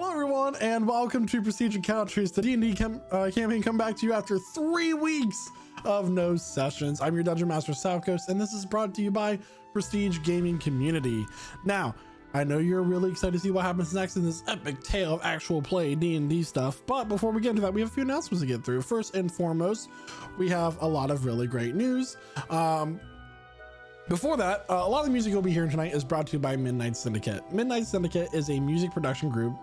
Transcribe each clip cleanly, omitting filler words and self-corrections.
Hello everyone, and welcome to Prestige Encounters, the D&D campaign come back to you after 3 weeks of no sessions. I'm your Dungeon Master Salkos, and this is brought to you by Prestige Gaming Community. Now, I know you're really excited to see what happens next in this epic tale of actual play D&D stuff, but before we get into that, we have a few announcements to get through. First and foremost, we have a lot of really great news. Before that, a lot of the music you'll be hearing tonight is brought to you by Midnight Syndicate. Midnight Syndicate is a music production group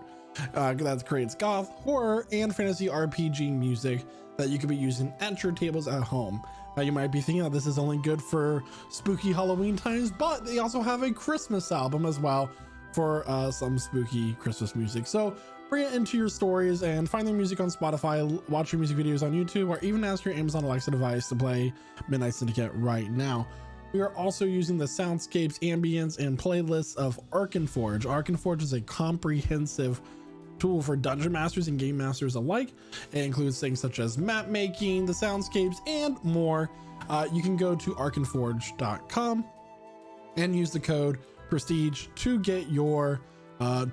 that creates goth, horror, and fantasy RPG music that you could be using at your tables at home. Now you might be thinking that this is only good for spooky Halloween times, but they also have a Christmas album as well for some spooky Christmas music. So bring it into your stories and find their music on Spotify, watch your music videos on YouTube, or even ask your Amazon Alexa device to play Midnight Syndicate right now. We are also using the soundscapes, ambience, and playlists of Arkenforge. Arkenforge is a comprehensive tool for dungeon masters and game masters alike. It includes things such as map making, the soundscapes, and more. You can go to arkenforge.com and use the code Prestige to get your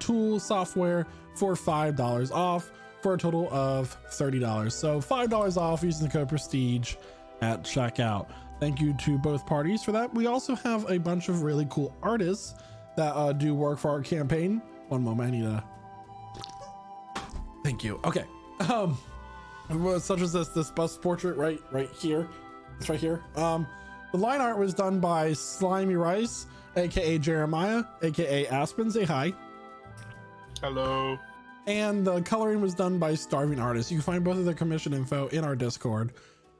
tool software for $5 off for a total of $30. So $5 off using the code Prestige at checkout. Thank you to both parties for that. We also have a bunch of really cool artists that do work for our campaign. One moment, I need a thank you. Okay, such as this bust portrait right here. It's right here. The line art was done by Slimy Rice, aka Jeremiah, aka Aspen. Say hi. Hello. And the coloring was done by Starving Artists. You can find both of their commission info in our Discord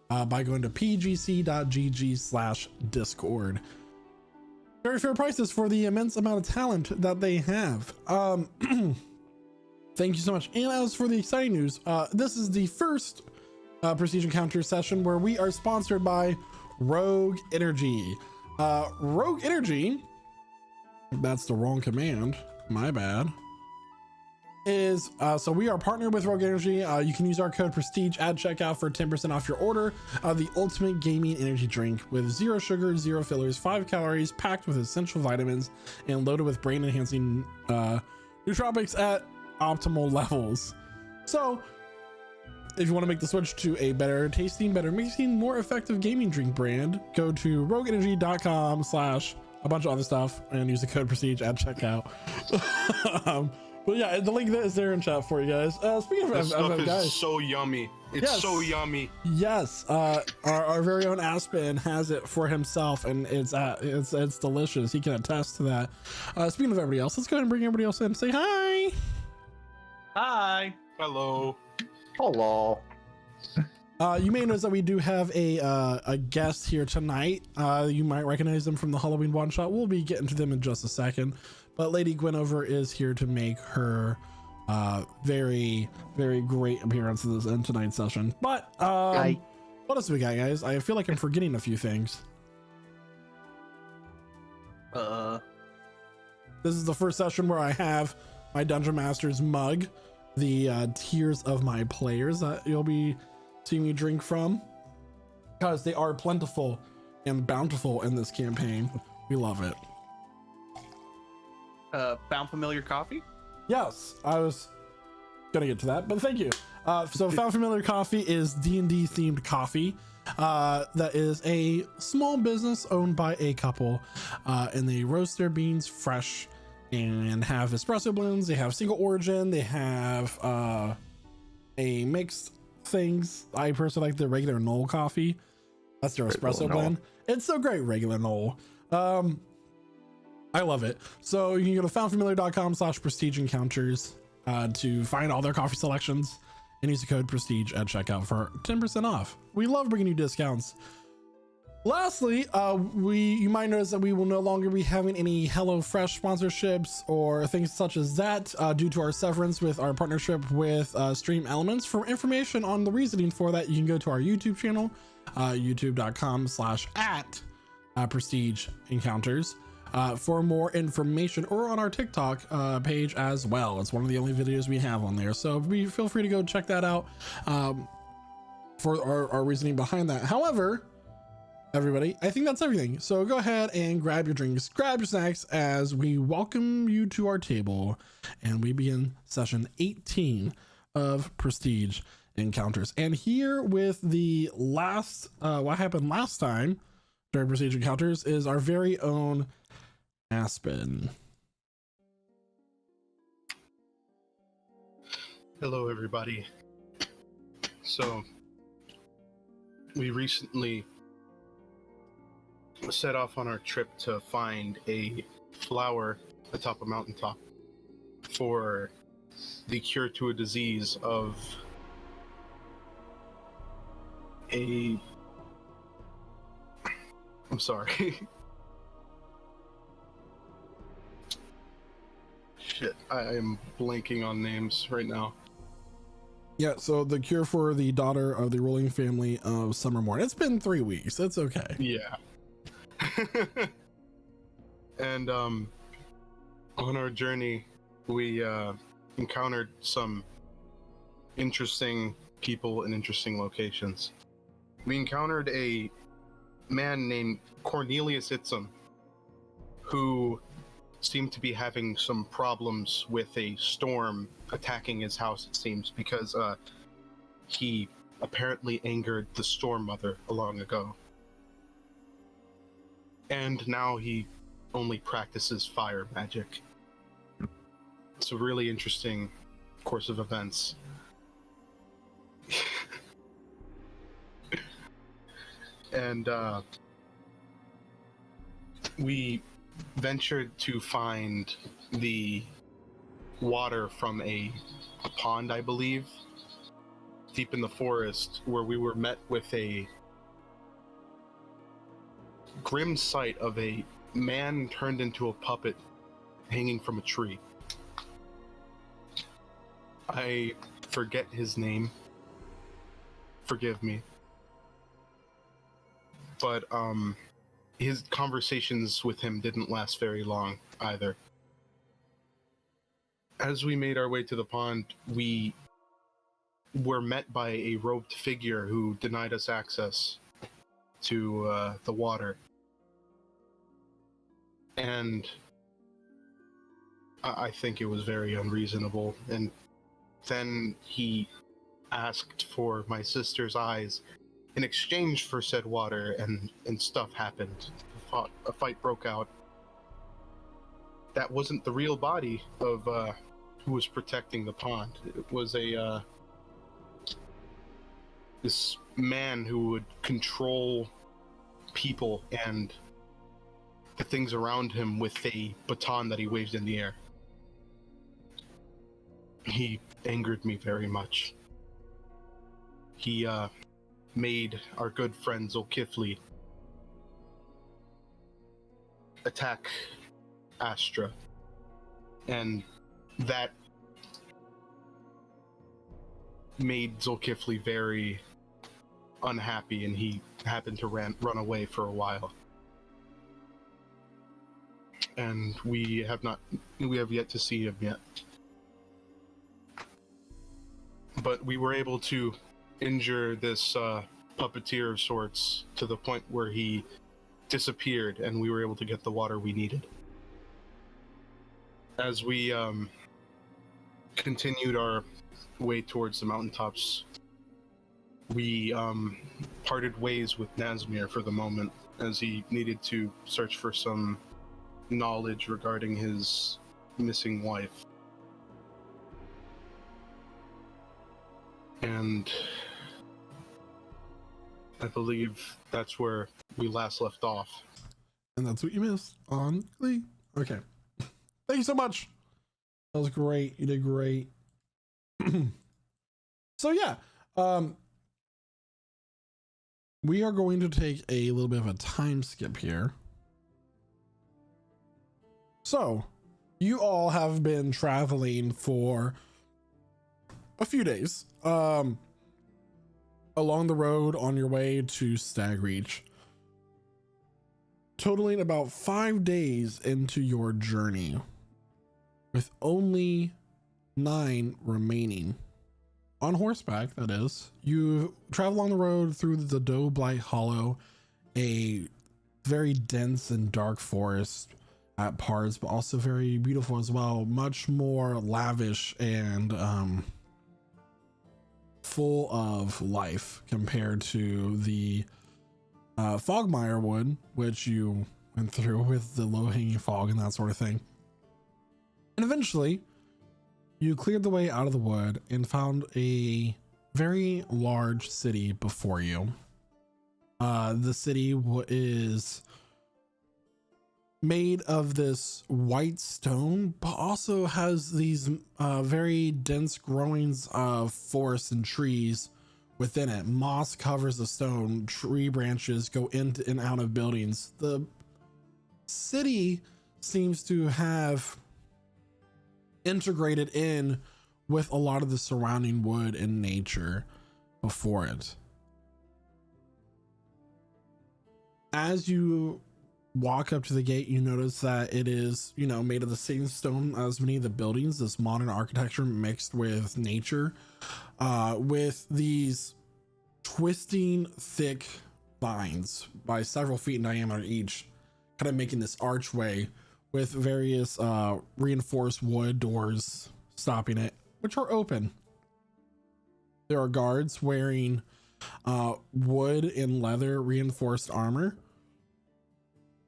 by going to pgc.gg/discord. Very fair prices for the immense amount of talent that they have. Thank you so much. And as for the exciting news, this is the first Prestige Encounter session where we are sponsored by Rogue Energy. Rogue Energy, that's the wrong command, my bad, is so we are partnered with Rogue Energy. You can use our code Prestige at checkout for 10% off your order of the ultimate gaming energy drink with 0 sugar, 0 fillers, 5 calories, packed with essential vitamins, and loaded with brain enhancing nootropics at optimal levels. So if you want to make the switch to a better tasting, better mixing, more effective gaming drink brand, go to rogueenergy.com/ a bunch of other stuff and use the code Prestige at checkout. But yeah, the link is there in chat for you guys. Speaking of stuff guys, is so yummy. It's so yummy. Yes, our very own Aspen has it for himself, and it's delicious. He can attest to that. Speaking of everybody else, let's go ahead and bring everybody else in. Say hi. Hi. Hello. Hello. You may notice that we do have a guest here tonight. You might recognize them from the Halloween one shot. We'll be getting to them in just a second. But Lady Gwenover is here to make her very, very great appearance in tonight's session. But what else do we got, guys? I feel like I'm forgetting a few things. This is the first session where I have my Dungeon Master's mug, the tears of my players that you'll be seeing me drink from, because they are plentiful and bountiful in this campaign. We love it. Found Familiar coffee? Yes, I was gonna get to that, but thank you. So Found Familiar Coffee is D&D themed coffee. That is a small business owned by a couple, and they roast their beans fresh and have espresso blends. They have single origin. They have a mixed things. I personally like the regular Knoll coffee. That's their espresso blend. It's so great, regular Knoll. I love it. So you can go to foundfamiliar.com/prestige encounters to find all their coffee selections and use the code Prestige at checkout for 10% off. We love bringing you discounts. Lastly, you might notice that we will no longer be having any HelloFresh sponsorships or things such as that due to our severance with our partnership with Stream Elements. For information on the reasoning for that, you can go to our YouTube channel, youtube.com/@Prestige Encounters. For more information, or on our TikTok page as well. It's one of the only videos we have on there, so feel free to go check that out for our reasoning behind that. However, everybody, I think that's everything. So go ahead and grab your drinks, grab your snacks as we welcome you to our table and we begin session 18 of Prestige Encounters. And here with the last, what happened last time during Prestige Encounters is our very own Aspen. Hello, everybody. So, we recently set off on our trip to find a flower atop a mountaintop for the cure to a disease of I'm sorry. Shit, I am blanking on names right now. Yeah, so the cure for the daughter of the ruling family of Summermorn. It's been 3 weeks. It's okay. Yeah. And on our journey, we encountered some interesting people in interesting locations. We encountered a man named Cornelius Itzum, who seemed to be having some problems with a storm attacking his house, it seems, because he apparently angered the Storm Mother long ago. And now he only practices fire magic. It's a really interesting course of events. And we ventured to find the water from a pond, I believe, deep in the forest, where we were met with a grim sight of a man turned into a puppet hanging from a tree. I forget his name. Forgive me. But his conversations with him didn't last very long either. As we made our way to the pond, we were met by a robed figure who denied us access to the water. And I think it was very unreasonable. And then he asked for my sister's eyes in exchange for said water, and stuff happened. A fight broke out. That wasn't the real body of who was protecting the pond. It was this man who would control people and the things around him with a baton that he waved in the air. He angered me very much. He made our good friend Zolkifli attack Astra, and that made Zolkifli very unhappy, and he happened to run away for a while. And we have yet to see him yet. But we were able to injure this puppeteer of sorts to the point where he disappeared, and we were able to get the water we needed. As we continued our way towards the mountaintops, we parted ways with Nazmir for the moment, as he needed to search for some knowledge regarding his missing wife. And I believe that's where we last left off. And that's what you missed on Glee. Okay. Thank you so much. That was great. You did great. So yeah, we are going to take a little bit of a time skip here. So you all have been traveling for a few days along the road on your way to Stagreach, totaling about 5 days into your journey, with only 9 remaining. On horseback, that is. You travel on the road through the Doe Blight Hollow a very dense and dark forest at parts, but also very beautiful as well. Much more lavish and full of life compared to the Fogmire wood, which you went through with the low-hanging fog and that sort of thing. And eventually, you cleared the way out of the wood and found a very large city before you. The city is made of this white stone, but also has these very dense growings of forests and trees within it. Moss covers the stone, tree branches go into and out of buildings. The city seems to have integrated in with a lot of the surrounding wood and nature before it. As you walk up to the gate, you notice that it is, made of the same stone as many of the buildings, this modern architecture mixed with nature, with these twisting thick vines by several feet in diameter each, kind of making this archway with various reinforced wood doors stopping it, which are open. There are guards wearing wood and leather reinforced armor,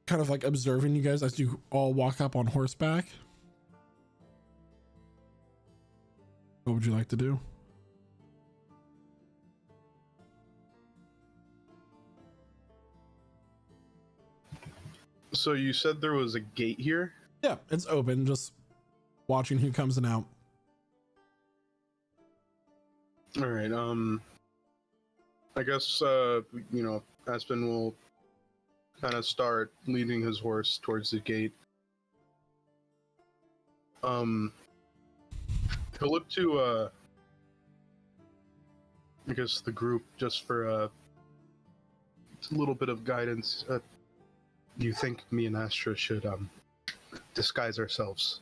kind of like observing you guys as you all walk up on horseback. What would you like to do? So you said there was a gate here? Yeah, it's open, just watching who comes in out. All right. I guess Aspen will kind of start leading his horse towards the gate. He'll look to I guess the group just for a little bit of guidance. Do you think me and Astra should disguise ourselves?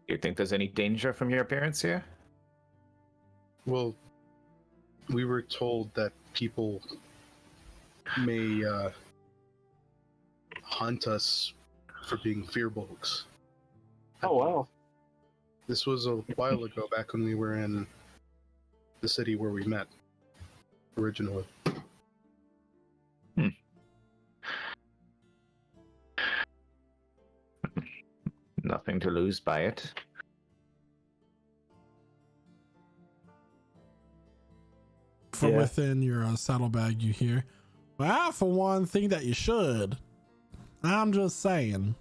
Do you think there's any danger from your appearance here? Well, we were told that people may hunt us for being fearbolgs. Oh, wow. This was a while ago, back when we were in the city where we met originally. Nothing to lose by it. From within your saddlebag, you hear, "Well, for one, think that you should. I'm just saying."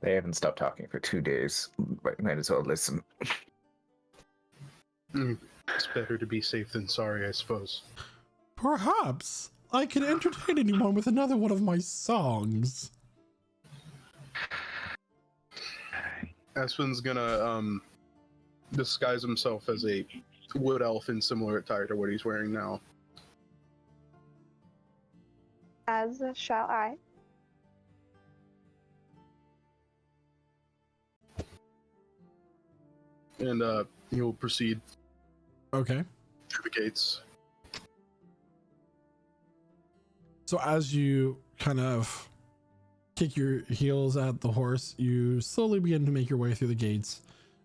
They haven't stopped talking for 2 days. Might as well listen. It's better to be safe than sorry, I suppose. Perhaps I can entertain anyone with another one of my songs. Aspen's gonna disguise himself as a wood elf in similar attire to what he's wearing now. As shall I. And he'll proceed Okay. through the gates. So as you kind of kick your heels at the horse, you slowly begin to make your way through the gates.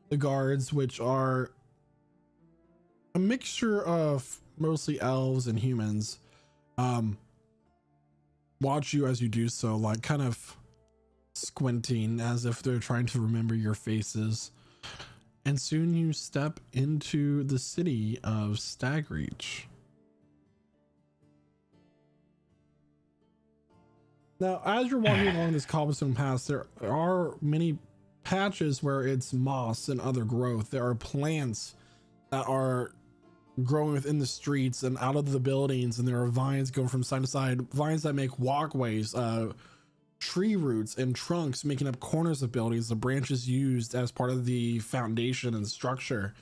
The guards, which are a mixture of mostly elves and humans, watch you as you do so, like kind of squinting as if they're trying to remember your faces. And soon you step into the city of Stagreach. Now, as you're walking along this cobblestone path, there are many patches where it's moss and other growth. There are plants that are growing within the streets and out of the buildings, and there are vines going from side to side, vines that make walkways, tree roots and trunks making up corners of buildings, the branches used as part of the foundation and structure.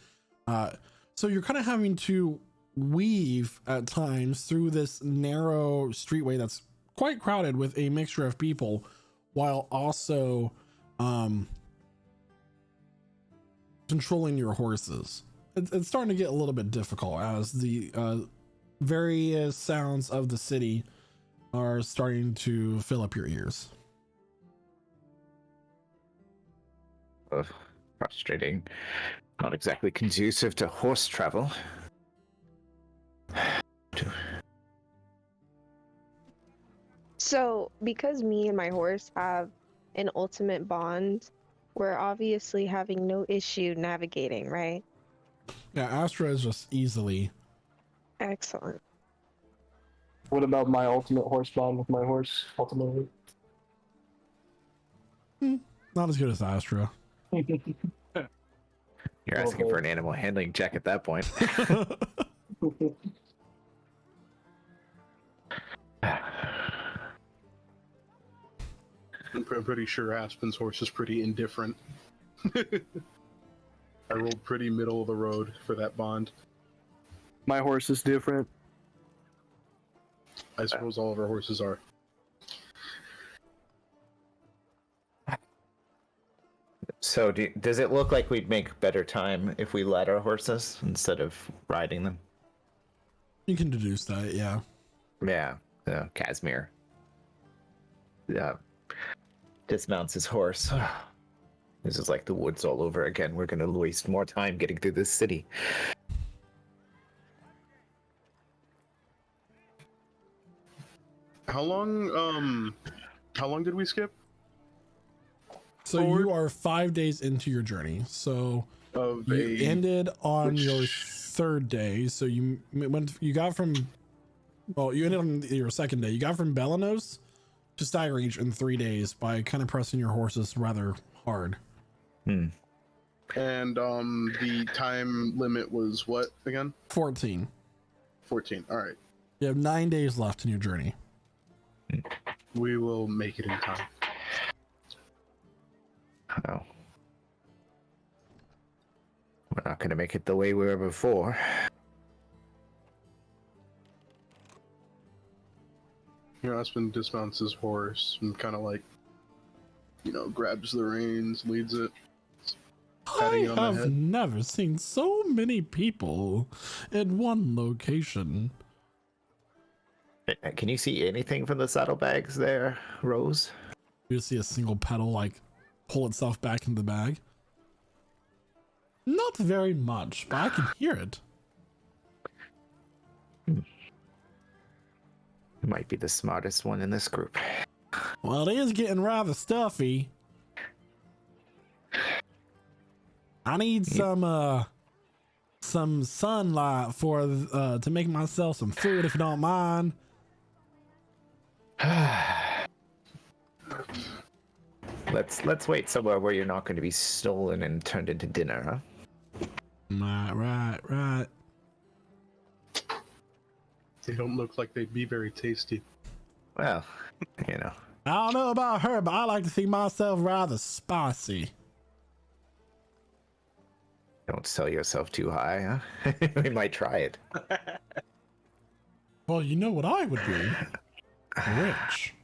So you're kind of having to weave at times through this narrow streetway that's quite crowded with a mixture of people, while also um, controlling your horses. It's starting to get a little bit difficult as the various sounds of the city are starting to fill up your ears. Frustrating. Not exactly conducive to horse travel. So, because me and my horse have an ultimate bond, we're obviously having no issue navigating, right? Yeah, Astra is just easily. Excellent. What about my ultimate horse bond with my horse? Ultimately. Not as good as Astra. You're asking for an animal handling check at that point. I'm pretty sure Aspen's horse is pretty indifferent. I rolled pretty middle of the road for that bond. My horse is different. I suppose all of our horses are. So does it look like we'd make better time if we led our horses instead of riding them? You can deduce that, yeah. Yeah, Casimir dismounts his horse. This is like the woods all over again. We're gonna waste more time getting through this city. How long did we skip? So you are 5 days into your journey. So you ended on your third day. So you got from, well, you ended on your second day. You got from Belanos to Stagreach in 3 days by kind of pressing your horses rather hard. And the time limit was what again? 14. 14. All right. You have 9 days left in your journey. We will make it in time. Oh. We're not going to make it the way we were before. Aspen dismounts his horse and kind of like, grabs the reins, leads it. I have never seen so many people in one location. Can you see anything from the saddlebags there, Rose? You see a single pedal like pull itself back in the bag. Not very much, but I can hear it. Might be the smartest one in this group. Well, it is getting rather stuffy. I need some sunlight to make myself some food, if you don't mind. Let's wait somewhere where you're not going to be stolen and turned into dinner, huh? Right. They don't look like they'd be very tasty. Well, I don't know about her, but I like to see myself rather spicy. Don't sell yourself too high, huh? We might try it. Well, you know what I would be? Rich.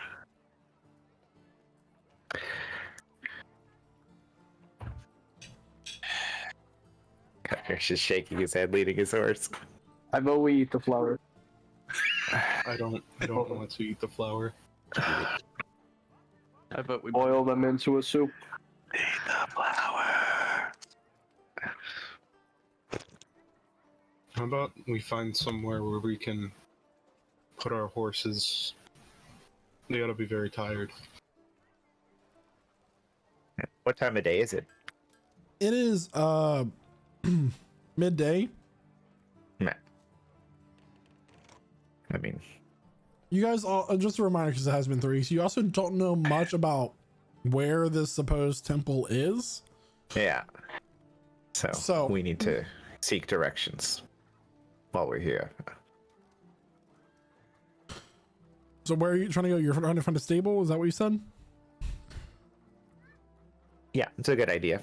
He's just shaking his head, leading his horse. I vote we eat the flower. I don't want to eat the flour. I vote we Boil them into a soup. Eat the flower. How about we find somewhere where we can put our horses? They gotta be very tired. What time of day is it? It is midday. Nah. I mean, You guys all, just a reminder, because it has been 3 weeks, you also don't know much about where this supposed temple is. yeah. So we need to Mm-hmm. seek directions while we're here. So where are you trying to go? You're trying to find a stable? Is that what you said? Yeah, it's a good idea.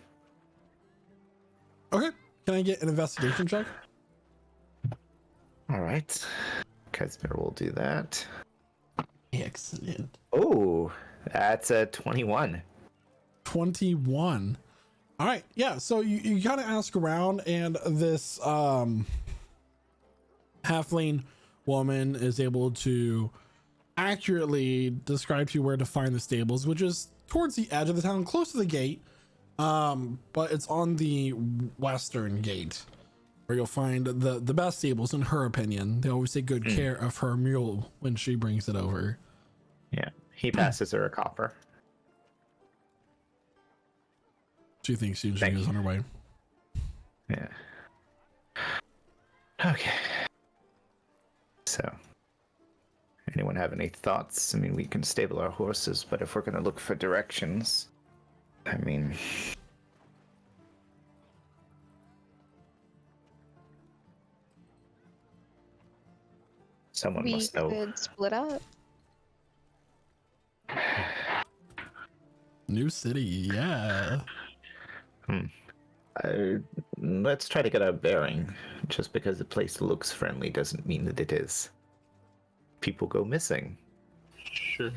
Okay. Can I get an investigation check? All right. Casimir will do that. Excellent. Oh, that's a 21. 21. All right, yeah. So you kind of ask around, and this halfling woman is able to accurately describe to you where to find the stables, which is towards the edge of the town, close to the gate. But it's on the western gate where you'll find the best stables, in her opinion. They always take good care of her mule when she brings it over. Yeah, he passes her a copper. She thinks she Thank goes you. on her way. Yeah. Okay. So, anyone have any thoughts? I mean, we can stable our horses, but if we're going to look for directions, I mean... Someone We must know. could split up. New city, yeah. Let's try to get our bearing. Just because the place looks friendly doesn't mean that it is. People go missing. Sure.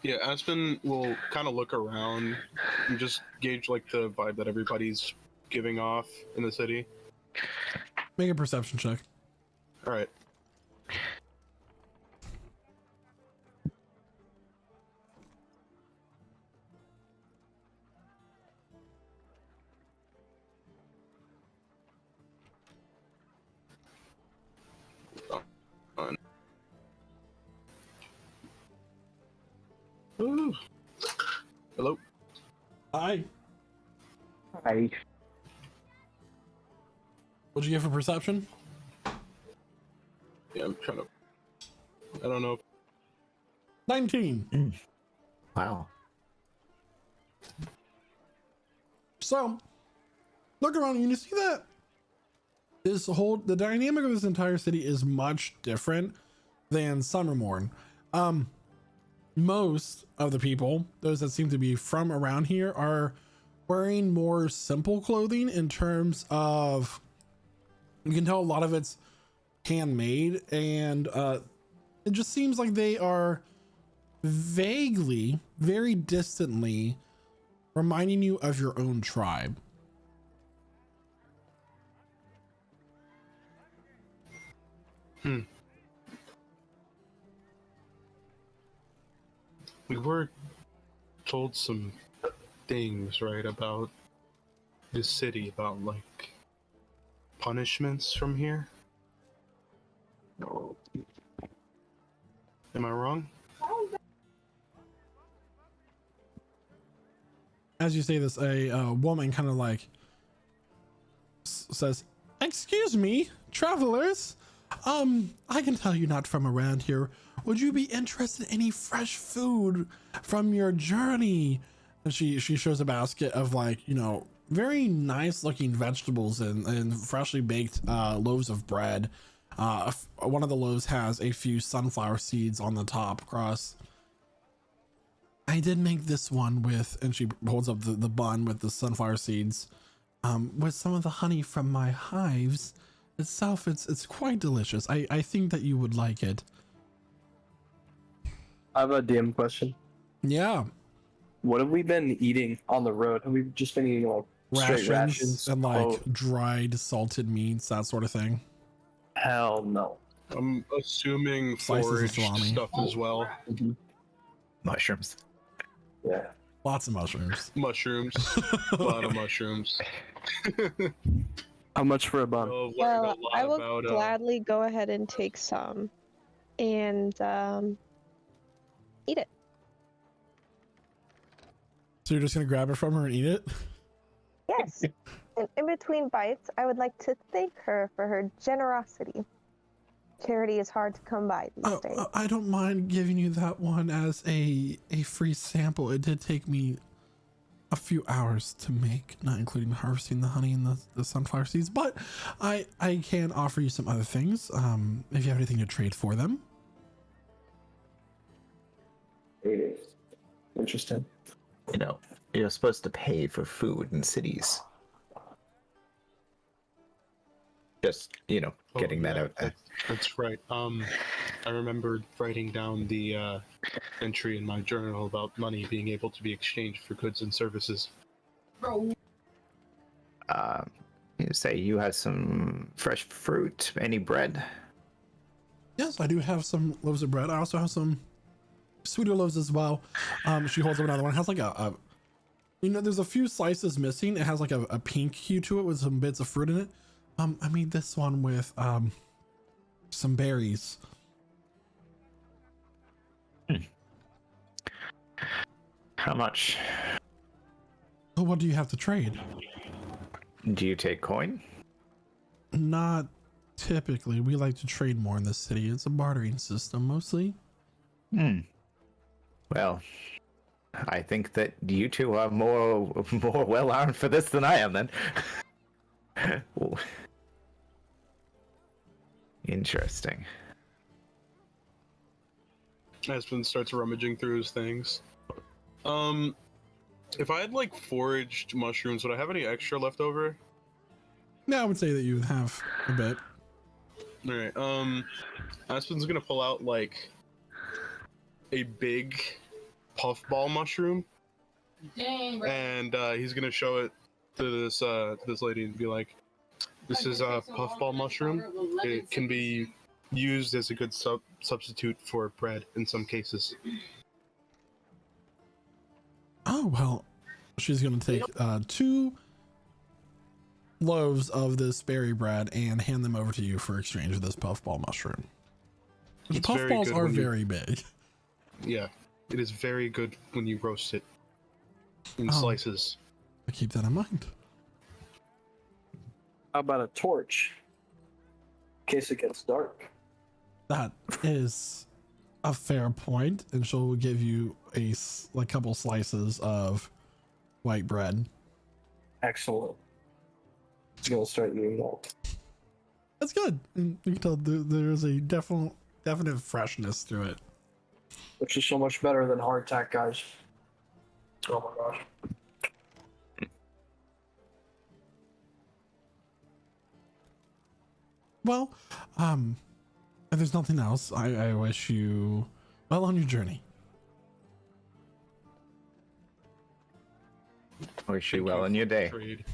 Yeah, Aspen will kind of look around and just gauge like the vibe that everybody's giving off in the city. Make a perception check. All right. Ooh. Hello. Hi. I What'd you get for perception? Yeah, I'm trying to. I don't know. 19. Wow. So, look around and you see that the dynamic of this entire city is much different than Summermorn. Most of the people, those that seem to be from around here, are wearing more simple clothing in terms of, you can tell a lot of it's handmade, and it just seems like they are vaguely, very distantly reminding you of your own tribe. We were told some things, right, about this city, about like punishments from here. Am I wrong? As you say this, a woman kind of like says, "Excuse me, travelers. I can tell you're not from around here. Would you be interested in any fresh food from your journey?" And she shows a basket of, like, you know, very nice looking vegetables and freshly baked loaves of bread. One of the loaves has a few sunflower seeds on the top crust. "I did make this one with," and she holds up the bun with the sunflower seeds, "with some of the honey from my hives itself. It's quite delicious. I think that you would like it." have a DM question. Yeah. What have we been eating on the road? Have we just been eating like straight rations And like Oh, dried salted meats, that sort of thing. hell no. I'm assuming Slices of forage salami. stuff as well. Mushrooms. Yeah. Lots of mushrooms. Mushrooms. A lot of mushrooms. How much for a bun? I've learned Well, a lot I will about, gladly go ahead and take some and eat it. So you're just gonna grab it from her and eat it? Yes. And in between bites, I would like to thank her for her generosity. Charity is hard to come by these days. I don't mind giving you that one as a free sample. It did take me a few hours to make, not including harvesting the honey and the sunflower seeds, but I can offer you some other things if you have anything to trade for them. Interesting. You know, you're supposed to pay for food in cities. Just, you know, getting that out there. That's right. I remembered writing down the entry in my journal about money being able to be exchanged for goods and services. You say you have some fresh fruit, any bread? Yes, I do have some loaves of bread. I also have some sweeter loaves as well. She holds up another one. It has like there's a few slices missing. It has like a pink hue to it with some bits of fruit in it. I made this one with some berries. How much? So what do you have to trade? Do you take coin? Not typically. We like to trade more in this city. It's a bartering system mostly. Well, I think that you two are more well armed for this than I am then. Interesting. Aspen starts rummaging through his things. If I had like foraged mushrooms, would I have any extra left over? Yeah, I would say that you would have a bit. Alright, Aspen's gonna pull out like a big puffball mushroom. Dang, bro. And he's gonna show it to this lady and be like, "This is a puffball mushroom. It can be used as a good substitute for bread in some cases." Oh, well, she's going to take 2 loaves of this berry bread and hand them over to you for exchange with this puffball mushroom. The It's very puffballs good are when you- very big. Yeah, it is very good when you roast it in Oh. slices. I keep that in mind. How about a torch? In case it gets dark. That is a fair point, and she'll give you a couple slices of white bread. Excellent. It's gonna start eating that. That's good. And you can tell there's a definite freshness to it. Which is so much better than hardtack, guys. Oh my gosh. Well, if there's nothing else, I wish you well on your journey. Wish you Thank well you in your for day. the trade.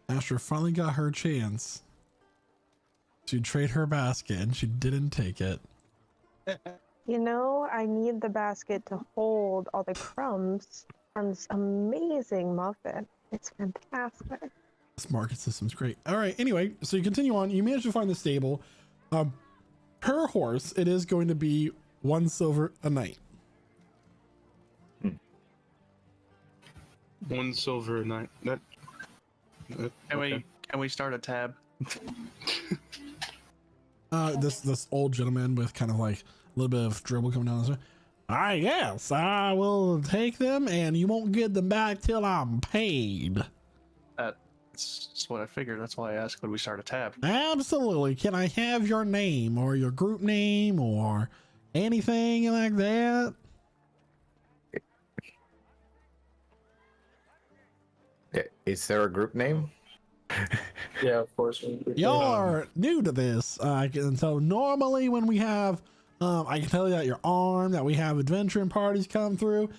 Asher finally got her chance to trade her basket, and she didn't take it. You know, I need the basket to hold all the crumbs from this amazing muffin. It's fantastic. This market system's great. All right. Anyway, so you continue on. You manage to find the stable. Per horse, it is going to be 1 silver a night. 1 silver a night. That okay. Can we start a tab? This old gentleman with kind of like a little bit of dribble coming down his way. Yes, I will take them, and you won't get them back till I'm paid. That's what I figured. That's why I asked, could we start a tab? Absolutely. Can I have your name or your group name or anything like that? Is there a group name? Yeah, of course. Y'all are new to this. I can tell normally when we have, I can tell you that you're armed, that we have adventuring parties come through.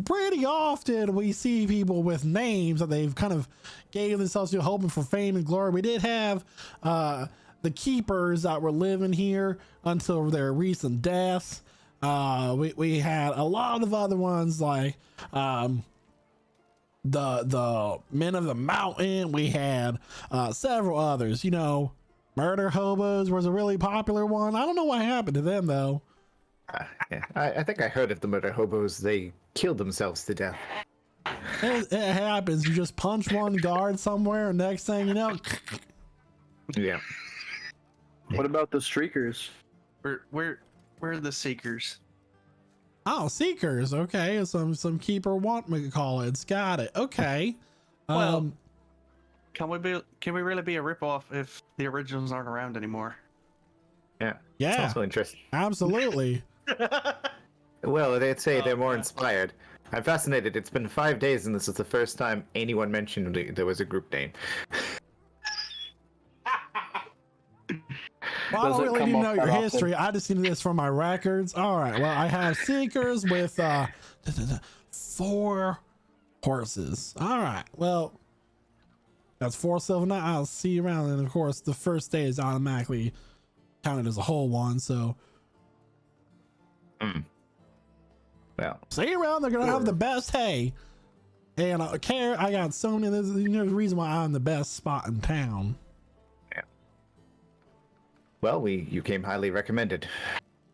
Pretty often we see people with names that they've kind of gave themselves to, hoping for fame and glory. We did have the keepers that were living here until their recent deaths. We had a lot of other ones like the men of the mountain. We had several others. You know, murder hobos was a really popular one. I don't know what happened to them though. Yeah. I think I heard of the murder hobos. They killed themselves to death. It happens. You just punch one guard somewhere, and next thing you know, Yeah. What about the streakers? Where are the seekers? oh, seekers. Okay, some keeper want me to call it. It's got it. Okay. Well, Can we really be a ripoff if the originals aren't around anymore? Yeah. It's yeah, also interesting. absolutely. Well, they'd say they're more inspired. I'm fascinated. It's been 5 days, and this is the first time anyone mentioned there was a group name. Well, I don't Doesn't really come need to up know that your often. history. I just need this from my records. All right. Well, I have Seekers with 4 horses. All right. Well, that's 4 silver. Now I'll see you around. And of course, the first day is automatically counted as a whole one. So Well, see you around. They're gonna have the best hay. And I care. I got so many. There's the reason why I'm the best spot in town. well, you came highly recommended.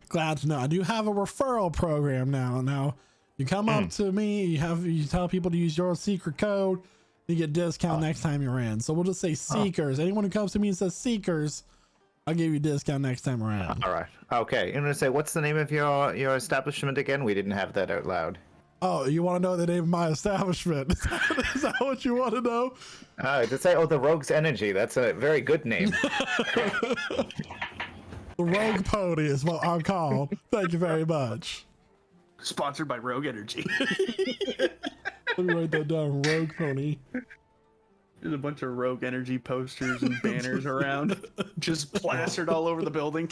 Glad to know. I do have a referral program now. Now you come up to me, you tell people to use your secret code, you get discount next time you're in. So we'll just say Seekers. Anyone who comes to me and says Seekers, I'll give you a discount next time around. All right. Okay. I'm gonna say, what's the name of your establishment again? We didn't have that out loud. Oh, you want to know the name of my establishment? Is that what you want to know? To say, the Rogue's Energy. That's a very good name. The Rogue Pony is what I'm called. Thank you very much. Sponsored by Rogue Energy. Let me write that down. Rogue Pony. There's a bunch of Rogue Energy posters and banners around, just plastered all over the building.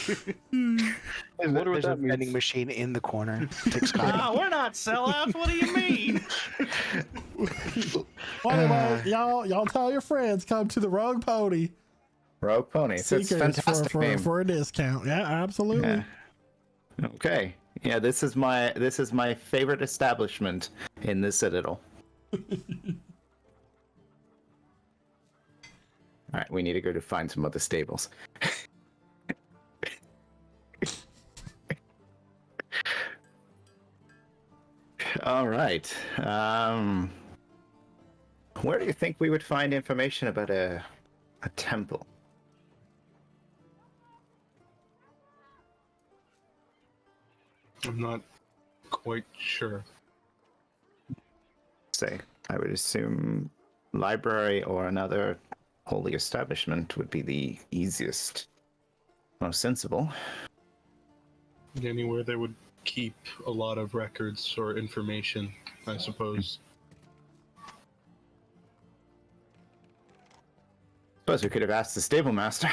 There's a vending machine in the corner. Takes coffee. We're not sellouts. What do you mean? Well, anyway, y'all tell your friends, come to the Rogue Pony. Rogue Pony. So it's a Seekers fantastic name. for a discount. Yeah, absolutely. Yeah. Okay. Yeah, this is my favorite establishment in the Citadel. All right, we need to go to find some other stables. All right. Where do you think we would find information about a temple? I'm not quite sure. Say, I would assume library or another holy establishment would be the easiest, most sensible. Anywhere they would keep a lot of records or information, I suppose. Suppose we could have asked the stable master.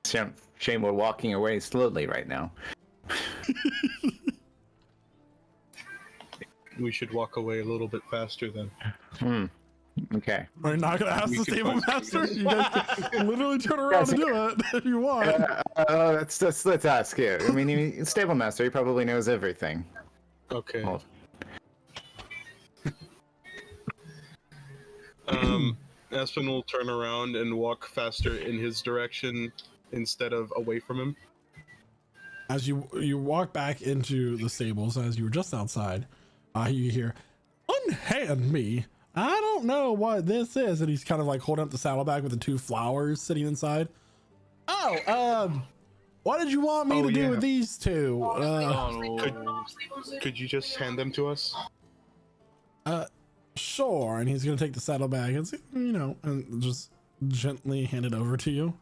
Shame we're walking away slowly right now. We should walk away a little bit faster then. Okay. We're not gonna ask We the could stable find- master. You guys can literally turn around and do it if you want. Let's ask you. I mean, stable master, he probably knows everything. Okay. Well, Aspen will turn around and walk faster in his direction instead of away from him. As you walk back into the stables, as you were just outside, you hear, "Unhand me. I don't know what this is." And he's kind of like holding up the saddlebag with the 2 flowers sitting inside. Oh, what did you want me to do with these 2? Could you just hand them to us? Sure. And he's gonna take the saddlebag and say, and just gently hand it over to you.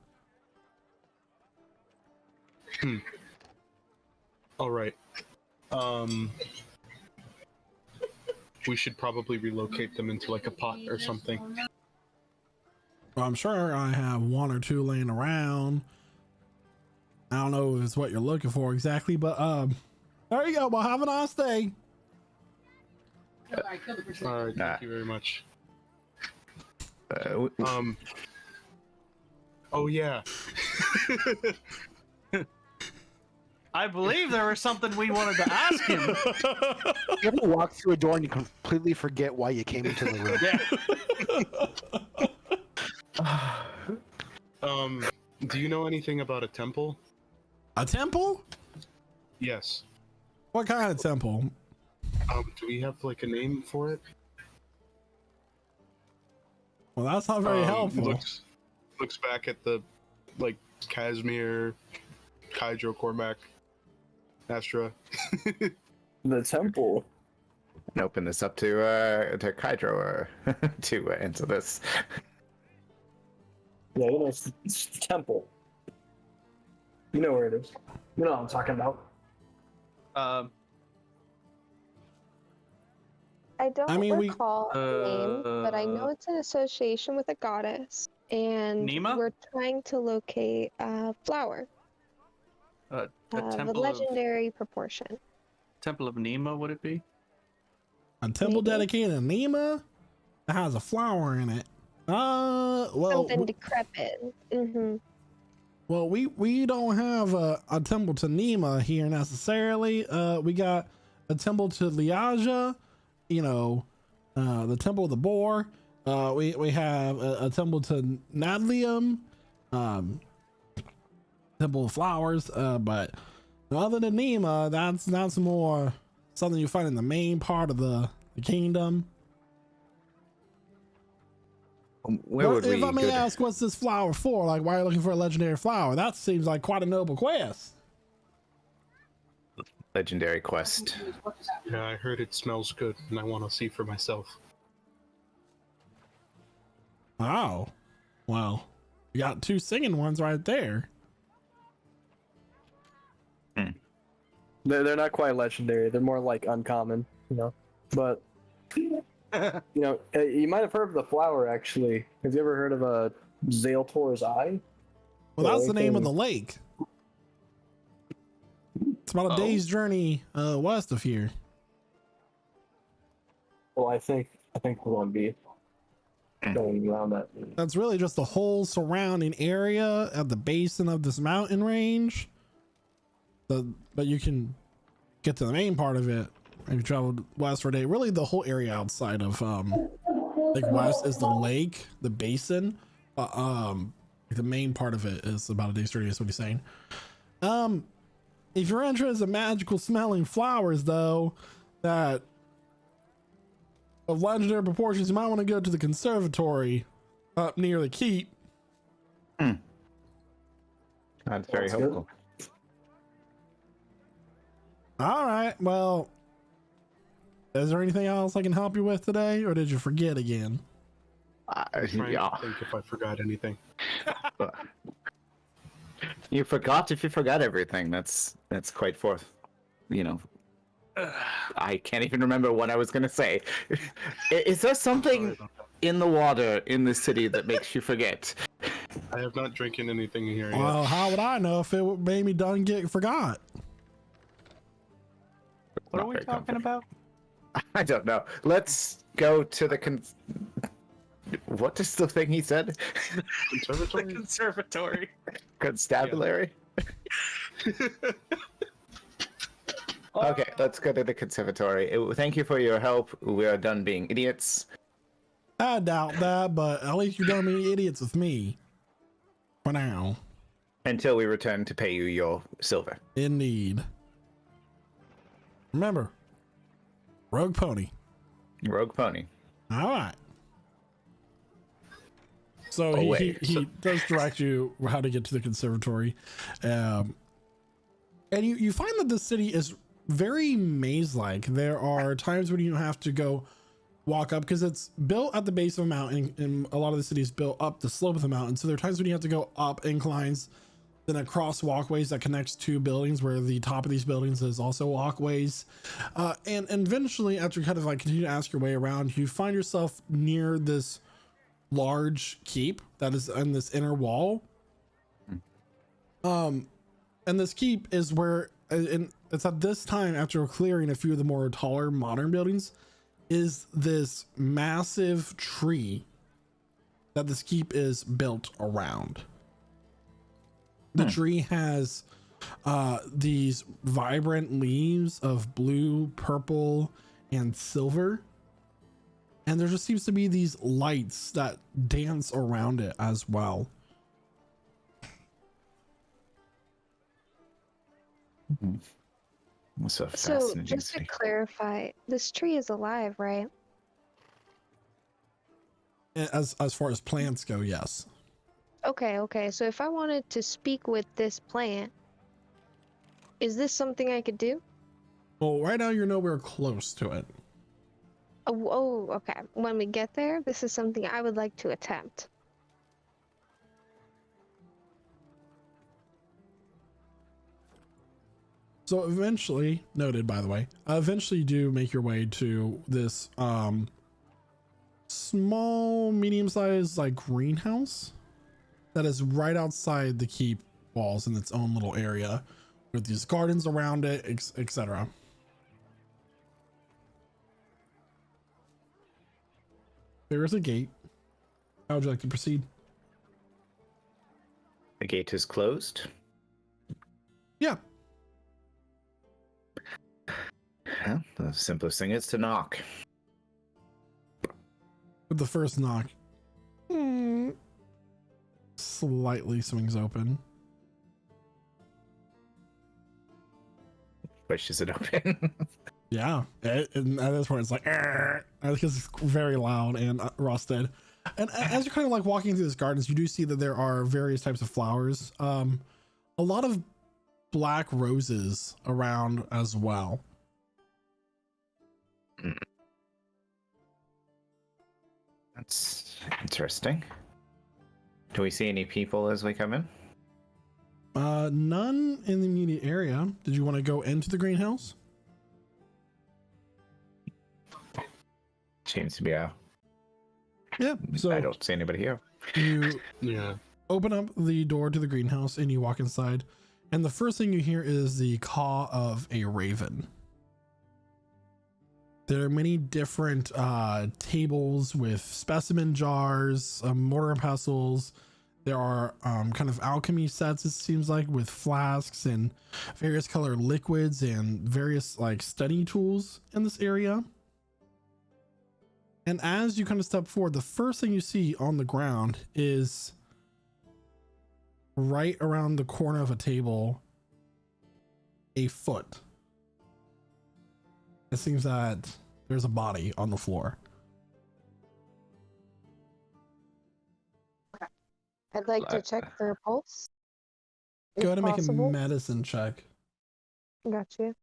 All right. We should probably relocate them into like a pot or something. Well, I'm sure I have 1 or 2 laying around. I don't know if it's what you're looking for exactly, but there you go. Well, have a nice day. All right, thank you very much. w- Oh yeah. I believe there was something we wanted to ask him. You ever walk through a door and you completely forget why you came into the room? Yeah. Do you know anything about a temple? A temple? Yes. What kind of temple? Do we have like a name for it? Well, that's not very helpful. Looks back at the like Casimir, Kydro, Cormac, Astra. The temple. and open this up to Kydro to answer this. Yeah, it's the temple. You know where it is. You know what I'm talking about. I don't mean, recall the name, but I know it's an association with a goddess, and Nima? we're trying to locate a flower A of a temple legendary proportion. Temple of Nima, would it be? a temple Maybe. dedicated to Nima that has a flower in it. Well, Something decrepit. Mm-hmm. well, we don't have a temple to Nima here necessarily. We got a temple to Liaja, you know, the temple of the boar. We have a temple to Nadlium, temple of flowers. But other than Nima, that's more something you find in the main part of the kingdom. Where would If we I may go to- ask, what's this flower for? Like, why are you looking for a legendary flower? That seems like quite a noble quest. legendary quest? Yeah, I heard it smells good, and I want to see for myself. Oh, well, you got two singing ones right there. They're not quite legendary. They're more like uncommon, you know. But you know, you might have heard of the flower. Actually, have you ever heard of a Zaltor's eye? Well, Yeah, that's the name of anything- the lake. It's about a Oh. day's journey west of here. Well, I think we're going to be going around that. That's really just the whole surrounding area at the basin of this mountain range. But you can get to the main part of it if you traveled west for a day. Really, the whole area outside of like west is the lake, the basin. The main part of it is about a day's journey. Is what he's saying. If you're interested in magical smelling flowers, though, that of legendary proportions, you might want to go to the conservatory up near the keep. That's very That's good. helpful. All right. Well, is there anything else I can help you with today, or did you forget again? I'm trying Yeah. to think if I forgot anything. You forgot if you forgot everything. That's quite forth. You know, I can't even remember what I was gonna say. Is there something in the water in the city that makes you forget? I have not drinking anything here yet. Well, how would I know if it made me done get forgot? What Not are we very talking comfortable. about? I don't know. Let's go to the what is the thing he said? Conservatory? Conservatory. Constabulary? Okay, let's go to the conservatory. Thank you for your help. We are done being idiots. I doubt that, but at least you're done being idiots with me. For now. Until we return to pay you your silver. Indeed. Remember, Rogue Pony. Rogue pony. All right. So Away. he does direct you how to get to the conservatory. And you find that the city is very maze-like. There are times when you have to go walk up because it's built at the base of a mountain, and a lot of the city is built up the slope of the mountain. So there are times when you have to go up inclines, then across walkways that connects two buildings where the top of these buildings is also walkways. And eventually, after you kind of like continue to ask your way around, you find yourself near this large keep that is in this inner wall. And this keep is where, and it's at this time after clearing a few of the more taller modern buildings, is this massive tree that this keep is built around. The tree has these vibrant leaves of blue, purple, and silver. And there just seems to be these lights that dance around it as well. What's a So, fascinating just to city. clarify, this tree is alive, right? As far as plants go, yes. Okay. So if I wanted to speak with this plant, is this something I could do? Well, right now you're nowhere close to it. Oh, okay. When we get there, this is something I would like to attempt. So eventually, noted by the way, eventually you do make your way to this small, medium-sized like greenhouse that is right outside the keep walls in its own little area with these gardens around it, etc. There is a gate. How would you like to proceed? The gate is closed. Yeah. Well, the simplest thing is to knock. With the first knock, slightly swings open. Pushes it open. Yeah, and at this point it's like, because it's very loud and rusted. And as you're kind of like walking through this gardens, you do see that there are various types of flowers. A lot of black roses around as well. That's interesting. Do we see any people as we come in? None in the immediate area. Did you want to go into the greenhouse? Seems to be a. Yeah. So I don't see anybody here. you Yeah. open up the door to the greenhouse and you walk inside, and the first thing you hear is the caw of a raven. There are many different tables with specimen jars, mortar and pestles. There are kind of alchemy sets, it seems like, with flasks and various colored liquids and various like study tools in this area. And as you kind of step forward, the first thing you see on the ground is right around the corner of a table, a foot. It seems that there's a body on the floor. I'd like to check their pulse. Go ahead and make possible. a medicine check. Got you.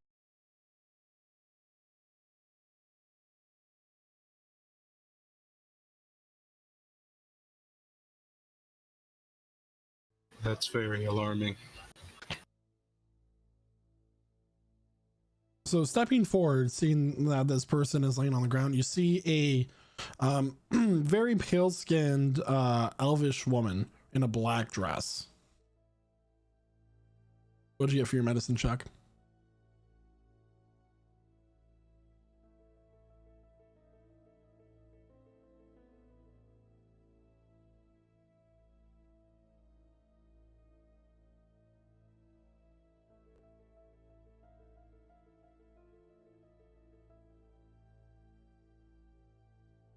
That's very alarming. So stepping forward, seeing that this person is laying on the ground, you see a very pale-skinned elvish woman in a black dress. What'd you get for your medicine check?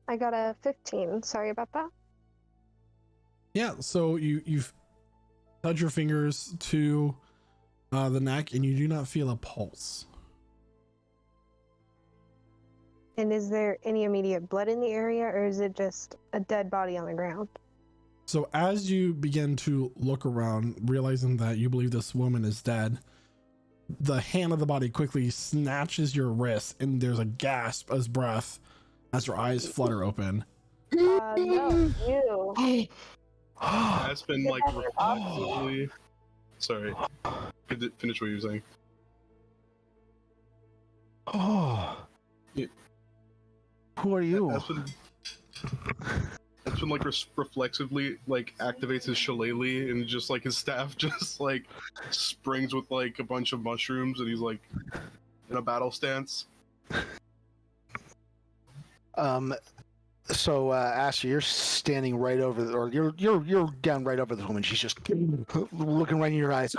I got a 15. Sorry about that. Yeah, so you've touched your fingers to the neck and you do not feel a pulse. And is there any immediate blood in the area, or is it just a dead body on the ground? So as you begin to look around, realizing that you believe this woman is dead, the hand of the body quickly snatches your wrist and there's a gasp as breath as your eyes flutter open. No, you. That's been like reflexively. Sorry. Finish what you were saying. Oh. Yeah. Who are you? That's been like reflexively like activates his shillelagh and just like his staff just like springs with like a bunch of mushrooms and he's like in a battle stance. So Asher, you're standing right over or you're down right over this woman. She's just looking right in your eyes.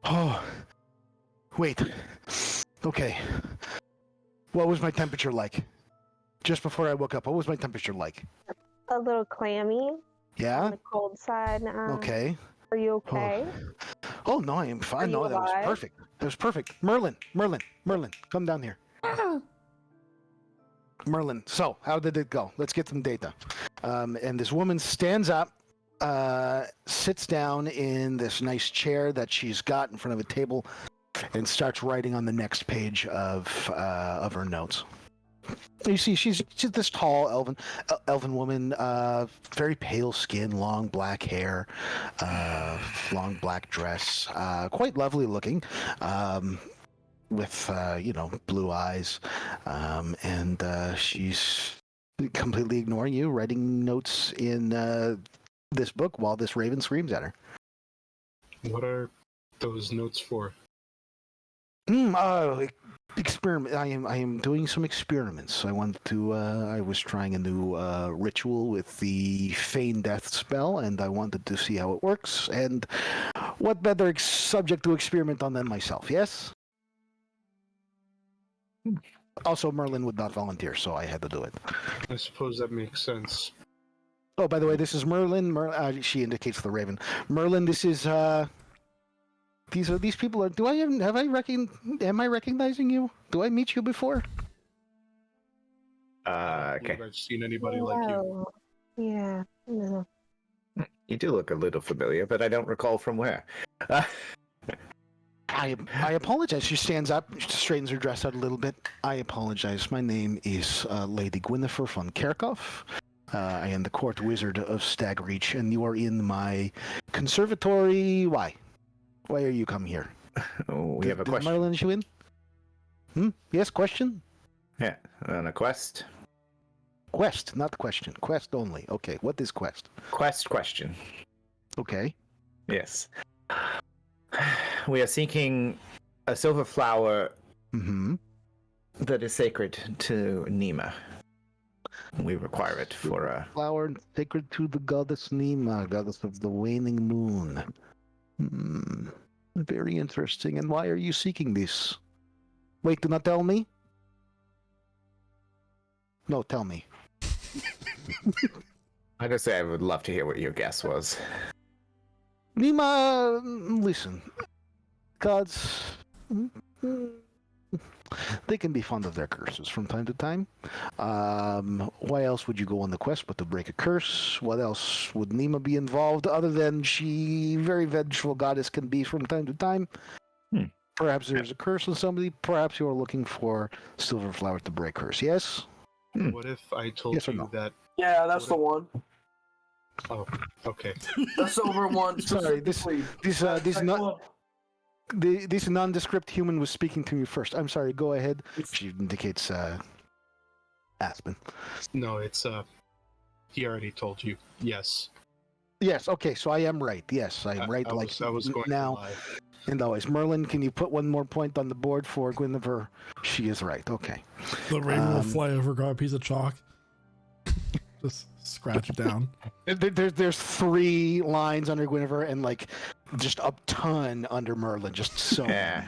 Oh, wait. Okay. What was my temperature like? Just before I woke up, what was my temperature like? A little clammy. Yeah? On the cold side. Okay. Are you okay? Oh, no, I am fine. No, that was perfect. That was perfect. Merlin, come down here. Merlin, so how did it go? Let's get some data. And this woman stands up, sits down in this nice chair that she's got in front of a table, and starts writing on the next page of her notes. You see, she's this tall elven woman, very pale skin, long black hair, long black dress, quite lovely looking. with blue eyes, and she's completely ignoring you, writing notes in this book while this raven screams at her. What are those notes for? Experiment. I am doing some experiments. I was trying a new ritual with the feign death spell, and I wanted to see how it works. And what better subject to experiment on than myself? Yes. Also, Merlin would not volunteer, so I had to do it. I suppose that makes sense. Oh, by the way, this is Merlin. She indicates the raven. Merlin, this is these people are. Am I recognizing you? Do I meet you before? I Okay. don't think I've seen anybody like you. Wow. Yeah. No. You do look a little familiar, but I don't recall from where. I apologize. She stands up, straightens her dress out a little bit. I apologize. My name is Lady Gwynnifer von Kerkhoff. I am the court wizard of Stagreach, and you are in my conservatory. Why? Why are you come here? Oh, we have a Did question. Merlin let you in? Yes, question? Yeah, on a quest. Quest, not question. Quest only. Okay, what is quest? Quest question. Okay. Yes. We are seeking a silver flower Mm-hmm. that is sacred to Nima. We require it for a... Flower sacred to the goddess Nima, goddess of the waning moon. Very interesting. And why are you seeking this? Wait, do not tell me? No, tell me. I just say I would love to hear what your guess was. Nima, listen. Gods, they can be fond of their curses from time to time. Why else would you go on the quest but to break a curse? What else would Nima be involved other than she very vengeful goddess can be from time to time? Perhaps there's a curse on somebody. Perhaps you are looking for silver flower to break curse. Yes? What if I told Yes or you no? that? Yeah, that's the one. Oh, okay. The silver one. Sorry, this specifically. this nondescript human was speaking to me first. I'm sorry. Go ahead. She indicates Aspen. No, it's he already told you. Yes. Yes. Okay. So I am right. Yes, I am right. I was going now to lie. and always. Merlin, can you put one more point on the board for Gwynnifer? She is right. Okay. The raven will fly over, grab a piece of chalk, just scratch it down. There's 3 lines under Gwynnifer and like just a ton under Merlin. Just so. Yeah.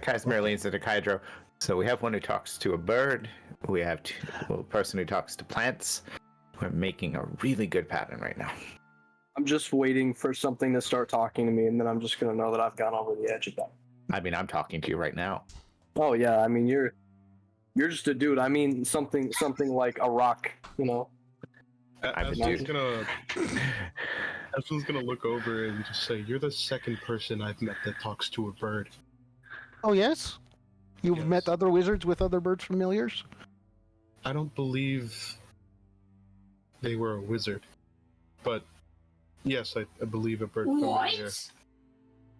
Casimir leans into Kydro. So we have one who talks to a bird. We have a person who talks to plants. We're making a really good pattern right now. I'm just waiting for something to start talking to me, and then I'm just gonna know that I've gone over the edge of that. I mean, I'm talking to you right now. Oh yeah, I mean you're just a dude. I mean something like a rock, you know. Aspen's gonna look over and just say, "You're the second person I've met that talks to a bird." Oh yes. You've Yes. met other wizards with other bird familiars. I don't believe they were a wizard, but yes, I believe a bird familiar.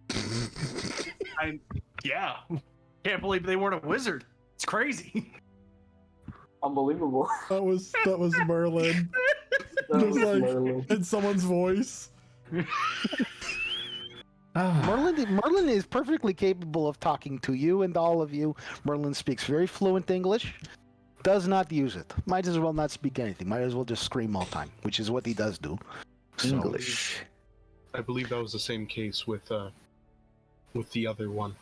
What? Yeah. Can't believe they weren't a wizard. It's crazy. Unbelievable. That was Merlin. That Just was like Merlin. in someone's voice. Merlin is perfectly capable of talking to you and all of you. Merlin speaks very fluent English. Does not use it. Might as well not speak anything. Might as well just scream all the time, which is what he does do. So, English. I believe that was the same case with the other one.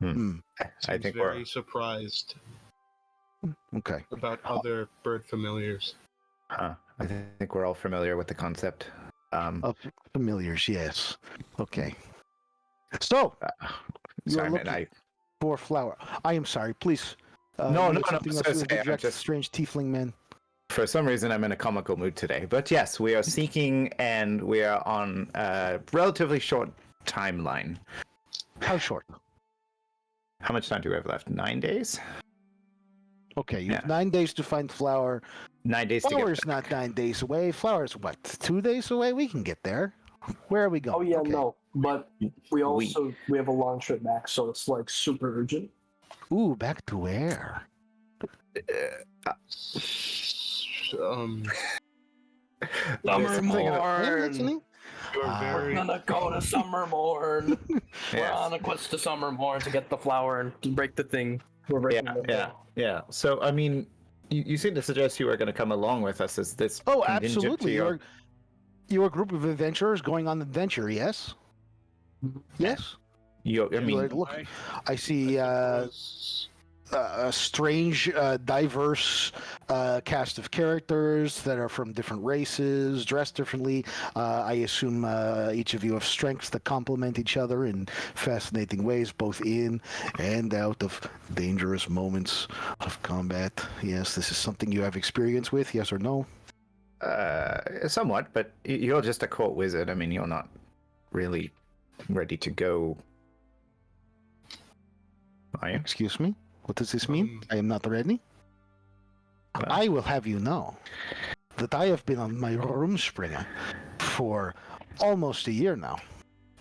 I Seems think very we're surprised okay. about other bird familiars. I think we're all familiar with the concept. Of familiars, yes. Okay. So, you Sorry, are man. looking for flower. I am sorry. Please. No, you no, had something no, else so to say, I'm interject, just- strange tiefling man. For some reason, I'm in a comical mood today. But yes, we are seeking, and we are on a relatively short timeline. How short? How much time do we have left? 9 days? Okay, you have Yeah. 9 days to find flower. 9 days to get Flower's back. not 9 days away. Flower's what? 2 days away? We can get there. Where are we going? Oh yeah, Okay. no. but we have a long trip back, so it's like super urgent. Ooh, back to where? Summermorn. You are very. We're gonna go to Summermorn. We're Yes. on a quest to Summermorn to get the flower and to break the thing. We're breaking the thing. Yeah. So, I mean, you seem to suggest you are going to come along with us as this. Oh, contingent to absolutely. your- You're a group of adventurers going on adventure, yes? Yes? I mean, Like, look, I see a strange, diverse cast of characters that are from different races, dressed differently. I assume each of you have strengths that complement each other in fascinating ways, both in and out of dangerous moments of combat. Yes, this is something you have experience with, yes or no? somewhat, but you're just a court wizard. I mean, you're not really ready to go. Are you? Excuse me? What does this mean? I am not ready? Well- I will have you know that I have been on my Rumspringer for almost a year now.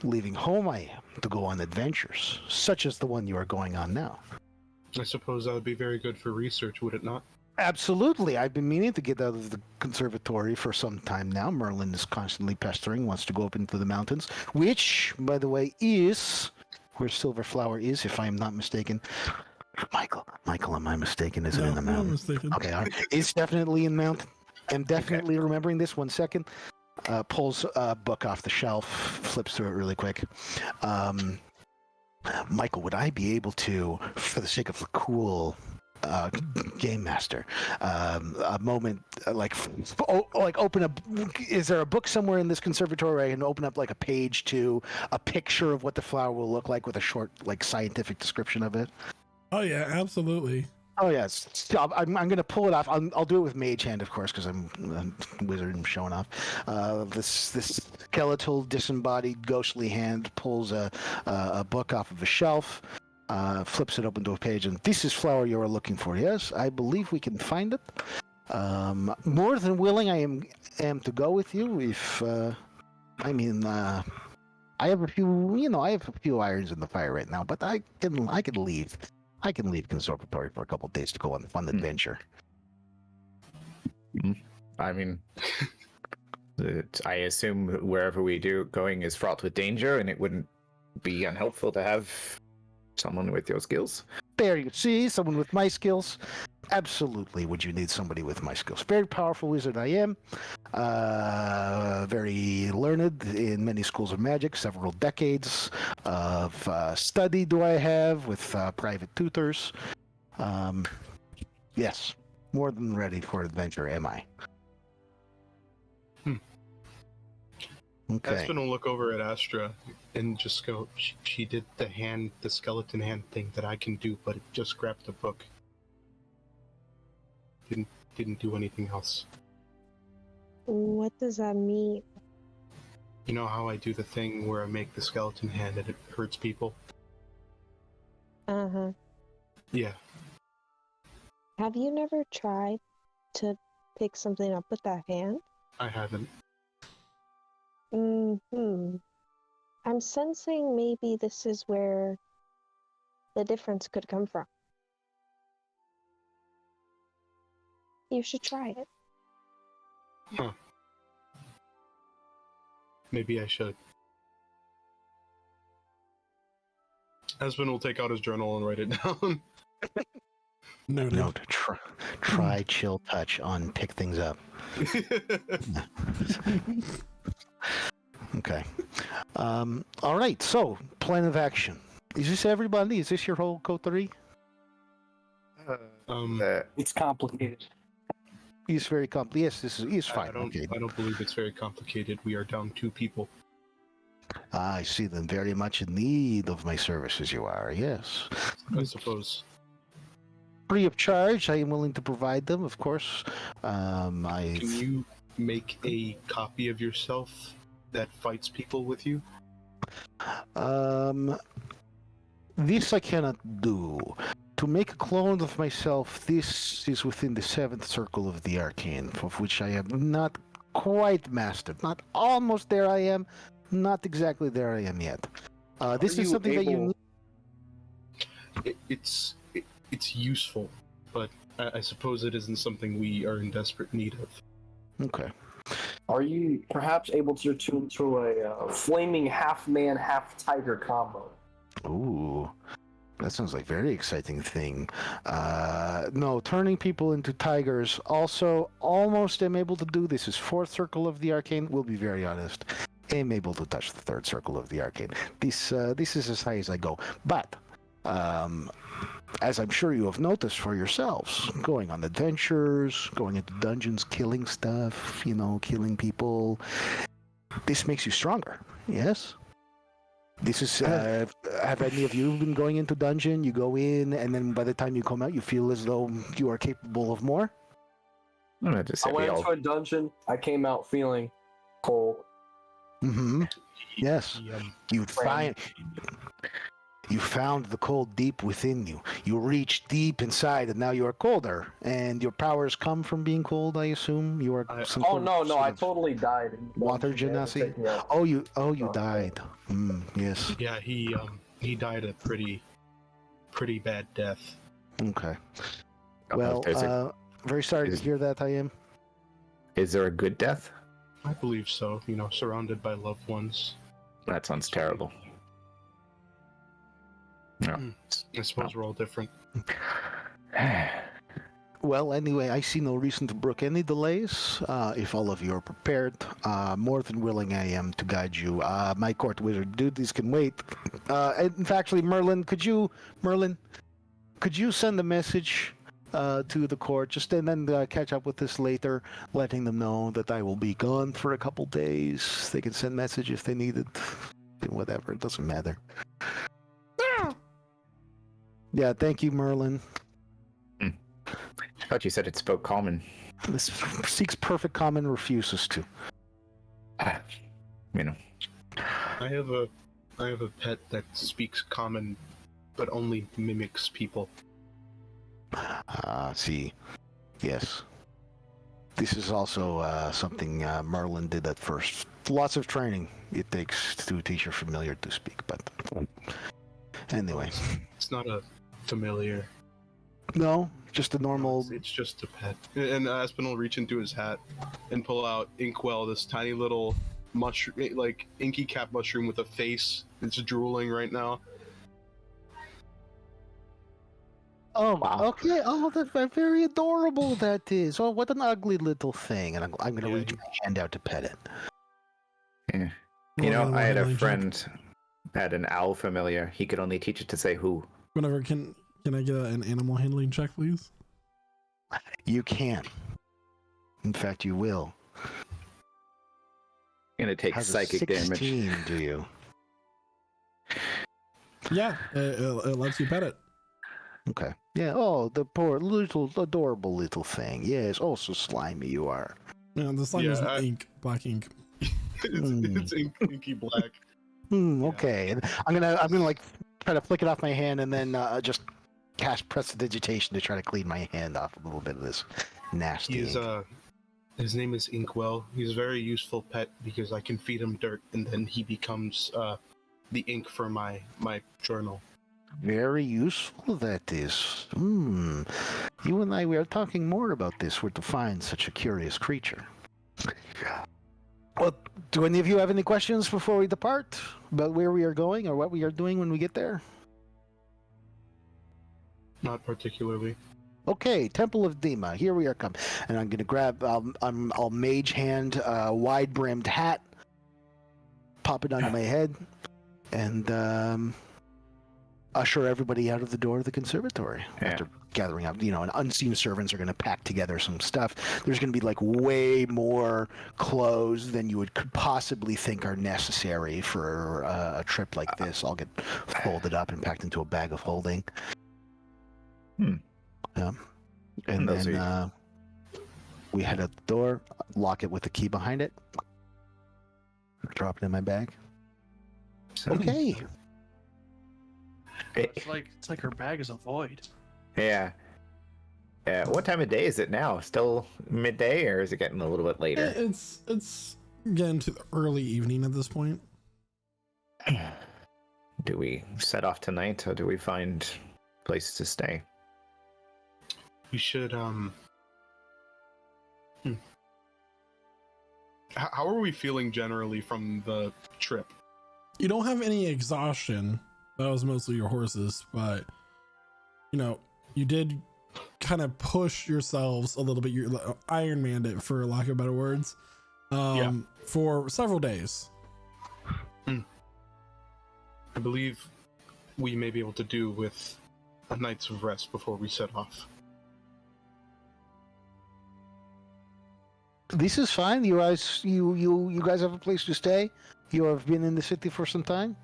Leaving home I am to go on adventures, such as the one you are going on now. I suppose that would be very good for research, would it not? Absolutely. I've been meaning to get out of the conservatory for some time now. Merlin is constantly pestering, wants to go up into the mountains, which, by the way, is where Silverflower is, if I'm not mistaken. Michael, am I mistaken? Is it in the No, I'm mountain? mistaken. Okay, all right. It's definitely in mountain. I'm definitely remembering this. 1 second. Pulls a book off the shelf, flips through it really quick. Michael, would I be able to, for the sake of the cool game master, a moment like open a? Is there a book somewhere in this conservatory where I can open up like a page to a picture of what the flower will look like with a short like scientific description of it? Oh yeah, absolutely. Oh yes, stop. I'm going to pull it off. I'll do it with Mage Hand, of course, because I'm a wizard and showing off. This skeletal, disembodied, ghostly hand pulls a book off of a shelf, flips it open to a page, and this is flower you are looking for. Yes, I believe we can find it. More than willing, I am to go with you. If I have a few, I have a few irons in the fire right now, but I can leave. I can leave conservatory for a couple of days to go on a fun adventure. I mean, I assume wherever we do going is fraught with danger, and it wouldn't be unhelpful to have someone with your skills. There you see, someone with my skills. Absolutely, would you need somebody with my skills? Very powerful wizard I am. Very learned in many schools of magic. Several decades of study do I have with private tutors. Yes, more than ready for adventure, am I? Okay. Aspen will look over at Astra and just go, she did the skeleton hand thing that I can do, but it just grabbed the book. Didn't do anything else. What does that mean? You know how I do the thing where I make the skeleton hand and it hurts people? Uh-huh. Yeah. Have you never tried to pick something up with that hand? I haven't. I'm sensing maybe this is where the difference could come from. You should try it. Huh. Maybe I should. Aspen will take out his journal and write it down. Noted. Note, try chill touch on pick things up. Okay. All right. So, plan of action. Is this everybody? Is this your whole coterie? It's complicated. He's very complicated. Yes, he's I fine. don't Okay. believe it's very complicated. We are down 2 people. I see them very much in need of my services. You are, yes. I suppose. Free of charge. I am willing to provide them, of course. Can you make a copy of yourself that fights people with you? This I cannot do. To make a clone of myself, this is within the 7th circle of the arcane, of which I have not quite mastered. Not almost there I am, not exactly there I am yet. This Are is you something that you able- need. It's useful, but I suppose it isn't something we are in desperate need of. Okay. Are you perhaps able to tune to a flaming half-man, half-tiger combo? Ooh, that sounds like a very exciting thing. No, turning people into tigers. Also, almost am able to do this. Is fourth circle of the arcane. We'll be very honest. Am able to touch the third circle of the arcane. This is as high as I go. But as I'm sure you have noticed for yourselves, going on adventures, going into dungeons, killing stuff, killing people. This makes you stronger. Yes. This is, have any of you been going into dungeon? You go in, and then by the time you come out, you feel as though you are capable of more? I'm gonna just say I went we all- into a dungeon. I came out feeling cold. Mm-hmm. Yes. He, You found the cold deep within you. You reached deep inside, and now you are colder. And your powers come from being cold, I assume? You are some Oh sort no, of- no! sort I of totally died. In the water dungeon. They had to genasi? take me out. Oh, you Oh, died. Yes. Yeah, he died a pretty bad death. Okay. Oh, Well, very sorry to is- hear that, I am. Is there a good death? I believe so. Surrounded by loved ones. That sounds terrible. No. I suppose we're all different. Well, anyway, I see no reason to brook any delays. If all of you are prepared, more than willing I am to guide you. My court wizard duties can wait. In fact, actually, Merlin, could you send a message to the court, just and then catch up with us later, letting them know that I will be gone for a couple days. They can send message if they need it. Whatever, it doesn't matter. Yeah, thank you, Merlin. I thought you said it spoke common. This seeks perfect common, refuses to. You know. I have a pet that speaks common, but only mimics people. See. Yes. This is also something Merlin did at first. Lots of training it takes to teach your familiar to speak, but anyway. It's not a familiar. No, just a normal. It's just a pet. And Aspen will reach into his hat and pull out Inkwell, this tiny little mushroom, like inky cap mushroom with a face. It's drooling right now. Oh, Wow. okay. Oh, that's very adorable that is. Oh, what an ugly little thing. And I'm going to Yeah, reach my hand out to pet it. Yeah. You know, I had a friend had an owl familiar. He could only teach it to say who. Whatever. Can I get an animal handling check, please? You can. In fact, you will. And it takes Has a psychic 16, damage. do you? Yeah, it lets you pet it. Okay. Yeah. Oh, the poor little adorable little thing. Yes. Oh, so slimy you are. Yeah, the slime is Yeah, ink, black ink. It's inky black. Okay. And I'm gonna like try to flick it off my hand and then just cast prestidigitation to try to clean my hand off a little bit of this nasty. He's ink. his name is Inkwell. He's a very useful pet because I can feed him dirt and then he becomes the ink for my journal. Very useful that is. You and I, we are talking more about this, where to find such a curious creature. Well, do any of you have any questions before we depart about where we are going or what we are doing when we get there? Not particularly. Okay, Temple of Dima. Here we are come, and I'm gonna grab. I'll mage hand a wide-brimmed hat, pop it onto my head, and usher everybody out of the door of the conservatory. Yeah. After gathering up, and unseen servants are gonna pack together some stuff. There's gonna be like way more clothes than you could possibly think are necessary for a trip like this. All get folded up and packed into a bag of holding. Yeah. And Those then we head out the door, lock it with the key behind it, drop it in my bag. Okay. It's like her bag is a void. Yeah. What time of day is it now? Still midday, or is it getting a little bit later? It's getting to the early evening at this point. Do we set off tonight, or do we find places to stay? We should How are we feeling generally from the trip? You don't have any exhaustion. That was mostly your horses, but you did kind of push yourselves a little bit. You Iron Manned it, for lack of better words, for several days. I believe we may be able to do with a night's of rest before we set off. This is fine. You guys, you guys have a place to stay. You have been in the city for some time.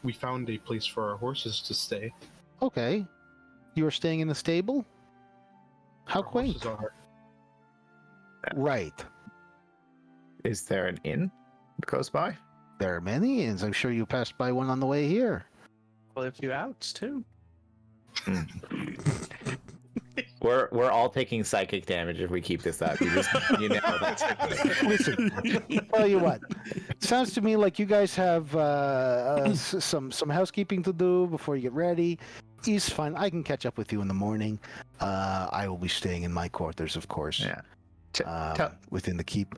We found a place for our horses to stay. Okay, you are staying in the stable. How Our quaint! horses are. Right. Is there an inn close by? There are many inns. I'm sure you passed by one on the way here. Well, a few outs too. We're all taking psychic damage if we keep this up. That's Listen, tell you what. Sounds to me like you guys have some housekeeping to do before you get ready. Is fine. I can catch up with you in the morning. I will be staying in my quarters, of course. Yeah. Within the keep.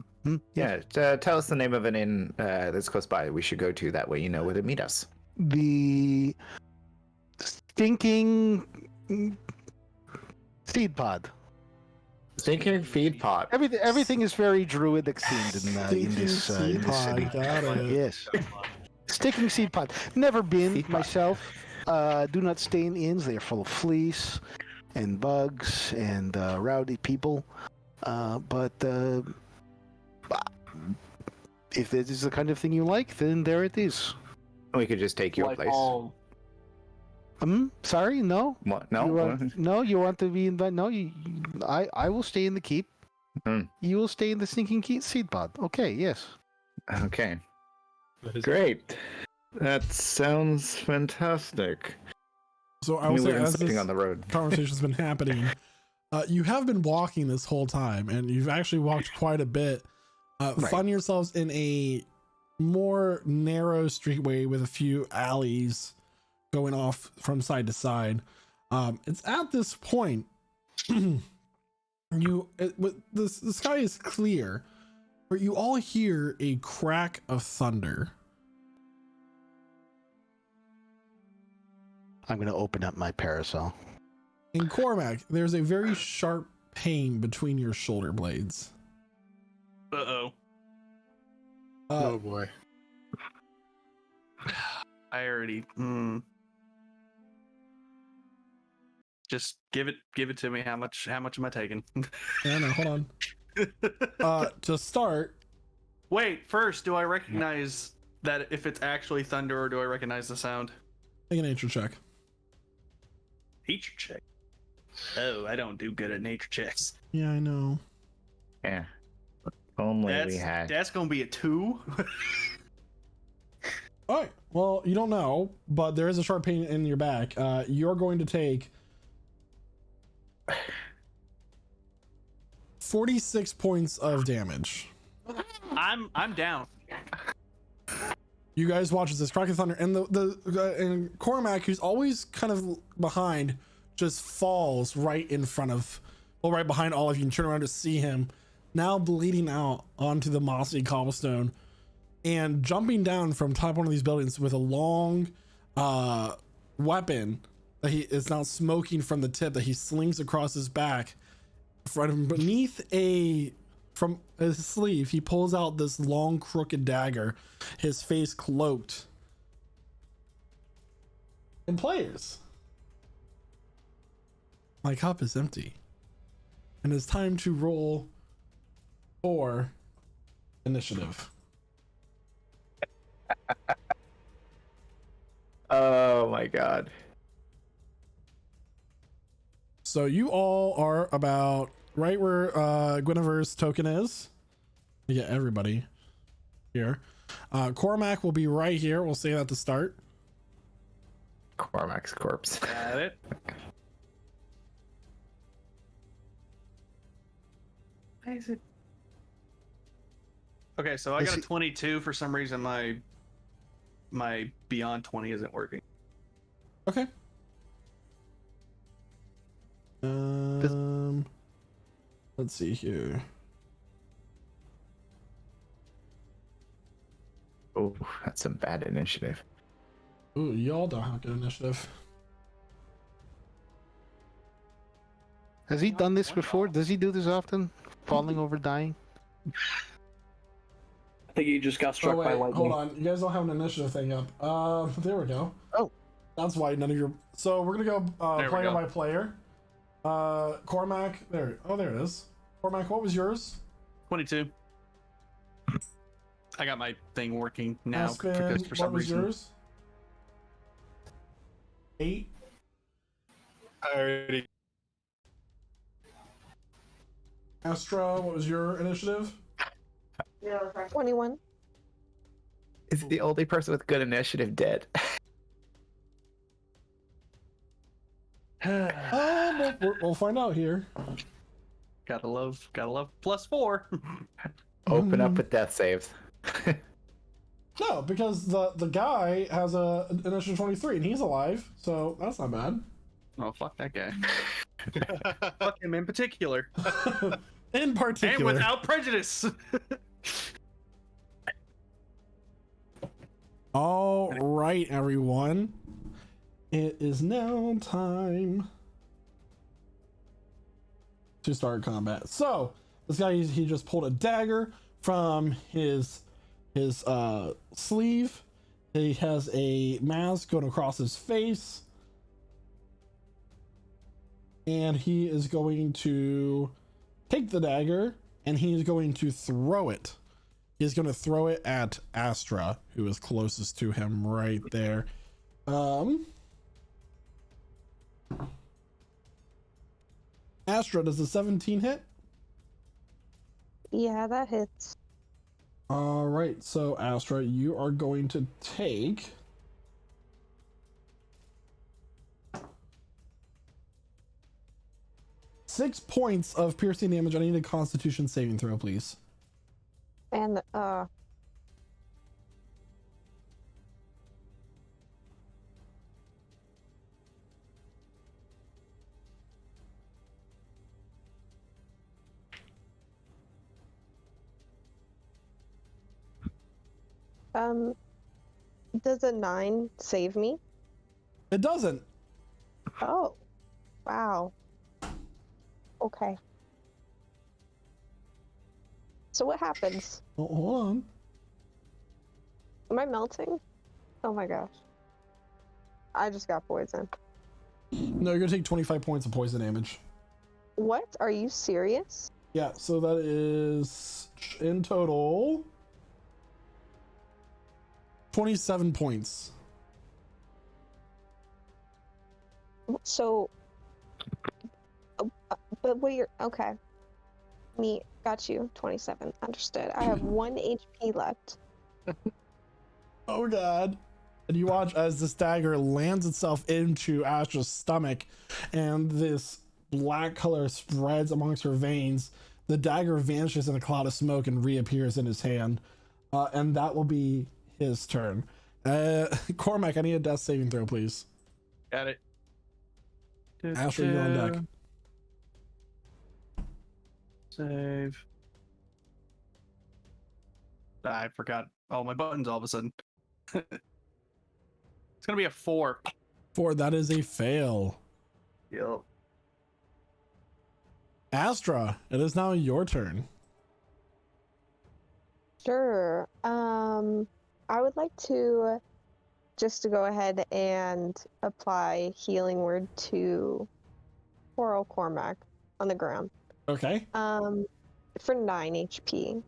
Tell us the name of an inn that's close by that we should go to. That way, you know where to meet us. The stinking seed pod. Stinking feed pot. Everything is very druidic themed in this city. Got it. Yes. Stinking seed pod. Never been Seed pod. myself. Do not stay in inns. They are full of fleas and bugs and rowdy people. But if this is the kind of thing you like, then there it is. We could just take your Like place. home. Sorry, no. What? No. You want to be invited? No, I will stay in the keep. Hmm. You will stay in the stinking seed pod. Okay, yes. Okay. That is Great. That sounds fantastic. So I will say, We're as sitting this on the road. conversation's been happening, you have been walking this whole time, and you've actually walked quite a bit. Right. Find yourselves in a more narrow streetway with a few alleys going off from side to side. It's at this point the sky is clear, but you all hear a crack of thunder. I'm going to open up my parasol. In Cormac, there's a very sharp pain between your shoulder blades. Uh-oh. oh boy. I already. Just give it to me. How much am I taking? Yeah, no, hold on. To start, Wait, first, do I recognize that if it's actually thunder, or do I recognize the sound? make a nature check. Nature check. Oh, I don't do good at nature checks. Yeah, I know. Yeah. Only we had. That's gonna be a 2. All right. Well, you don't know, but there is a sharp pain in your back. You're going to take 46 points of damage. I'm down. You guys watch as this crack of thunder, and and Cormac, who's always kind of behind, just falls right behind all of you, and turn around to see him now bleeding out onto the mossy cobblestone and jumping down from top one of these buildings with a long weapon that he is now smoking from the tip that he slings across his back. From beneath from his sleeve, he pulls out this long crooked dagger, his face cloaked. And players, my cup is empty, and it's time to roll for initiative. Oh my god. So you all are about right where Guinevere's token is. You get everybody here. Cormac will be right here. We'll say that to start. Cormac's corpse. Got it. Why is it? Okay, so I got a 22. For some reason, my beyond 20 isn't working. Okay. Let's see here. Oh, that's some bad initiative. Ooh, y'all don't have good initiative. Has he done this before? Does he do this often? Falling over, dying? I think he just got struck by lightning. Hold on. You guys don't have an initiative thing up. There we go. Oh. That's why none of your... So we're gonna go player by player. Cormac, there. Oh, there it is. Cormac, what was yours? 22. I got my thing working now. Aspen, For some what was reason. yours? 8. I already. Astra, what was your initiative? 21. Is the only person with good initiative dead? We'll find out here. Gotta love +4. Open up with death saves. No, because the guy has an initiative 23 and he's alive, so that's not bad. Oh, fuck that guy. Fuck him in particular. In particular. And without prejudice. All right, everyone. It is now time to start combat. So this guy, he just pulled a dagger from his sleeve. He has a mask going across his face, and he is going to take the dagger and he's going to throw it. He's going to throw it at Astra, who is closest to him right there. Astra, does the 17 hit? Yeah, that hits. All right, so Astra, you are going to take 6 points of piercing damage. I need a Constitution saving throw, please. And does a 9 save me? It doesn't. Oh, wow. Okay. So what happens? Oh, hold on. Am I melting? Oh my gosh. I just got poisoned. No, you're gonna take 25 points of poison damage. What? Are you serious? Yeah, so that is in total 27 points. So, but wait, you're okay. Me, got you. 27. Understood. I have 1 HP left. Oh god. And you watch as this dagger lands itself into Astra's stomach, and this black color spreads amongst her veins. The dagger vanishes in a cloud of smoke and reappears in his hand. And that will be his turn. Cormac, I need a death saving throw, please. Got it. Astra, you're on deck. Save. I forgot all my buttons all of a sudden. It's gonna be a 4. 4, that is a fail. Yep. Astra, it is now your turn. Sure. I would like to just to go ahead and apply healing word to poor old Cormac on the ground. Okay. For 9 HP.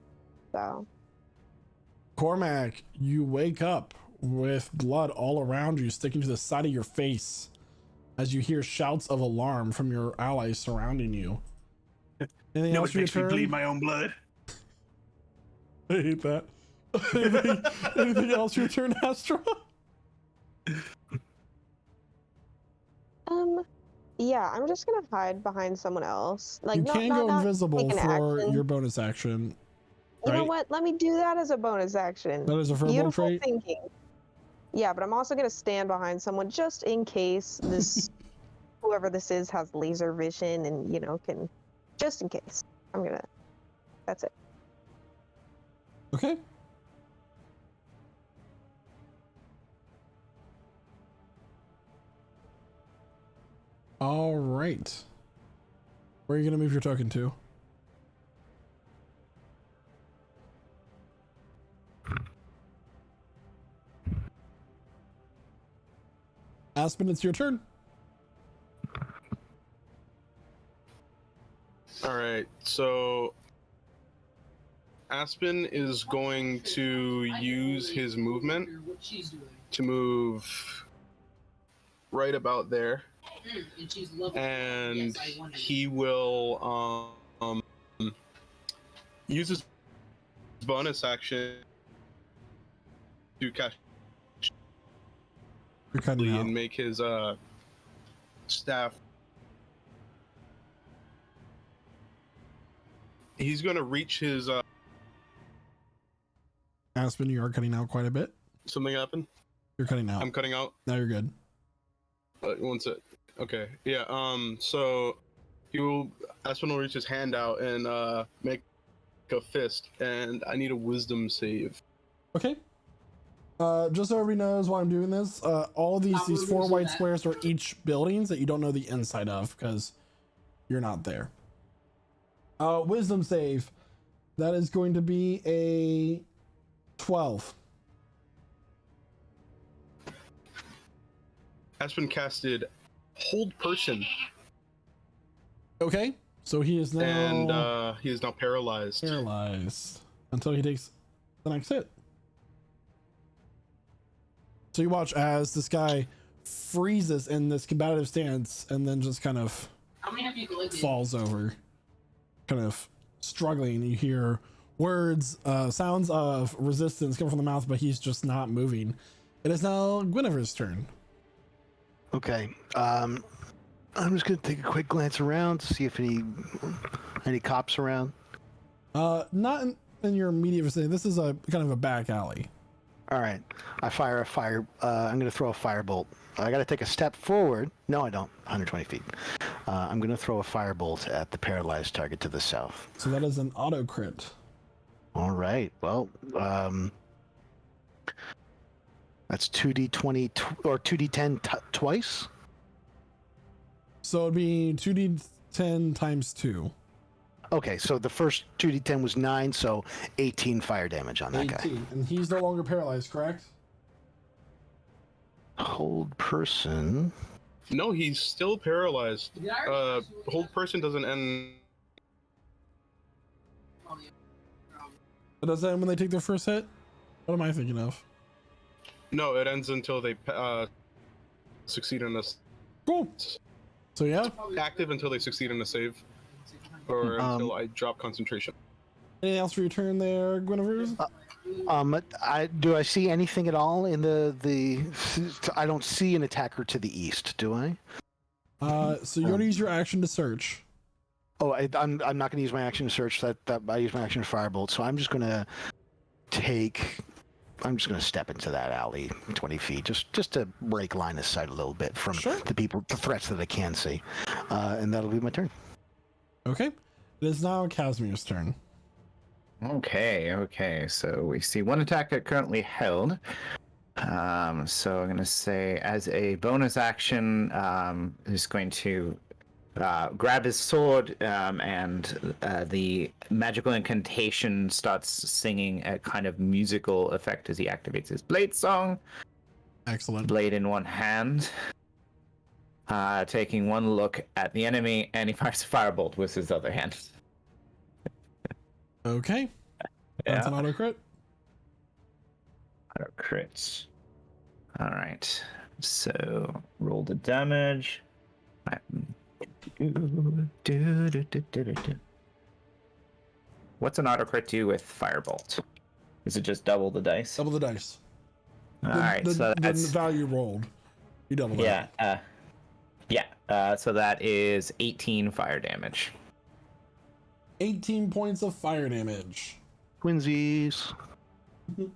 So. Cormac, you wake up with blood all around you sticking to the side of your face as you hear shouts of alarm from your allies surrounding you. Anything else it for your makes me turn? bleed my own blood. I hate that. anything else for your turn, Astra? Yeah, I'm just gonna hide behind someone else. Like, you can go invisible take an for action. your bonus action. You know Right. what? Let me do that as a bonus action. That is a verbal Beautiful trait. thinking. Yeah, but I'm also gonna stand behind someone just in case this whoever this is has laser vision and can just in case. That's it. Okay. All right. Where are you gonna move your token to? Aspen, it's your turn. All right, so Aspen is going to use his movement to move right about there, and he will use his bonus action to cast You're cutting out. and make his staff. He's going to reach his Aspen, you are cutting out quite a bit. something happened. You're cutting out. I'm cutting out. Now you're good. One sec. Okay. Yeah. So Aspen will reach his hand out and make a fist, and I need a wisdom save. Okay. Just so everybody knows why I'm doing this, all of these 4 white squares are each buildings that you don't know the inside of because you're not there. Wisdom save. That is going to be a 12. Aspen casted Hold Person, Okay. So he is now and he is now paralyzed. paralyzed until he takes the next hit. So you watch as this guy freezes in this combative stance and then just kind of How many have you collected? falls over, kind of struggling. You hear words, sounds of resistance come from the mouth, but he's just not moving. It is now Guinevere's turn. Okay. I'm just gonna take a quick glance around to see if any cops around. Not in your immediate vicinity. This is a kind of a back alley. All right. I fire a fire. I'm gonna throw a firebolt. I gotta take a step forward. No, I don't. 120 feet. I'm gonna throw a firebolt at the paralyzed target to the south. So that is an auto crit. All right. Well, that's 2d20 or 2d10 twice. So it'd be 2d10 times 2. Okay, so the first 2d10 was 9, so 18 fire damage on that guy. 18. And he's no longer paralyzed, correct? Hold person. No, he's still paralyzed. Hold Person doesn't end. But does that when they take their first hit? What am I thinking of? No, it ends until they succeed in a Cool. So yeah, active until they succeed in a save, or until I drop concentration. anything else for your turn there, Guinevere? Do I see anything at all in the? I don't see an attacker to the east, do I? So you already use your action to search. Oh, I'm not going to use my action to search. That I use my action to firebolt. So I'm just going to step into that alley 20 feet, just to break line of sight a little bit from the threats that I can see, and that'll be my turn. Okay. It is now Casimir's turn. Okay. So we see one attacker currently held. So I'm gonna say, as a bonus action, he's going to grab his sword, and the magical incantation starts singing a kind of musical effect as he activates his blade song. Excellent. Blade in one hand, taking one look at the enemy, and he fires a firebolt with his other hand. Okay. That's an auto crit. Auto crits. All right. So roll the damage. What's an auto crit do with firebolt? Is it just double the dice? Double the dice. All right, so that's the value rolled. You double that. So that is 18 fire damage. 18 points of fire damage. Twinsies.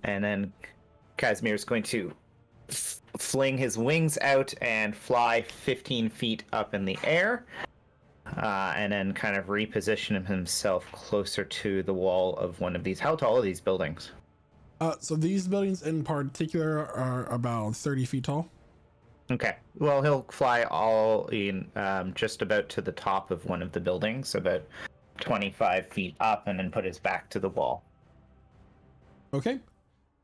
And then Casimir's going to fling his wings out and fly 15 feet up in the air. And then kind of reposition himself closer to the wall of one of these. How tall are these buildings? So these buildings in particular are about 30 feet tall. Okay. Well, he'll fly all in just about to the top of one of the buildings, about 25 feet up, and then put his back to the wall. Okay.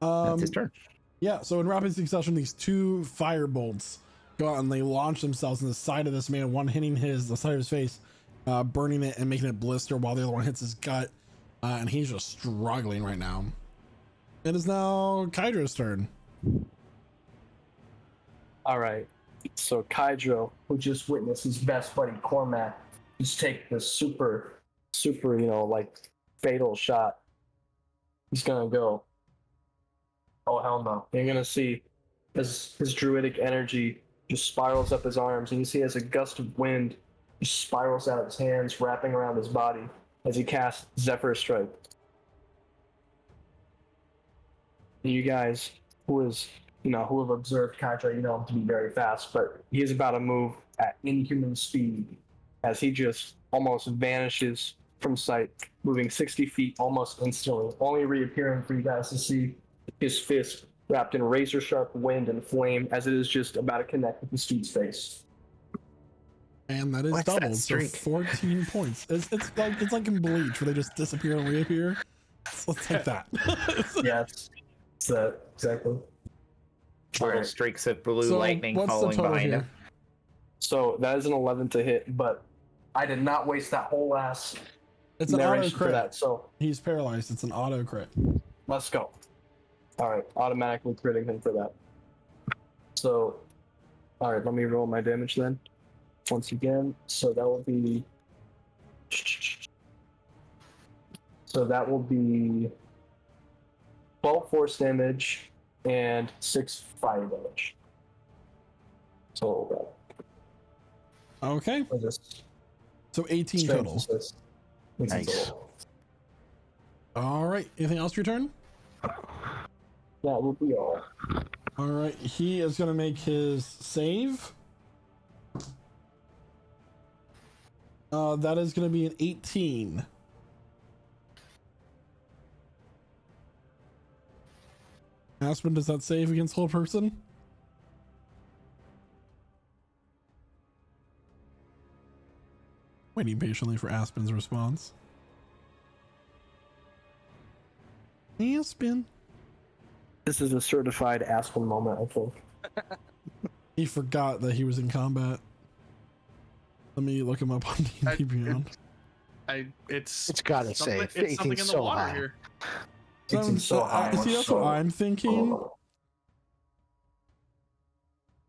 That's his turn. Yeah, so in rapid succession, these two fire bolts go out and they launch themselves in the side of this man, one hitting the side of his face, burning it and making it blister, while the other one hits his gut, and he's just struggling right now. It is now Kydra's turn. All right. So Kydro, who just witnessed his best buddy Cormac just take the super, like fatal shot. He's gonna go. Oh hell no! You're gonna see as his druidic energy just spirals up his arms, and you see as a gust of wind just spirals out of his hands, wrapping around his body as he casts Zephyr Strike. You guys, who have observed Kydra, you know him to be very fast, but he is about to move at inhuman speed as he just almost vanishes from sight, moving 60 feet almost instantly, only reappearing for you guys to see his fist wrapped in razor-sharp wind and flame as it is just about to connect with the dude's face. And that is What's that doubled, so streak? 14 points. It's like in Bleach where they just disappear and reappear. So let's take that. Yes, it's that exactly. Little streaks of blue So lightning what's the following total behind here? him. So that is an 11 to hit, but I did not waste that whole ass It's an auto narration for crit. that. So He's paralyzed. It's an auto crit. let's go. All right, automatically critting him for that. So, all right, let me roll my damage then. Once again, so that will be 12 force damage and 6 fire damage. So Okay, that just so 18 strength total. assist. Nice. All right, anything else for your turn? That will be all. All right, he is going to make his save. That is going to be an 18. Aspen, does that save against whole person? Waiting patiently for Aspen's response. Aspen. This is a certified Aspen moment, I think. He forgot that he was in combat. Let me look him up on D&D Beyond. It's gotta something- save. It's something in 18's the so water high. here. It's so high. See, that's what I'm thinking.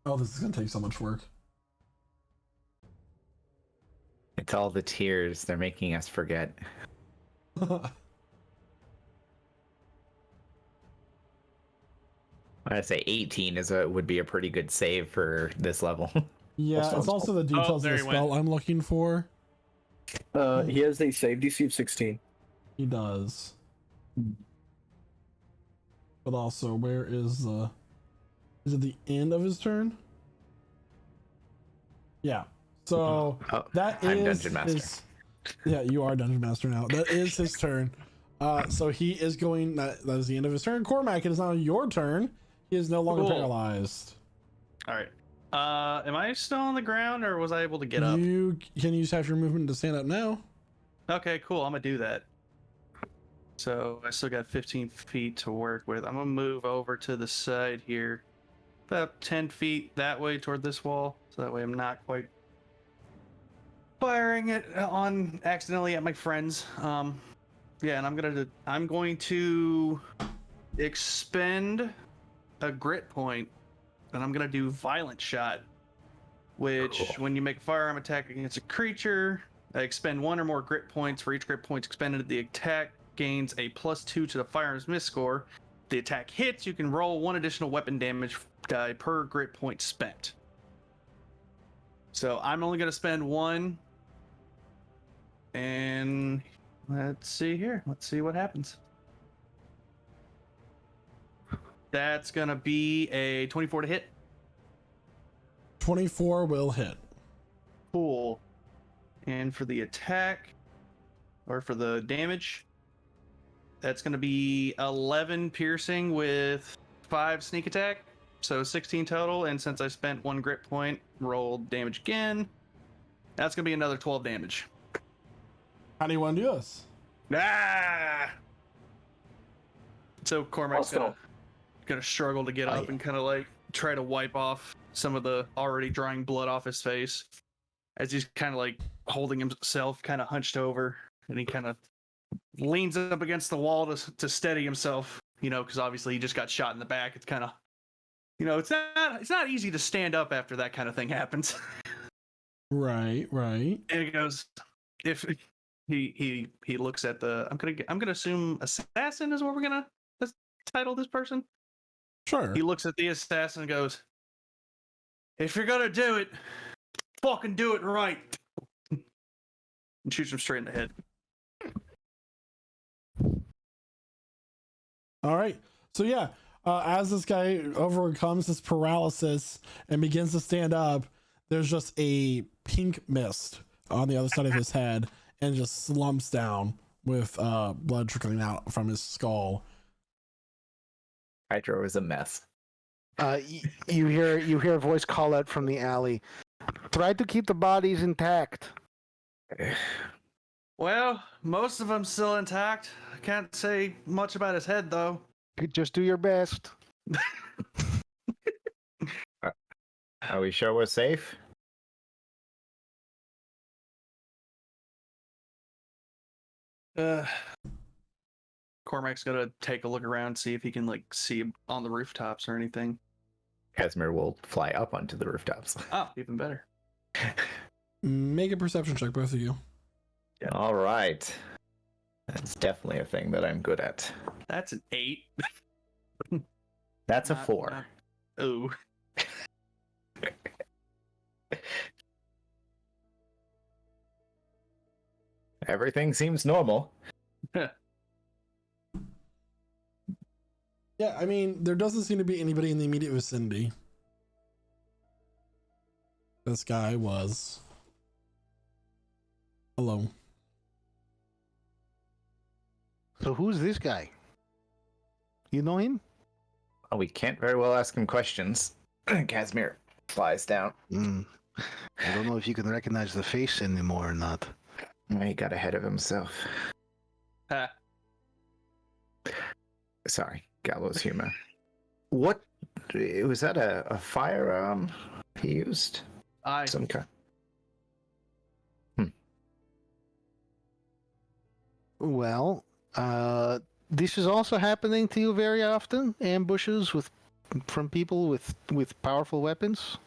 Oh, this is gonna take so much work. It's all the tears. They're making us forget. I say 18 would be a pretty good save for this level. Yeah, it's also the details of there the he spell I'm looking for. He has a save DC of 16. He does. But also, where is the... Is it the end of his turn? Yeah. So, Oh, that I'm is Dungeon Master. his... Yeah, you are Dungeon Master now. That is his turn. So he is going... That is the end of his turn. Cormac, it is now your turn. He is no longer Cool. paralyzed. All right. Am I still on the ground, or was I able to get up? You can use half your movement to stand up now. Okay, cool. I'm gonna do that. So I still got 15 feet to work with. I'm gonna move over to the side here, about 10 feet that way toward this wall, so that way I'm not quite firing it on accidentally at my friends. Yeah, and I'm going to expend a grit point, and I'm gonna do Violent Shot, which when you make a firearm attack against a creature, I expend 1 or more grit points. For each grit point expended, the attack gains a +2 to the firearm's miss score. If the attack hits, you can roll 1 additional weapon damage die per grit point spent. So I'm only gonna spend 1, and let's see here. Let's see what happens. That's gonna be a 24 to hit. 24 will hit. Cool. And for the attack, or for the damage, that's gonna be 11 piercing with 5 sneak attack. So 16 total, and since I spent 1 grit point, rolled damage again. That's gonna be another 12 damage. How do you want to do this? Ah! So Cormac's gonna struggle to get up and kind of like try to wipe off some of the already drying blood off his face, as he's kind of like holding himself kind of hunched over, and he kind of leans up against the wall to steady himself, you know, because obviously he just got shot in the back. It's kind of, you know, it's not easy to stand up after that kind of thing happens. Right. And he goes, if he looks at the, I'm gonna assume assassin is what we're gonna title this person. Sure. He looks at the assassin and goes, if you're gonna do it, fucking do it right. And shoots him straight in the head. All right. So yeah, as this guy overcomes his paralysis and begins to stand up, there's just a pink mist on the other side of his head, and just slumps down with blood trickling out from his skull. Hydro is a mess. You hear a voice call out from the alley. Try to keep the bodies intact. Well, most of them still intact. I can't say much about his head though. Just do your best. Are we sure we're safe? Cormac's gonna take a look around, see if he can like see on the rooftops or anything. Casimir will fly up onto the rooftops. Oh, even better. Make a perception check, both of you. Yeah. All right. That's definitely a thing that I'm good at. That's an 8. That's a 4. Oh. Everything seems normal. Yeah, I mean, there doesn't seem to be anybody in the immediate vicinity. This guy was alone. So who's this guy? You know him? Oh, we can't very well ask him questions. Casimir flies down. I don't know if you can recognize the face anymore or not. He got ahead of himself. Ha. Sorry, gallows humor. What was that? A firearm he used? Some kind. Well, this is also happening to you very often. Ambushes from people with powerful weapons.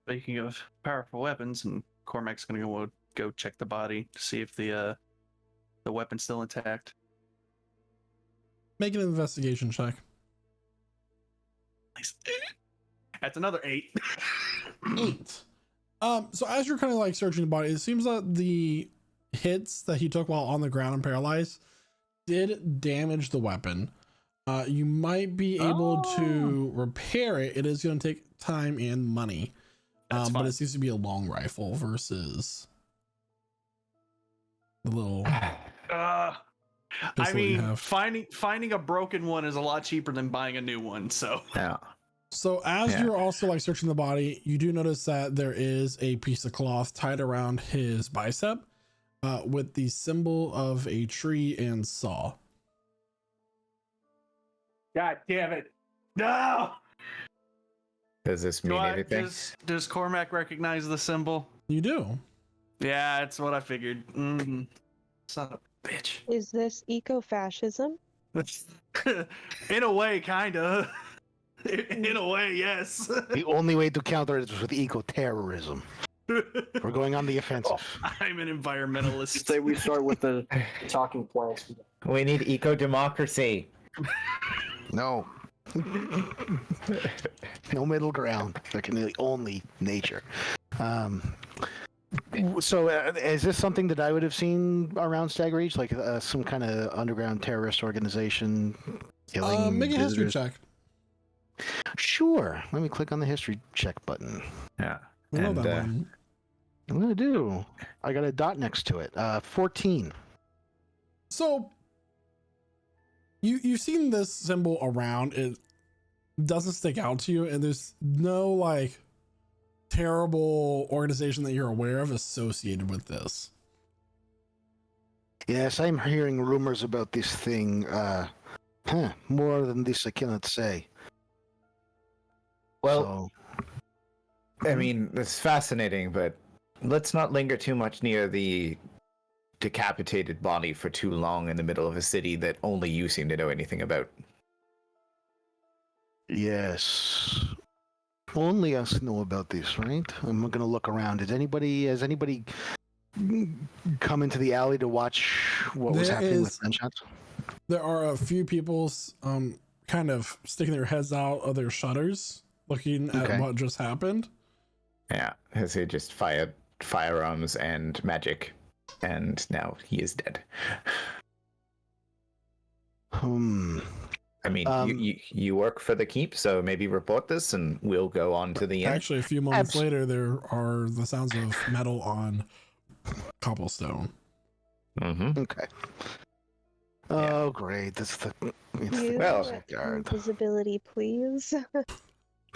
Speaking of powerful weapons, and Cormac's gonna go check the body to see if the weapon's still intact. Make an investigation check. That's another 8. 8. So as you're kind of like searching the body, it seems that the hits that he took while on the ground and paralyzed did damage the weapon. You might be able to repair it. It is going to take time and money. But it seems to be a long rifle versus the little I mean, finding a broken one is a lot cheaper than buying a new one. So yeah. So as you're also like searching the body, you do notice that there is a piece of cloth tied around his bicep with the symbol of a tree and saw. God damn it! No. Does this mean anything? Does Cormac recognize the symbol? You do. Yeah, that's what I figured. Son of a bitch. Is this eco-fascism? In a way, kinda. In a way, yes. The only way to counter it is with eco-terrorism. We're going on the offensive. I'm an environmentalist. Say we start with the talking plants. We need eco-democracy. No. No middle ground. There can be only nature. So is this something that I would have seen around Stagreach, like some kind of underground terrorist organization Killing Make a history visitors. check. Sure. Let me click on the history check button. Yeah. I love And, that one. I'm gonna do. I got a dot next to it. 14. So you've seen this symbol around. It doesn't stick out to you, and there's no like terrible organization that you're aware of associated with this. Yes, I'm hearing rumors about this thing. More than this I cannot say. well, So, I mean, it's fascinating, but let's not linger too much near the decapitated body for too long in the middle of a city that only you seem to know anything about. yes. Only us know about this, right? I'm gonna look around. Has anybody come into the alley to watch what was There happening with is- gunshots? There are a few people kind of sticking their heads out of their shutters, looking at Okay. what just happened. Yeah, as he just fired firearms and magic, and now he is dead. I mean, you work for the keep, so maybe report this, and we'll go on to the inn. Actually, a few moments later, there are the sounds of metal on cobblestone. Mm-hmm. Okay. Oh, great. That's the. It's the Well- music guard. Invisibility, please.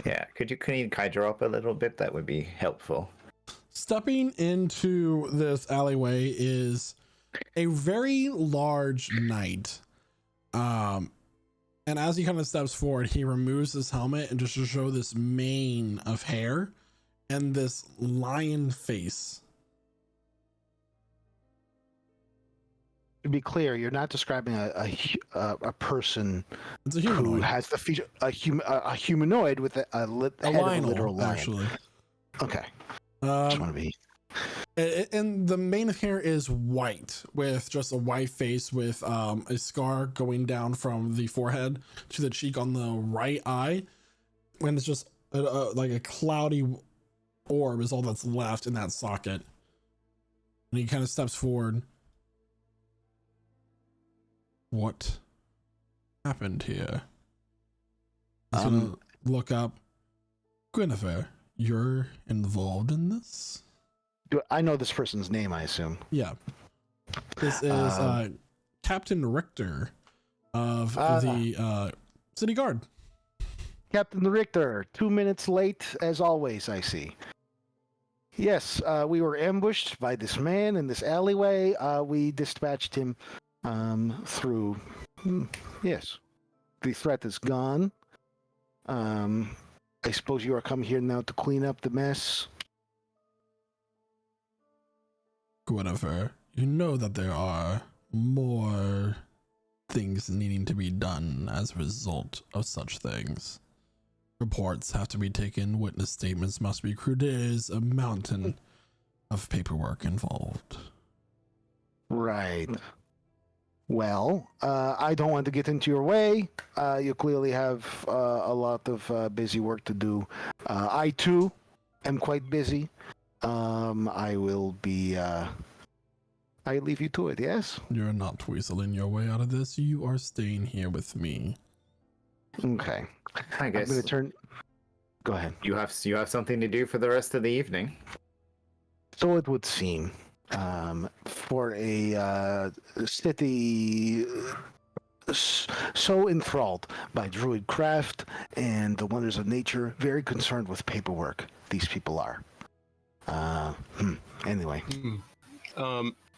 Yeah, could you clean Kydra up a little bit? That would be helpful. Stepping into this alleyway is a very large knight. And as he kind of steps forward, he removes his helmet and just to show this mane of hair and this lion face. To be clear, you're not describing a person It's a who humanoid. has the feature a humanoid with a head of a literal Lionel, lion. actually. Okay. Just want to be. And the mane of hair is white with just a white face with a scar going down from the forehead to the cheek on the right eye. And it's just like a cloudy orb is all that's left in that socket. And he kind of steps forward. What happened here? He's gonna look up. Guinevere, you're involved in this? I know this person's name, I assume. Yeah. This is Captain Richter of the City Guard. Captain Richter, 2 minutes late as always, I see. Yes, we were ambushed by this man in this alleyway. We dispatched him through. Yes, the threat is gone. I suppose you are come here now to clean up the mess. Guinevere, you know that there are more things needing to be done as a result of such things. Reports have to be taken, witness statements must be accrued. There is a mountain of paperwork involved. Right. Well, I don't want to get into your way. You clearly have a lot of busy work to do. I too am quite busy. I will be. I leave you to it. Yes. You're not weaseling your way out of this. You are staying here with me. Okay. I I'm guess gonna turn. Go ahead. you have something to do for the rest of the evening. So it would seem. For a city so enthralled by druid craft and the wonders of nature, very concerned with paperwork. These people are. Anyway.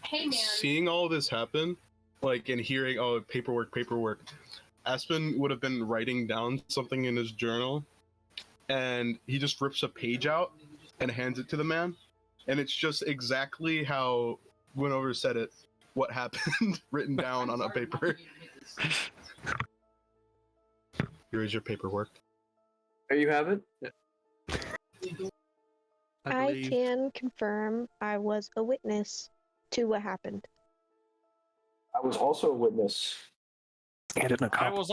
Hey, man. Seeing all this happen, like, and hearing, oh, paperwork, Aspen would have been writing down something in his journal, and he just rips a page out and hands it to the man, and it's just exactly how Gwenover said it, what happened, written down on a paper. Here is your paperwork. There you have it. I believe- can confirm I was a witness to what happened. I was also a witness. I was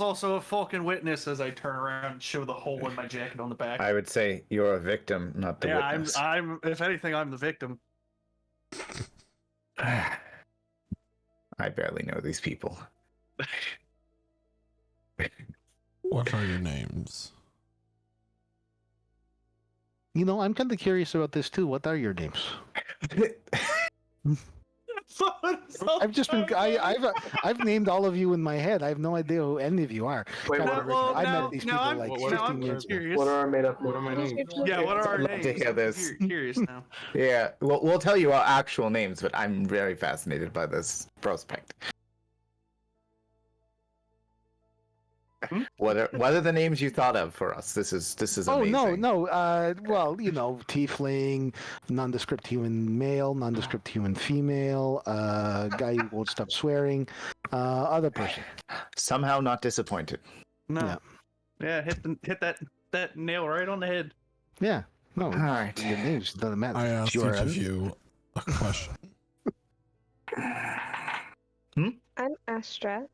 also a fucking witness as I turn around and show the hole in my jacket on the back. I would say you're a victim, not the Yeah, witness. I'm if anything, I'm the victim. I barely know these people. What are your names? You know, I'm kind of curious about this too. What are your names? I've just been I've named all of you in my head. I have no idea who any of you are. Wait, Kind what of are, original. I met these people like what- 15 I'm years ago. curious. what are our made up What are my names? Yeah, what are our I'd love names? to hear this. Curious now. Yeah, we'll tell you our actual names, but I'm very fascinated by this prospect. What are the names you thought of for us? This is Oh amazing. no. Well, you know, tiefling, nondescript human male, nondescript human female, guy who won't stop swearing, other person. Somehow not disappointed. No. Yeah, hit that nail right on the head. Yeah. No. All right. Your names doesn't matter. I asked You are each of you a question. I'm Astra,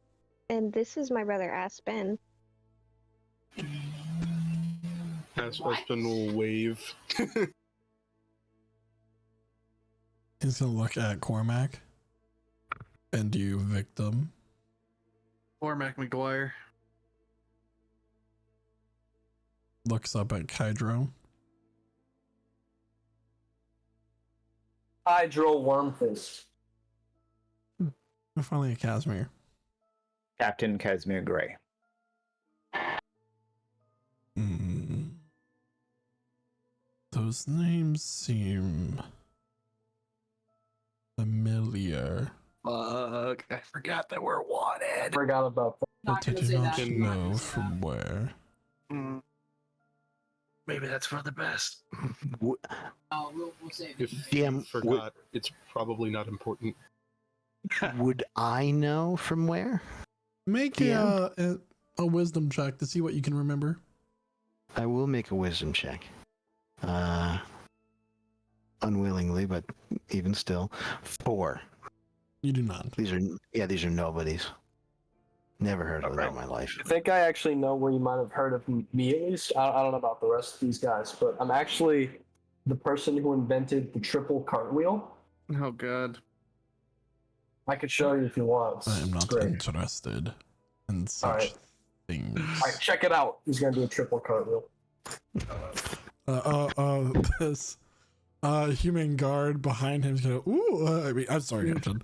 and this is my brother Aspen. Aspen will wave. He's gonna look at Cormac and you, victim. Cormac McGuire. Looks up at Kydro. Hydro Wormfist. And finally, a Casimir. Captain Casimir Gray. Those names seem familiar, Fuck, I forgot that we're wanted. Forgot about that. but I do not know from where. Maybe that's for the best. We'll save it. If Damn, you forgot, it's probably not important. Would I know from where? Make a wisdom check to see what you can remember. I will make a wisdom check. Unwillingly, but even still, 4. You do not. These are nobodies. Never heard of them in my life. I think I actually know where you might have heard of me at least. I don't know about the rest of these guys, but I'm actually the person who invented the triple cartwheel. Oh god. I could show you if you want. I am It's not great. interested in such Alright. things. All right, check it out. He's gonna do a triple cartwheel. This human guard behind him is gonna. Ooh, I mean, I'm sorry, Hampton.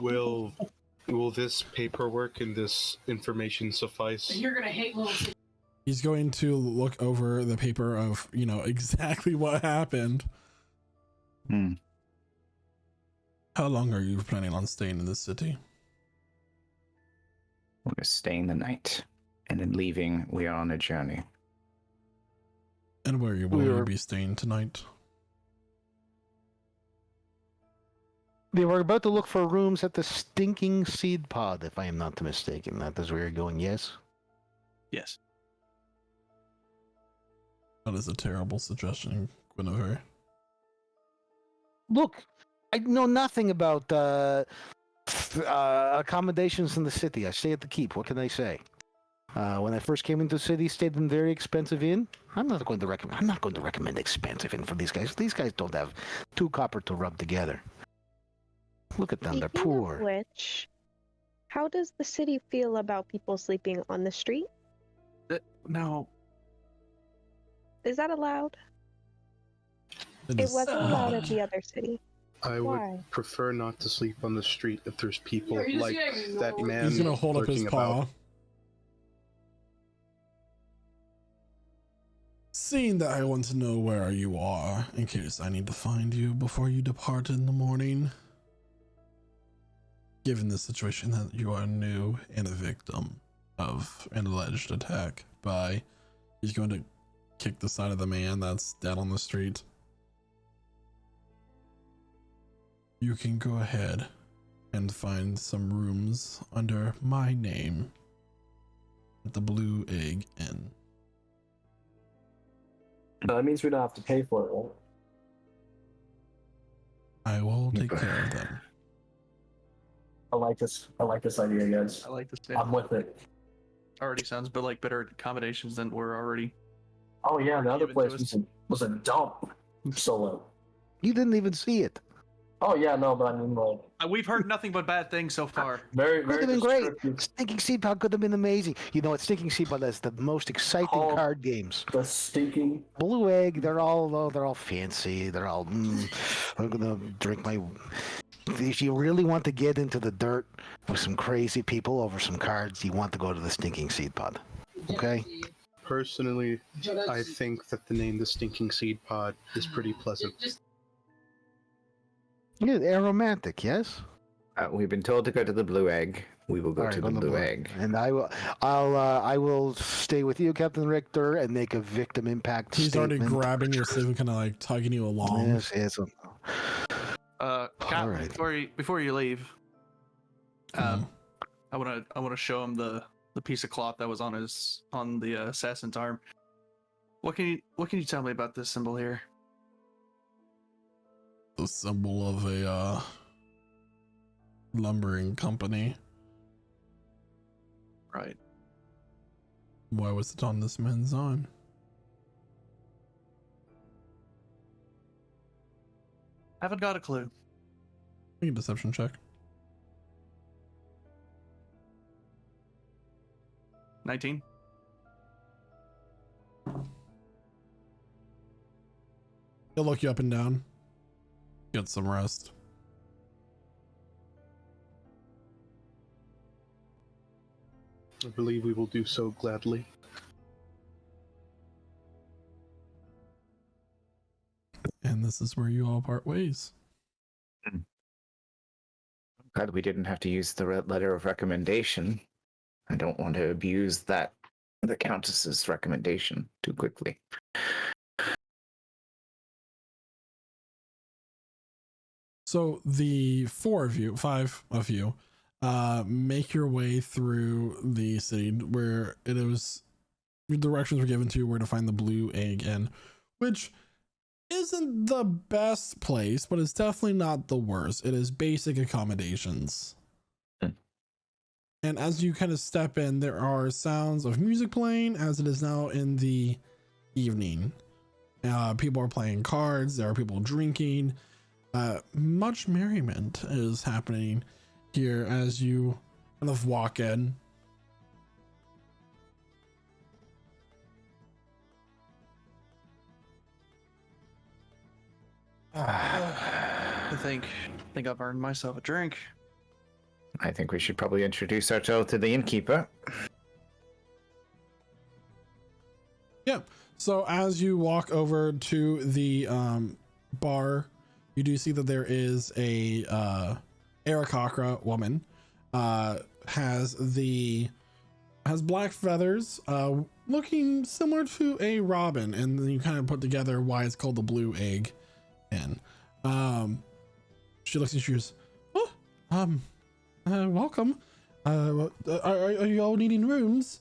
Will this paperwork and this information suffice? You're gonna hate little. He's going to look over the paper of exactly what happened. How long are you planning on staying in this city? We're staying the night, and then leaving. We are on a journey. And where will you be staying tonight? They were about to look for rooms at the Stinking Seed Pod, if I am not mistaken. That is where you're going, yes? Yes. That is a terrible suggestion, Guinevere. Look, I know nothing about accommodations in the city. I stay at the Keep. What can I say? When I first came into the city, stayed in a very expensive inn. I'm not going to recommend expensive inn for these guys. These guys don't have 2 copper to rub together. Look at them, they're Speaking of poor. which, how does the city feel about people sleeping on the street? No. Is that allowed? It is wasn't allowed at odd. the other city. I Why? would prefer not to sleep on the street if there's people You're just like getting that ignored. man He's gonna hold up his lurking paw. about. Seeing that I want to know where you are, in case I need to find you before you depart in the morning. Given the situation that you are new and a victim of an alleged attack by, he's going to kick the side of the man that's dead on the street. You can go ahead and find some rooms under my name at the Blue Egg Inn. No, that means we don't have to pay for it, right? I will take care of them. I like this idea, guys. I like this. I'm with it. Already sounds but like better accommodations than we're already. Oh yeah, the other Given place to us. was a dump. So You didn't even see it. Oh yeah, no, but I mean like We've heard nothing but bad things so far. very, Could very have been great. descriptive. Stinking Seed Pod could have been amazing. You know what? Stinking Seed Pod is the most exciting Call- card games. The stinking. Blue Egg, they're all fancy. They're all. I'm gonna drink my. If you really want to get into the dirt with some crazy people over some cards, you want to go to the Stinking Seed Pod. Okay. Personally, I think that the name the Stinking Seed Pod is pretty pleasant. Yeah, they're romantic, yes. We've been told to go to the Blue Egg. We will go All to right, the on Blue Egg. And I will stay with you, Captain Richter, and make a victim impact He's statement. already grabbing your sleeve and kind of like tugging you along. Yes, yes. Cap, right. before you leave, I wanna show him the piece of cloth that was on the assassin's arm. What can you tell me about this symbol here? The symbol of a lumbering company. Right. Why was it on this man's arm? Haven't got a clue. Make a deception check. 19. He'll look you up and down. Get some rest. I believe we will do so gladly. And this is where you all part ways. Glad we didn't have to use the letter of recommendation. I don't want to abuse the Countess's recommendation too quickly. So the five of you, make your way through the city where directions were given to you where to find the Blue Egg Inn, which isn't the best place, but it's definitely not the worst. It is basic accommodations. And as you kind of step in, there are sounds of music playing as it is now in the evening. People are playing cards. There are people drinking. Much merriment is happening here as you kind of walk in. I think I've earned myself a drink. I think we should probably introduce ourselves to the innkeeper. Yeah. So as you walk over to the bar, you do see that there is a Aarakocra woman. Has black feathers, looking similar to a robin, and then you kind of put together why it's called the Blue Egg Inn. She looks at you. Oh, welcome. Are you all needing rooms?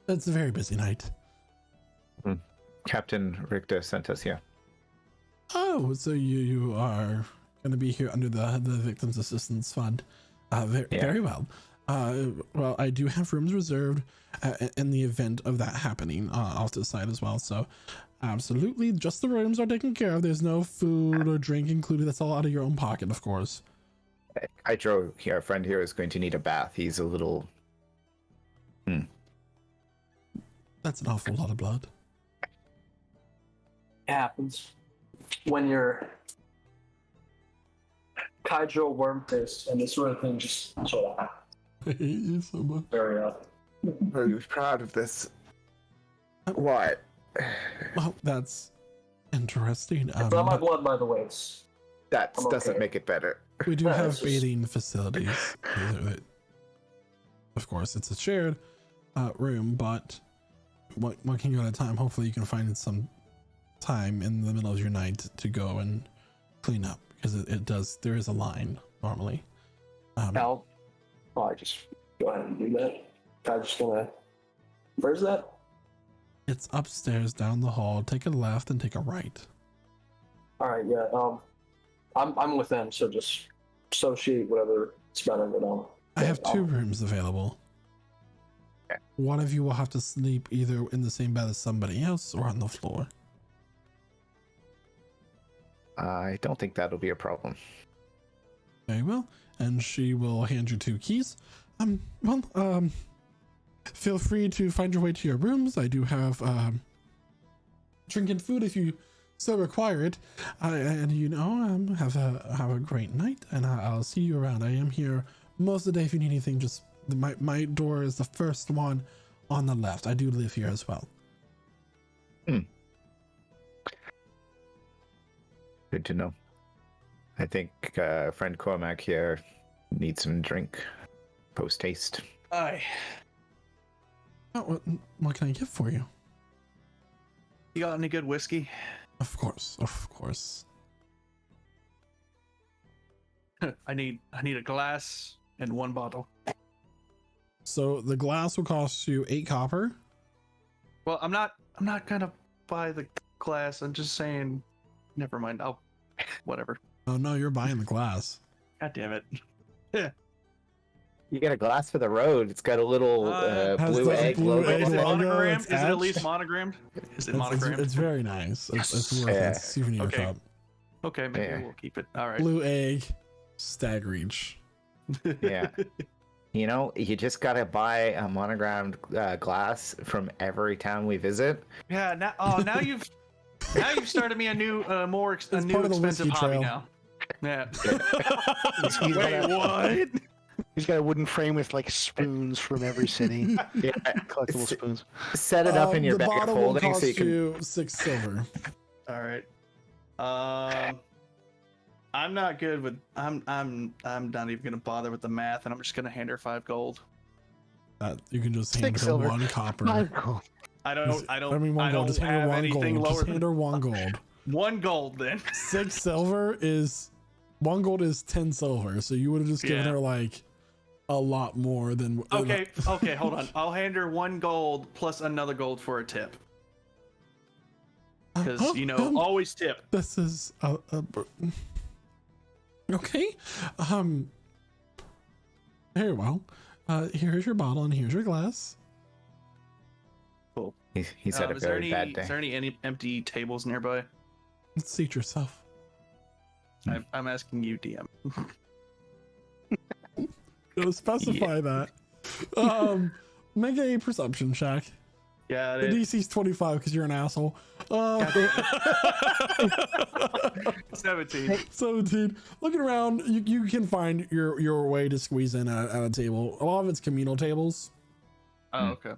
It's a very busy night. Captain Richter sent us here. Oh, so you are going to be here under the Victims Assistance Fund. Very well. Well, I do have rooms reserved in the event of that happening off to the side as well. So absolutely, just the rooms are taken care of. There's no food or drink included. That's all out of your own pocket, of course. Hydro here, our friend here, is going to need a bath. He's a little... That's an awful lot of blood. It happens when you're Kaiju Wormfist and this sort of thing just sort of happens. I hate you so much. Very often. Very proud of this. What? Well, that's interesting. It's not my blood, by the way. That I'm doesn't okay. make it better. We do Yeah, have it's just- bathing facilities. Of course, it's a shared room, but one can go at a time. Hopefully, you can find some time in the middle of your night to go and clean up, because there is a line normally. I'll probably just go ahead and do that. I'm just gonna. Where's that? It's upstairs down the hall. Take a left and take a right. All right, yeah. I'm with them, so just associate whatever it's better. But I have two rooms available. One of you will have to sleep either in the same bed as somebody else or on the floor. I don't think that'll be a problem. Very well. And she will hand you 2 keys. Well, feel free to find your way to your rooms. I do have drink and food if you so require it. And have a great night, and I'll see you around. I am here most of the day if you need anything. Just my door is the first one on the left. I do live here as well. Good to know. I think friend Cormac here needs some drink post haste. Aye. Oh, what can I get for you? You got any good whiskey? Of course. I need a glass and 1 bottle. So the glass will cost you 8 copper. Well, I'm not gonna buy the glass. I'm just saying. Never mind. I'll whatever. Oh no, you're buying the glass. God damn it. You get a glass for the road. It's got a little Has blue the egg blue logo. egg Is it logo, monogrammed? it's Is it at etched. least monogrammed? Is it monogrammed? It's very nice. It's worth Yeah. it. Souvenir Okay. cup. Okay, maybe Yeah. we'll keep it. All right. Blue egg, Stagreach. Yeah. You know, you just gotta buy a monogrammed glass from every town we visit. Yeah. Now you've started me a new, more part of the expensive whiskey hobby trail. now. Yeah. He's Wait, got what? He's got a wooden frame with like spoons from every city, Yeah. collectible spoons. Set it up in your the bag of bottle will holding cost so you can. you 6 silver. All right. I'm not good with. I'm not even gonna bother with the math, and I'm just gonna hand her 5 gold. You can just hand 6 her silver. 1 copper. Michael. I don't 1 gold. Just hand her have 1 anything gold. lower Just hand than her 1 gold. 1 gold then. 6 silver is 1 gold is 10 silver. So you would have just given Yeah. her like a lot more than. Okay, hold on. I'll hand her 1 gold plus another gold for a tip. Because always tip. This is okay. Very well. Here's your bottle and here's your glass. Cool. He's had a very bad day. Is there any empty tables nearby? Let's seat yourself. I'm asking you, DM. It'll specify that. Make a perception check. Yeah, The DC's 25 because you're an asshole. 17. 17. Looking around, you can find your way to squeeze in at a table. A lot of it's communal tables. Oh, okay.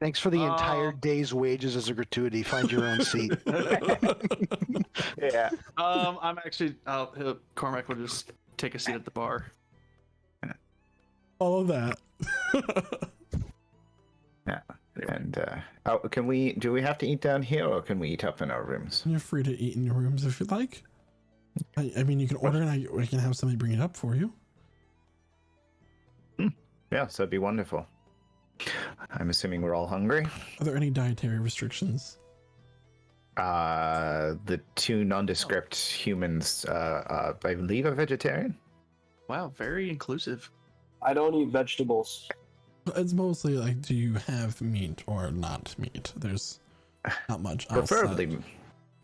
Thanks for the entire day's wages as a gratuity. Find your own seat. Yeah. I'm actually. Cormac will just take a seat at the bar. All of that. Yeah. And do we have to eat down here, or can we eat up in our rooms? You're free to eat in your rooms if you'd like. I mean, you can order and I can have somebody bring it up for you. Yeah, so it'd be wonderful. I'm assuming we're all hungry. Are there any dietary restrictions? The 2 nondescript humans, I believe, are vegetarian. Wow, very inclusive. I don't eat vegetables. It's mostly like, do you have meat or not meat? There's not much else.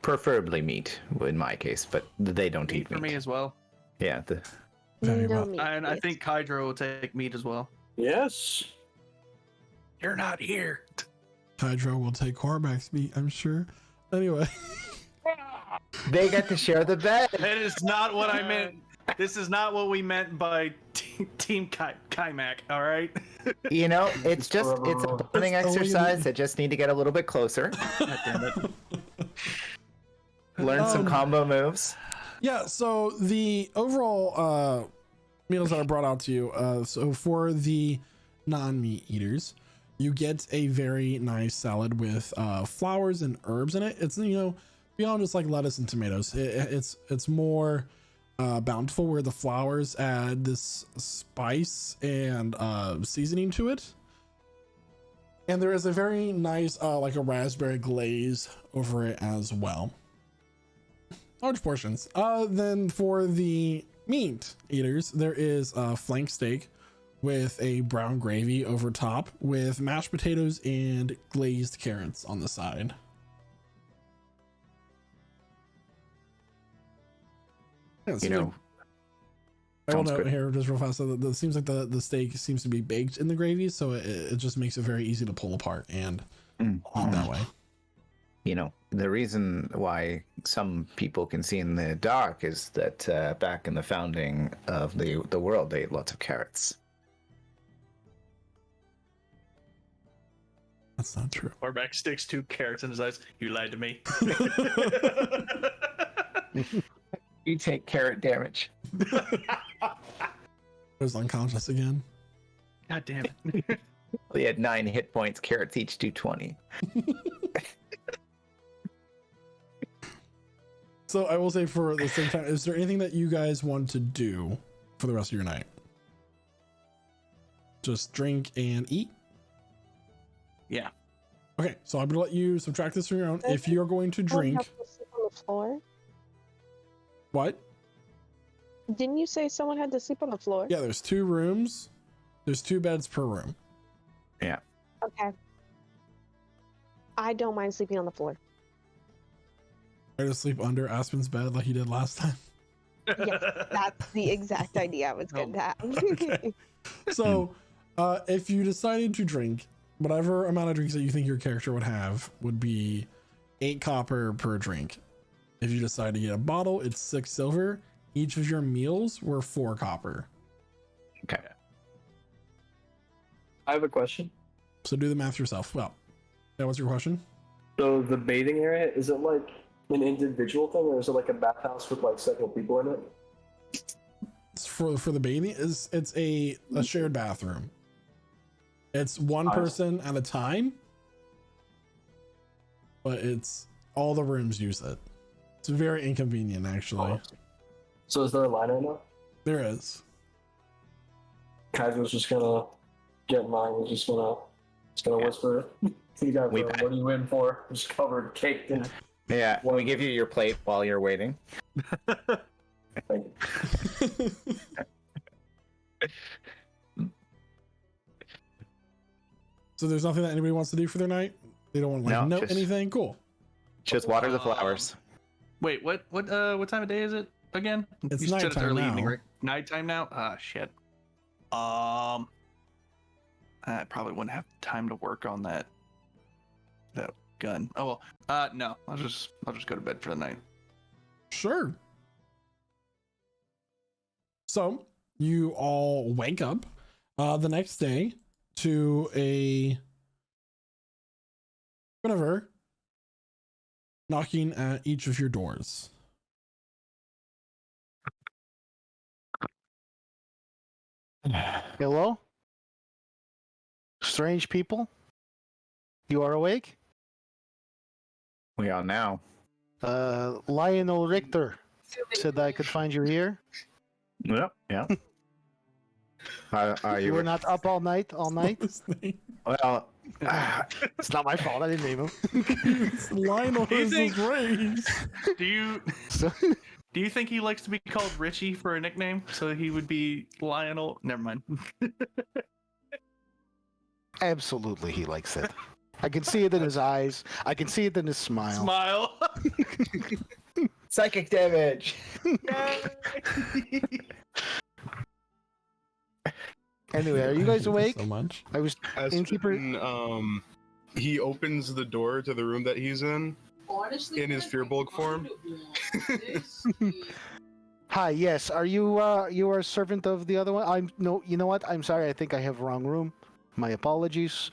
Preferably meat in my case, but they don't eat For meat. me as well. Yeah. Very No well. meat, And I please. think Kydro will take meat as well. Yes. You're not here. Hydro will take Cormac's meat, I'm sure. Anyway. They get to share the bed. That is not what I meant. This is not what we meant by Team Kaimak, all right? You know, it's a bonding It's only- exercise. They just need to get a little bit closer. God damn it. Learn some combo moves. Yeah, so the overall meals that are brought out to you, so for the non-meat eaters, you get a very nice salad with flowers and herbs in it. It's, beyond just like lettuce and tomatoes. It's more bountiful, where the flowers add this spice and seasoning to it. And there is a very nice like a raspberry glaze over it as well. Large portions. Then for the meat eaters, there is a flank steak with a brown gravy over top with mashed potatoes and glazed carrots on the side. Yeah, it you seems know, like- I will sounds note good. here just real fast that it seems like the steak seems to be baked in the gravy, so it just makes it very easy to pull apart and eat that way. You know, the reason why some people can see in the dark is that back in the founding of the world, they ate lots of carrots. That's not true. Cormac sticks 2 carrots in his eyes. You lied to me. You take carrot damage. Was unconscious again. God damn it. He had 9 hit points. Carrots each do 20. So I will say for the same time, is there anything that you guys want to do for the rest of your night? Just drink and eat? Yeah. Okay, so I'm gonna let you subtract this from your own. If you're going to Someone drink, have to sleep on the floor? what? Didn't you say someone had to sleep on the floor? Yeah, there's 2 rooms. There's 2 beds per room. Okay. I don't mind sleeping on the floor. Try to sleep under Aspen's bed like he did last time. Yes, that's the exact idea I was going to have. Okay. So, if you decided to drink, whatever amount of drinks that you think your character would have would be 8 copper per drink. If you decide to get a bottle, it's 6 silver. Each of your meals were 4 copper. Okay. I have a question. So do the math yourself. Well, that was your question. So the bathing area, is it like an individual thing, or is it like a bathhouse with like several people in it? It's for the bathing, it's a shared bathroom. It's one person at a time, but it's all the rooms use it. It's very inconvenient, actually. Oh. So is there a line right now? There is. Kaiser's just gonna get in line. He's just gonna whisper. You guys, We what are you in for? Just covered, caked in. Yeah, we give you your plate while you're waiting. So there's nothing that anybody wants to do for their night? They don't want to No, note just- anything? Cool. Just water the flowers. Wait, what time of day is it again? It's You said nighttime early now. evening, right? Nighttime now? Ah, shit. I probably wouldn't have time to work on that gun. Oh well. No, I'll just go to bed for the night. Sure. So you all wake up the next day to a whatever knocking at each of your doors. Hello? Strange people? You are awake? We are now. Lionel Richter said I could find you here. Yep. Yeah. Are You you? were not up all night? This thing. Well, It's not my fault. I didn't name him. It's Lionel Do you is think- his race. Do you think he likes to be called Richie for a nickname? So he would be Lionel. Never mind. Absolutely, he likes it. I can see it in his eyes. I can see it in his smile. Smile. psychic damage. Anyway, are you guys awake? So much. I was innkeeper. Aspen, he opens the door to the room that he's in. Honestly, In his Fearbulk form? Hi, yes. Are you you are a servant of the other one? I'm no. You know what? I'm sorry. I think I have wrong room. My apologies.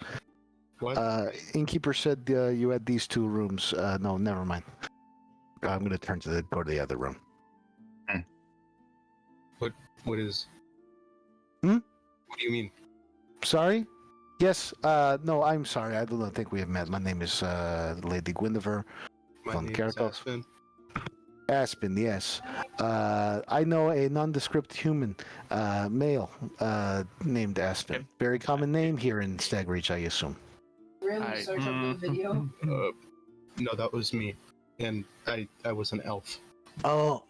What? Innkeeper said you had these 2 rooms. No, never mind. I'm gonna go to the other room. What is? Hmm? What do you mean? Sorry. Yes. No, I'm sorry. I do not think we have met. My name is Lady Gwyndiver My von name is Kerkhoff. Aspen. Aspen. Yes. I know a nondescript human, male, named Aspen. Okay. Very common name here in Stagreach, I assume. Random search up the video. No, that was me, and I was an elf. Oh.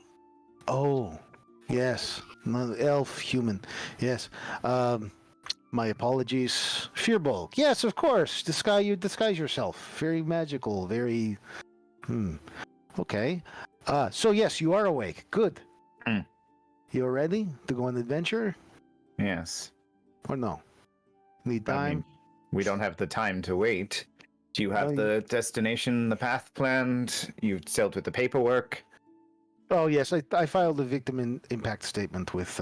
Yes. No, elf, human. Yes. My apologies. Fearbulk. Yes, of course. You disguise yourself. Very magical. Very. Okay. So yes, you are awake. Good. You ready to go on an adventure? Yes. Or no? Need I time? mean, we don't have the time to wait. Do you have Oh, the destination, the path planned? You've dealt with the paperwork? Oh yes, I filed a victim impact statement with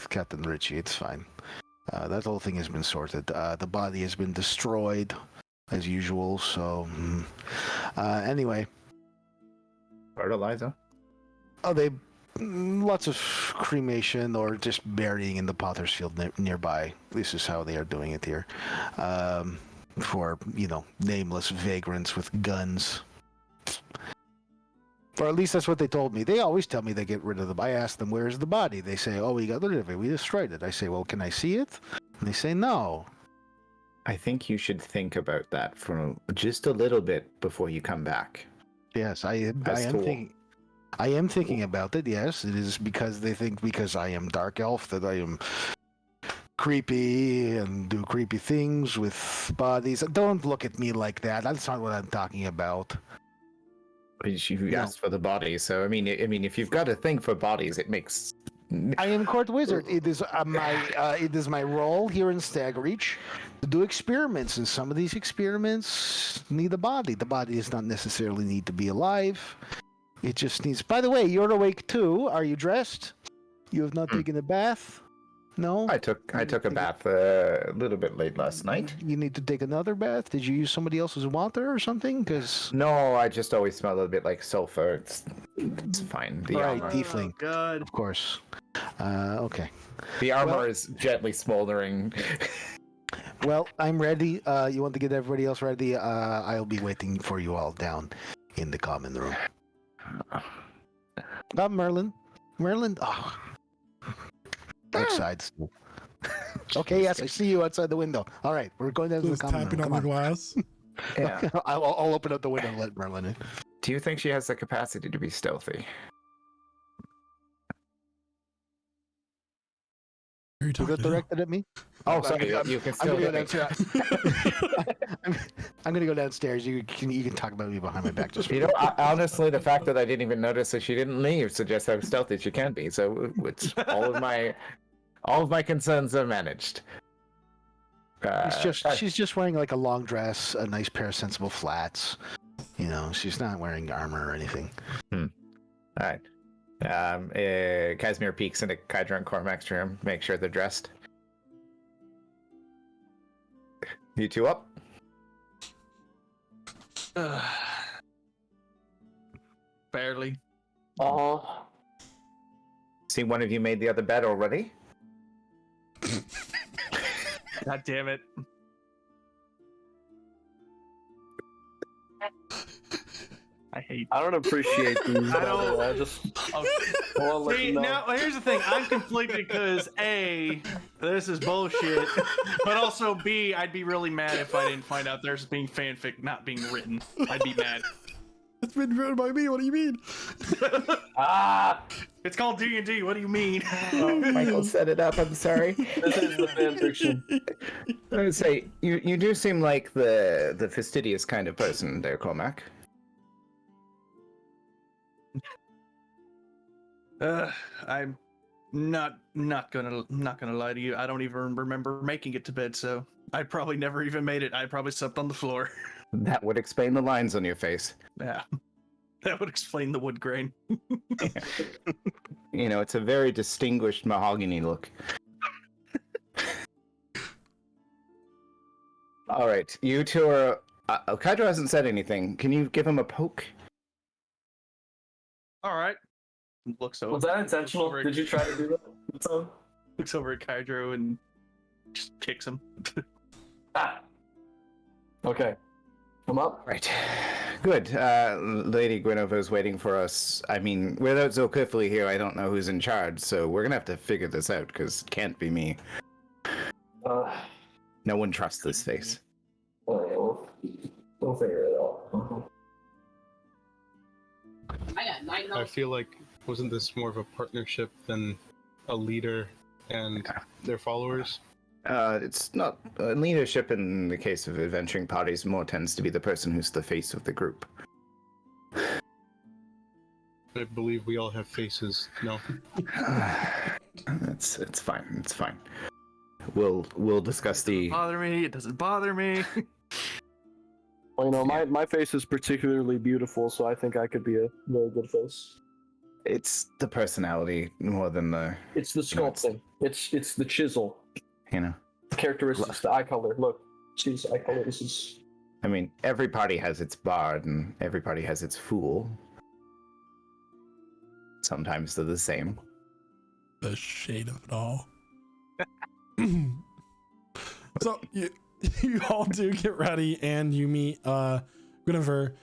Captain Ritchie. It's fine. That whole thing has been sorted. The body has been destroyed, as usual. So, anyway. Fertilizer? Oh, lots of cremation or just burying in the potter's field nearby. This is how they are doing it here. For, nameless vagrants with guns. Or at least that's what they told me. They always tell me they get rid of them. I ask them, where's the body? They say, oh, we got rid of it. We destroyed it. I say, well, can I see it? And they say, no. I think you should think about that for just a little bit before you come back. Yes, I am thinking about it. Yes, it is because they think because I am dark elf that I am creepy and do creepy things with bodies. Don't look at me like that. That's not what I'm talking about. You asked for the body, so I mean, if you've got a thing for bodies, it makes. I am court wizard. It is my role here in Stagreach to do experiments, and some of these experiments need a body. The body does not necessarily need to be alive. It just needs. By the way, you're awake too. Are you dressed? You have not taken a bath. No. I took a bath a little bit late last night. You need to take another bath. Did you use somebody else's water or something? Because No, I just always smell a little bit like sulfur. It's fine. The all right, armor, tiefling. God. Of course. Okay. the armor is gently smoldering. Well, I'm ready. You want to get everybody else ready? I'll be waiting for you all down in the common room. Merlin. Merlin. Oh. Outside. Okay, yes, I see you outside the window. All right, we're going down to the Just common tapping room. on the Come on. glass. Yeah. I'll open up the window and let Merlin in. Do you think she has the capacity to be stealthy? Who are you Was talking that to? directed at me? Oh, I'm sorry. gonna- You can I'm still gonna go hit me. downstairs. I'm gonna go downstairs. You can talk about me behind my back. Just You know, honestly, the fact that I didn't even notice that she didn't leave suggests how stealthy she can be. So it's all of my concerns are managed. she's just wearing like a long dress, a nice pair of sensible flats. She's not wearing armor or anything. All right. Casimir peeks into Kydra and Cormac's room, make sure they're dressed. You two up? Barely. Oh, See, one of you made the other bed already. God damn it. I hate. I don't appreciate these. I don't- I just Oh, wanna let see, you know. now here's the thing. I'm conflicted because A, this is bullshit, but also B, I'd be really mad if I didn't find out there's being fanfic not being written. I'd be mad. It's been written by me. What do you mean? Ah, It's called D&D. What do you mean? Oh, Michael set it up. I'm sorry. this is the fan fiction. I would say you do seem like the fastidious kind of person there, Cormac. I'm not gonna lie to you. I don't even remember making it to bed, so I probably never even made it. I probably slept on the floor. That would explain the lines on your face. Yeah, that would explain the wood grain. You know, it's a very distinguished mahogany look. All right, you two are. Kydra hasn't said anything. Can you give him a poke? All right. Looks over. Was that intentional? Looks over, Did you try to do that? So, looks over at Kydro and just kicks him. ah. Okay. Come up. Right. Good. Lady Guinevere is waiting for us. I mean, without Zolkifli here, I don't know who's in charge, so we're gonna have to figure this out, because it can't be me. No one trusts this face. We'll figure it out. I got 9 I feel like wasn't this more of a partnership than a leader and their followers? It's not leadership in the case of adventuring parties. More tends to be the person who's the face of the group. I believe we all have faces. No. It's fine. It's fine. We'll discuss the. Bother me. It doesn't bother me. Well, my face is particularly beautiful, so I think I could be a very good face. It's the personality more than the. It's the sculpting. It's the chisel. You know. The characteristics, the eye color. Look, see this eye color. This is. I mean, every party has its bard, and every party has its fool. Sometimes they're the same. The shade of it all. So you all do get ready, and you meet Guinevere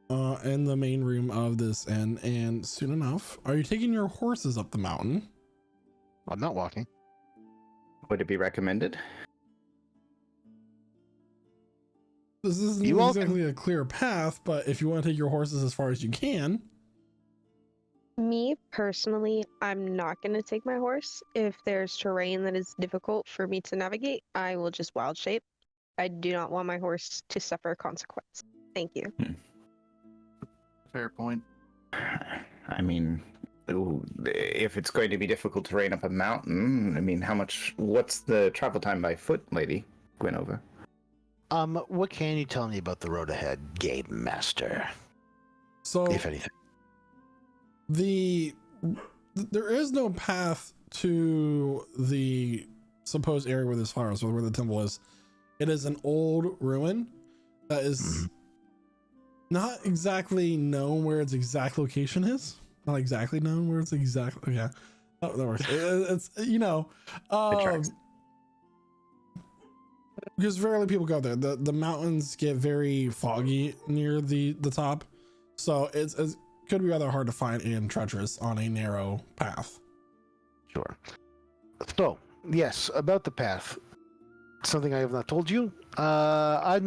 in the main room of this inn. And soon enough, are you taking your horses up the mountain? I'm not walking. Would it be recommended? This isn't You all exactly a clear path, but if you want to take your horses as far as you can. Me personally, I'm not going to take my horse. If there's terrain that is difficult for me to navigate, I will just wild shape. I do not want my horse to suffer consequence. Thank you. Fair point. I mean, if it's going to be difficult terrain up a mountain, I mean, what's the travel time by foot, Lady Gwynover? What can you tell me about the road ahead, Game Master? So If anything. There is no path to the supposed area where this flowers, where the temple is. It is an old ruin that is not exactly known where its exact location is. Not exactly known where it's exactly. Yeah, that works. It's because rarely people go there. The mountains get very foggy near the top, so it's could be rather hard to find and treacherous on a narrow path. Sure. So, yes, about the path. Something I have not told you. I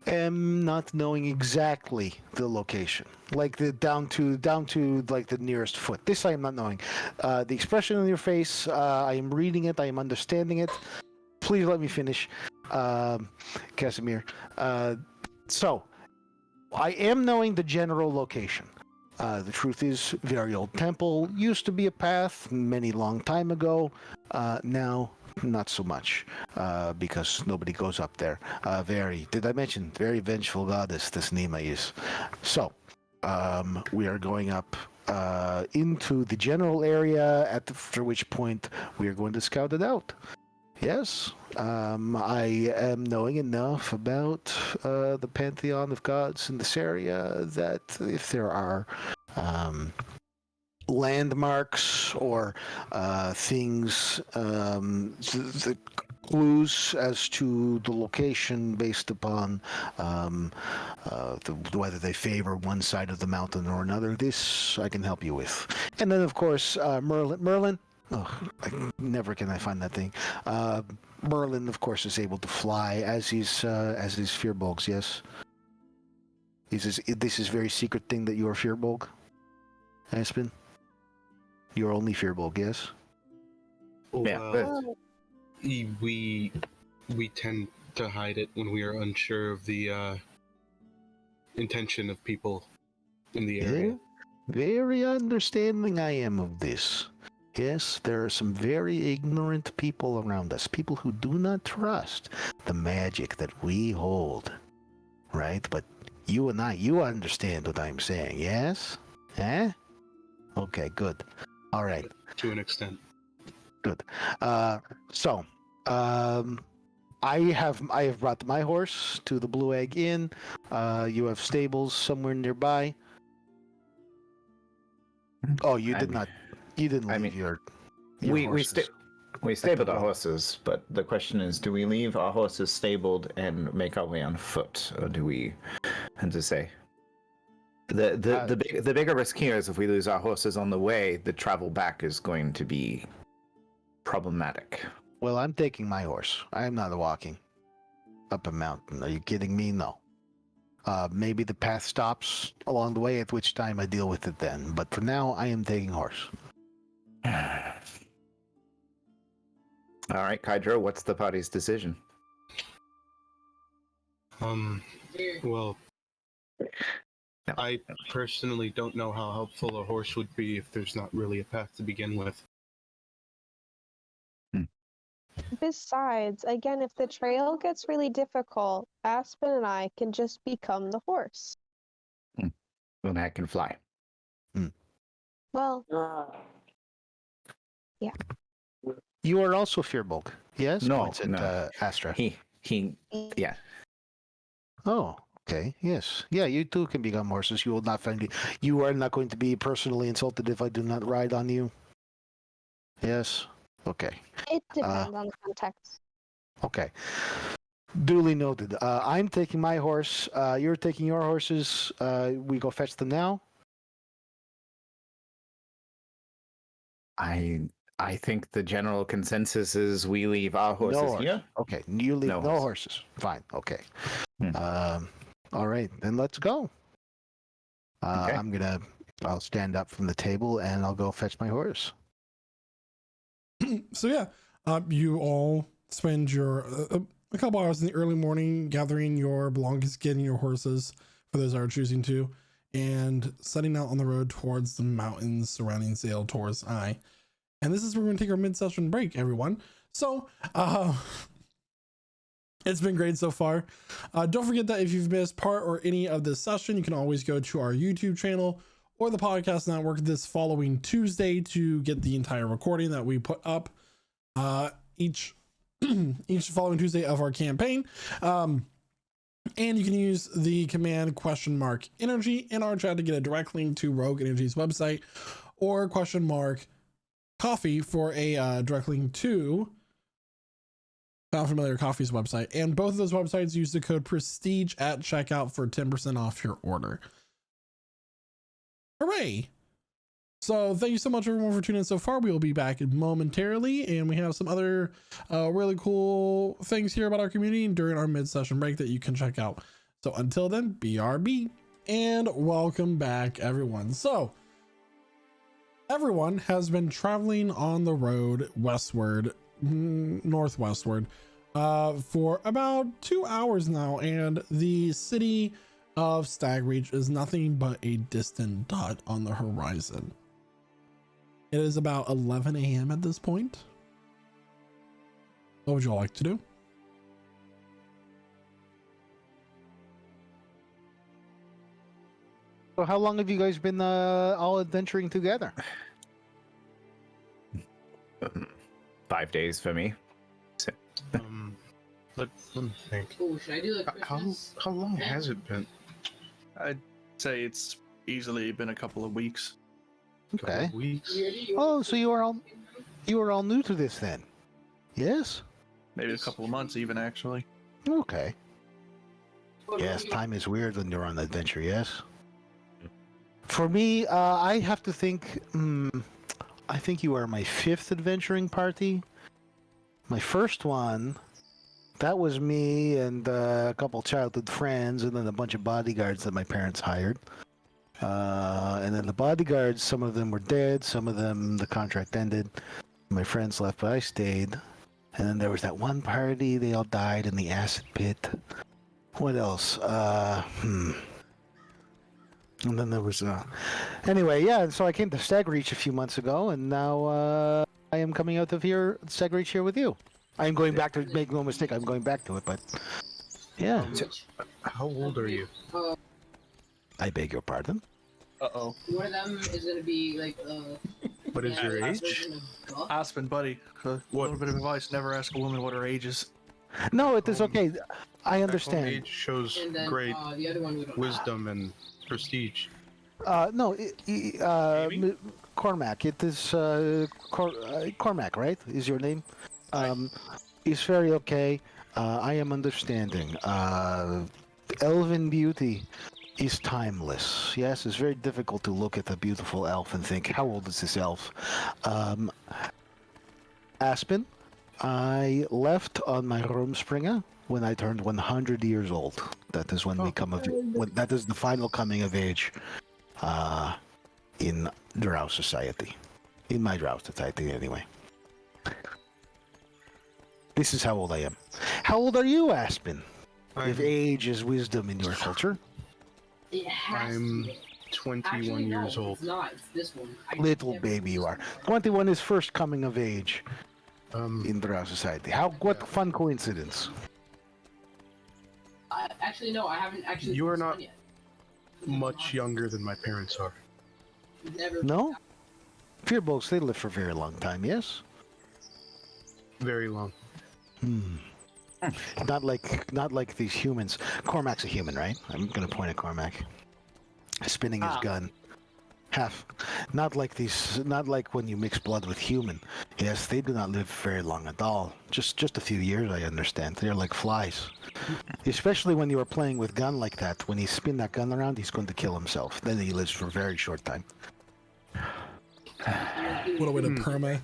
am not knowing exactly the location, like the down to like the nearest foot. This I am not knowing. The expression on your face, I am reading it. I am understanding it. Please let me finish, Casimir. So, I am knowing the general location. The truth is, very old temple used to be a path many long time ago. Now, not so much, because nobody goes up there. Did I mention, very vengeful goddess this Nima is. So, we are going up into the general area, after which point we are going to scout it out. Yes, I am knowing enough about the pantheon of gods in this area that if there are landmarks or things, the clues as to the location based upon whether they favor one side of the mountain or another, this I can help you with. And then, of course, Merlin. Oh, never can I find that thing. Merlin, of course, is able to fly as is Fearbolgs. Yes. This is very secret thing that you are Fearbolg, Aspen. You're only Fearbolg, yes. We tend to hide it when we are unsure of the intention of people in the area. Very understanding I am of this. Yes, there are some very ignorant people around us, people who do not trust the magic that we hold, right? But you and you understand what I'm saying, yes? Eh? Okay, good. All right. To an extent. Good. I have brought my horse to the Blue Egg Inn. You have stables somewhere nearby. Oh, you did not. You didn't leave your horses. We stabled our horses, but the question is, do we leave our horses stabled and make our way on foot, or do we? And to say, the bigger risk here is if we lose our horses on the way, the travel back is going to be problematic. Well, I'm taking my horse. I am not walking up a mountain. Are you kidding me? No. Maybe the path stops along the way, at which time I deal with it then. But for now, I am taking horse. All right, Kydro, what's the party's decision? Well, No. I personally don't know how helpful a horse would be if there's not really a path to begin with. Besides, again, if the trail gets really difficult, Aspen and I can just become the horse. When I can fly. Well, You are also Fearbolg. Yes? No, Points at no. Astra. Yeah. Oh, okay. Yes. Yeah, you too can become horses. You will not find you are not going to be personally insulted if I do not ride on you. Yes. Okay. it depends on the context. Okay. Duly noted. I'm taking my horse. You're taking your horses. We go fetch them now. I think the general consensus is we leave our horses No horse. here. Okay. You leave No no, horse. horses. Fine. Okay. Hmm. All right. Then let's go. Okay. I'll stand up from the table and I'll go fetch my horse. So yeah, you all spend your a couple hours in the early morning gathering your belongings, getting your horses for those that are choosing to, and setting out on the road towards the mountains surrounding Zale Tor's Eye. And this is where we're going to take our mid-session break, everyone. So it's been great so far. Don't forget that if you've missed part or any of this session, you can always go to our YouTube channel or the podcast network this following Tuesday to get the entire recording that we put up each following Tuesday of our campaign. And you can use the command !energy in our chat to get a direct link to Rogue Energy's website, or !coffee for a direct link to Found Familiar Coffee's website. And both of those websites use the code PRESTIGE at checkout for 10% off your order. Hooray! So thank you so much everyone for tuning in so far. We will be back momentarily, and we have some other really cool things here about our community during our mid-session break that you can check out. So until then, BRB, and welcome back everyone. So everyone has been traveling on the road westward, northwestward, for about 2 hours now, and the city of Stagreach is nothing but a distant dot on the horizon. It is about 11 a.m. at this point. What would you all like to do? So how long have you guys been all adventuring together? 5 days for me. Let me think. Oh, should I do like Christmas? How long has it been? I'd say it's easily been a couple of weeks. Okay. Weeks. Oh, so you are all new to this then? Yes? Maybe a couple of months even, actually. Okay. Yes, time is weird when you're on adventure, yes? For me, I have to think, I think you are my 5th adventuring party. My first one, that was me and a couple childhood friends, and then a bunch of bodyguards that my parents hired. And then the bodyguards, some of them were dead, some of them the contract ended. My friends left, but I stayed. And then there was that one party, they all died in the acid pit. What else? And then there was anyway, yeah, so I came to Stagreach a few months ago, and now I am coming out of here, Stagreach here with you. I'm going back to, make no mistake, I'm going back to it, but yeah. How old are you? I beg your pardon? Uh-oh. One of them is gonna be like What is your age? version of Goth. Aspen, buddy, a little bit of advice: never ask a woman what her age is. No, it is okay. I understand. Age shows And then great the other one would wisdom and prestige. No, Cormac. It is Cormac, right? Is your name? It's very okay. I am understanding. Elven beauty is timeless. Yes, it's very difficult to look at a beautiful elf and think, how old is this elf? Aspen, I left on my Rumspringa when I turned 100 years old. That is when that is the final coming of age in Drow society. In my Drow society, anyway. This is how old I am. How old are you, Aspen? If age is wisdom in your culture. It has I'm to be. 21 Actually, no, years old. it's not. It's this one. Little baby you are. 21 is first coming of age Um, in Drow society. What Yeah. fun coincidence. Actually, no, I haven't actually. You are this not one yet. much younger than my parents are. Never. No? Fearbolgs, they live for a very long time, yes? Very long. Hmm. Not like these humans. Cormac's a human, right? I'm gonna point at Cormac. Spinning his gun. Half. Not like when you mix blood with human. Yes, they do not live very long at all. Just a few years, I understand. They're like flies. Especially when you are playing with gun like that. When he spin that gun around, he's going to kill himself. Then he lives for a very short time. What a way to perma.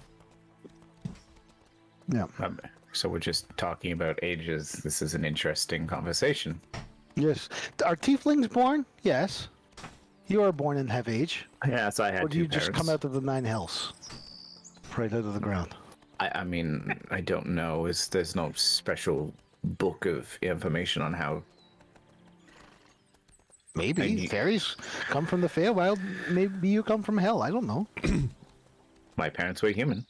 Yeah. So we're just talking about ages. This is an interesting conversation. Yes. Are tieflings born? Yes. You are born and have age. Yes, I had Or do two you just parents. come out of the nine hells? Right out of the ground. I mean, I don't know. There's no special book of information on how. Maybe. Fairies come from the Feywild. Maybe you come from hell. I don't know. My parents were human.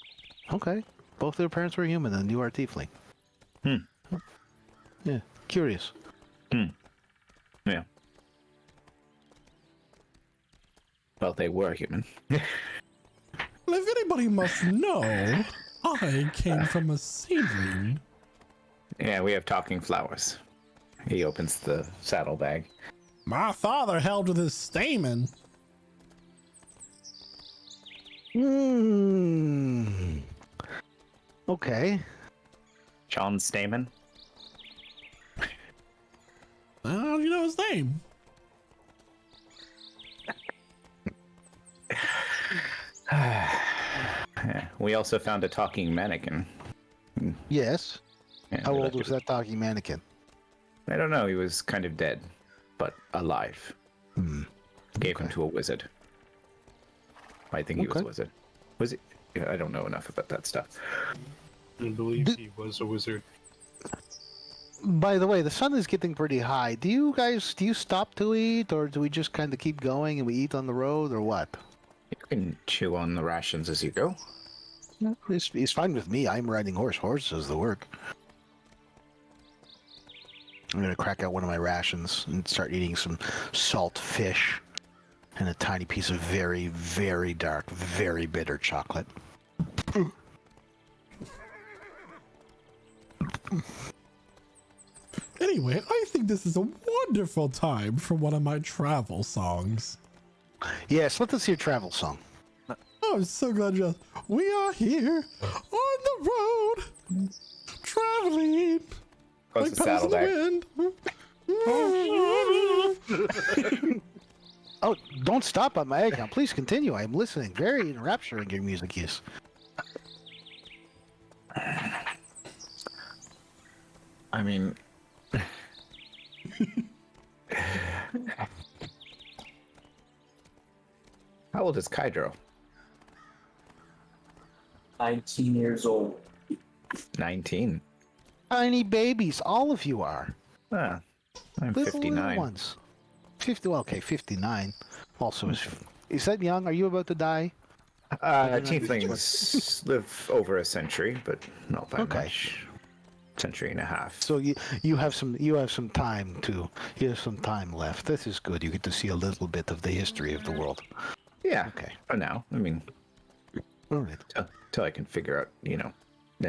Okay. Both their parents were human and you are tiefling. Yeah. Curious. Yeah. Well, they were human. Well, if anybody must know, I came from a seedling. Yeah, we have talking flowers. He opens the saddlebag. My father held with his stamen. Hmm. Okay. John Stamen. How do you know his name? We also found a talking mannequin. Yes. Yeah, How we old left was it- that talking mannequin? I don't know. He was kind of dead, but alive. Gave him to a wizard. I think he was a Okay. wizard. Was it? Yeah, I don't know enough about that stuff. I believe he was a wizard. By the way, the sun is getting pretty high. Do you stop to eat, or do we just kind of keep going and we eat on the road, or what? You can chew on the rations as you go. It's fine with me. I'm riding horse. Horse does the work. I'm gonna crack out one of my rations and start eating some salt fish and a tiny piece of very, very dark, very bitter chocolate. Anyway, I think this is a wonderful time for one of my travel songs. Yes, let us hear travel song. Oh, I'm so glad you asked. We are here on the road, traveling Close like the petals in saddlebag. the wind. Oh, don't stop on my account. Please continue. I am listening. Very enrapturing your music is. I mean, how old is Kydro? 19 years old. 19. Tiny babies, all of you are. Ah, I'm Little 59. ones. 50. Well, okay, 59. Also, is that young? Are you about to die? Tieflings live over a century, but not by Okay. much. Century and a half. So you have some time left. This is good. You get to see a little bit of the history of the world. Yeah. Okay. For now, I mean, All right. till I can figure out,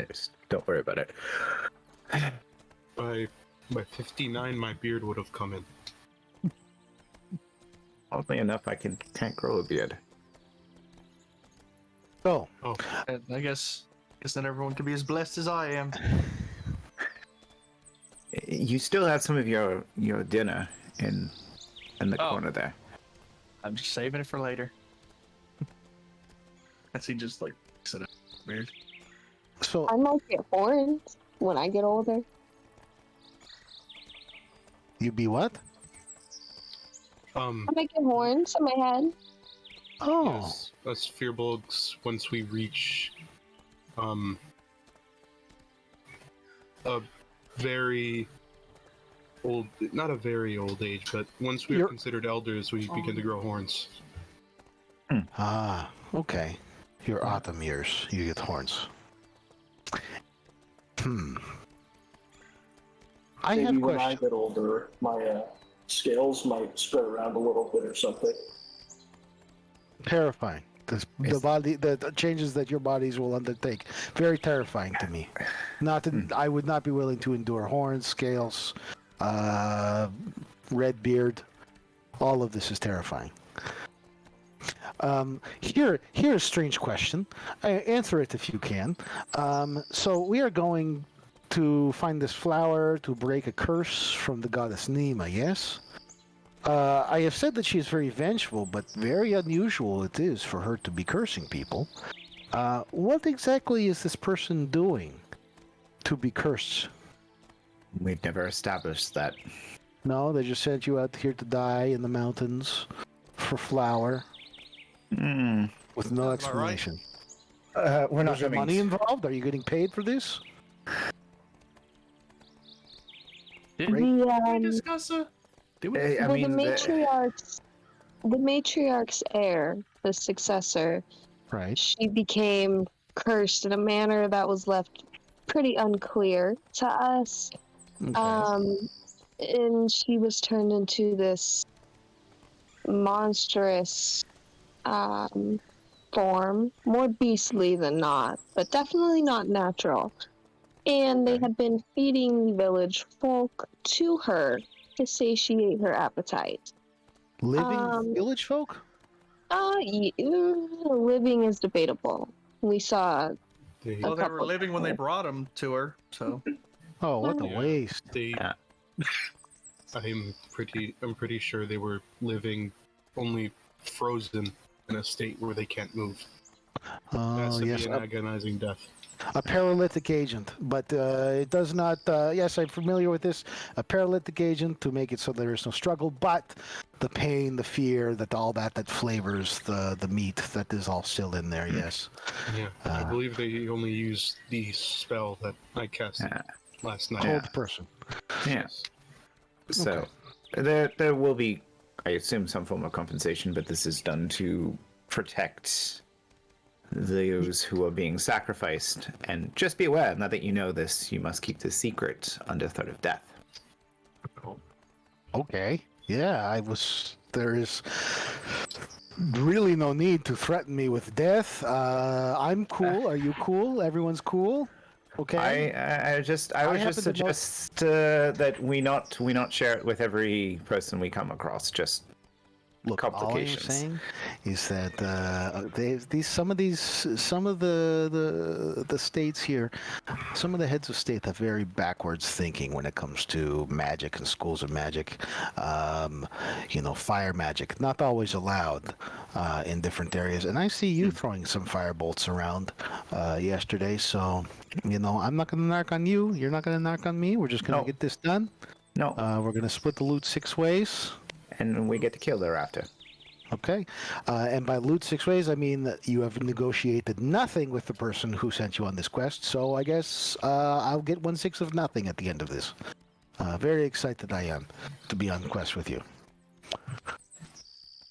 just don't worry about it. By 59, my beard would have come in. Oddly enough, I can't grow a beard. So, And I guess not everyone can be as blessed as I am. You still have some of your dinner in the Oh. corner there. I'm just saving it for later. As he just like set up weird. so I might get horns when I get older. you be what? I might get horns on my head. Oh, Yes, us Fearbolgs, once we reach a very old, not a very old age, but once we are You're- considered elders, we begin to grow horns. Ah, okay. Your autumn years, you get horns. I Maybe have when I questions. get older, my scales might spread around a little bit or something. Terrifying. The Yes. body, the changes that your bodies will undertake, very terrifying to me. Not that I would not be willing to endure horns, scales, red beard. All of this is terrifying. Here's a strange question. Answer it if you can. So we are going to find this flower to break a curse from the goddess Nima, yes? I have said that she is very vengeful, but very unusual it is for her to be cursing people. What exactly is this person doing to be cursed? We've never established that. No, they just sent you out here to die in the mountains for flower Mm. with no Sounds about right. explanation. We're not Is there having money involved? Are you getting paid for this? Didn't Great. we discuss it? Did we? I Well, mean, the matriarch's heir, the successor, Right. she became cursed in a manner that was left pretty unclear to us. Okay. And she was turned into this monstrous form, more beastly than not, but definitely not natural. And they Okay. had been feeding village folk to her to satiate her appetite. Living village folk? Living is debatable. We saw They, Well, they were couple living when they people. brought them to her, so. Oh, what a Yeah. waste. they Yeah. I'm pretty sure they were living only frozen in a state where they can't move. That's Oh, to yes. be an agonizing death. A paralytic agent, but it does not. Yes, I'm familiar with this. A paralytic agent to make it so there is no struggle, but the pain, the fear, that all that flavors the meat, that is all still in there. Yes. Yeah, I believe they only used the spell that I cast Yeah. last night. Cold person. Yeah. So there will be, I assume, some form of compensation, but this is done to protect those who are being sacrificed. And just be aware, now that you know this, you must keep this secret under threat of death. Okay. Yeah, there is really no need to threaten me with death. I'm cool. Are you cool? Everyone's cool. Okay. I would just happen to know- suggest that we not share it with every person we come across. Just Look, all I'm complications. saying is that some of the states here, some of the heads of state have very backwards thinking when it comes to magic and schools of magic. Fire magic, not always allowed in different areas. And I see you throwing some fire bolts around yesterday, so I'm not going to narc on you. You're not going to narc on me. We're just going to No. get this done. no, We're going to split the loot 6 ways. and we get to kill thereafter. Okay. And by loot 6 ways, I mean that you have negotiated nothing with the person who sent you on this quest. So I guess I'll get 1/6 of nothing at the end of this. Very excited I am to be on quest with you.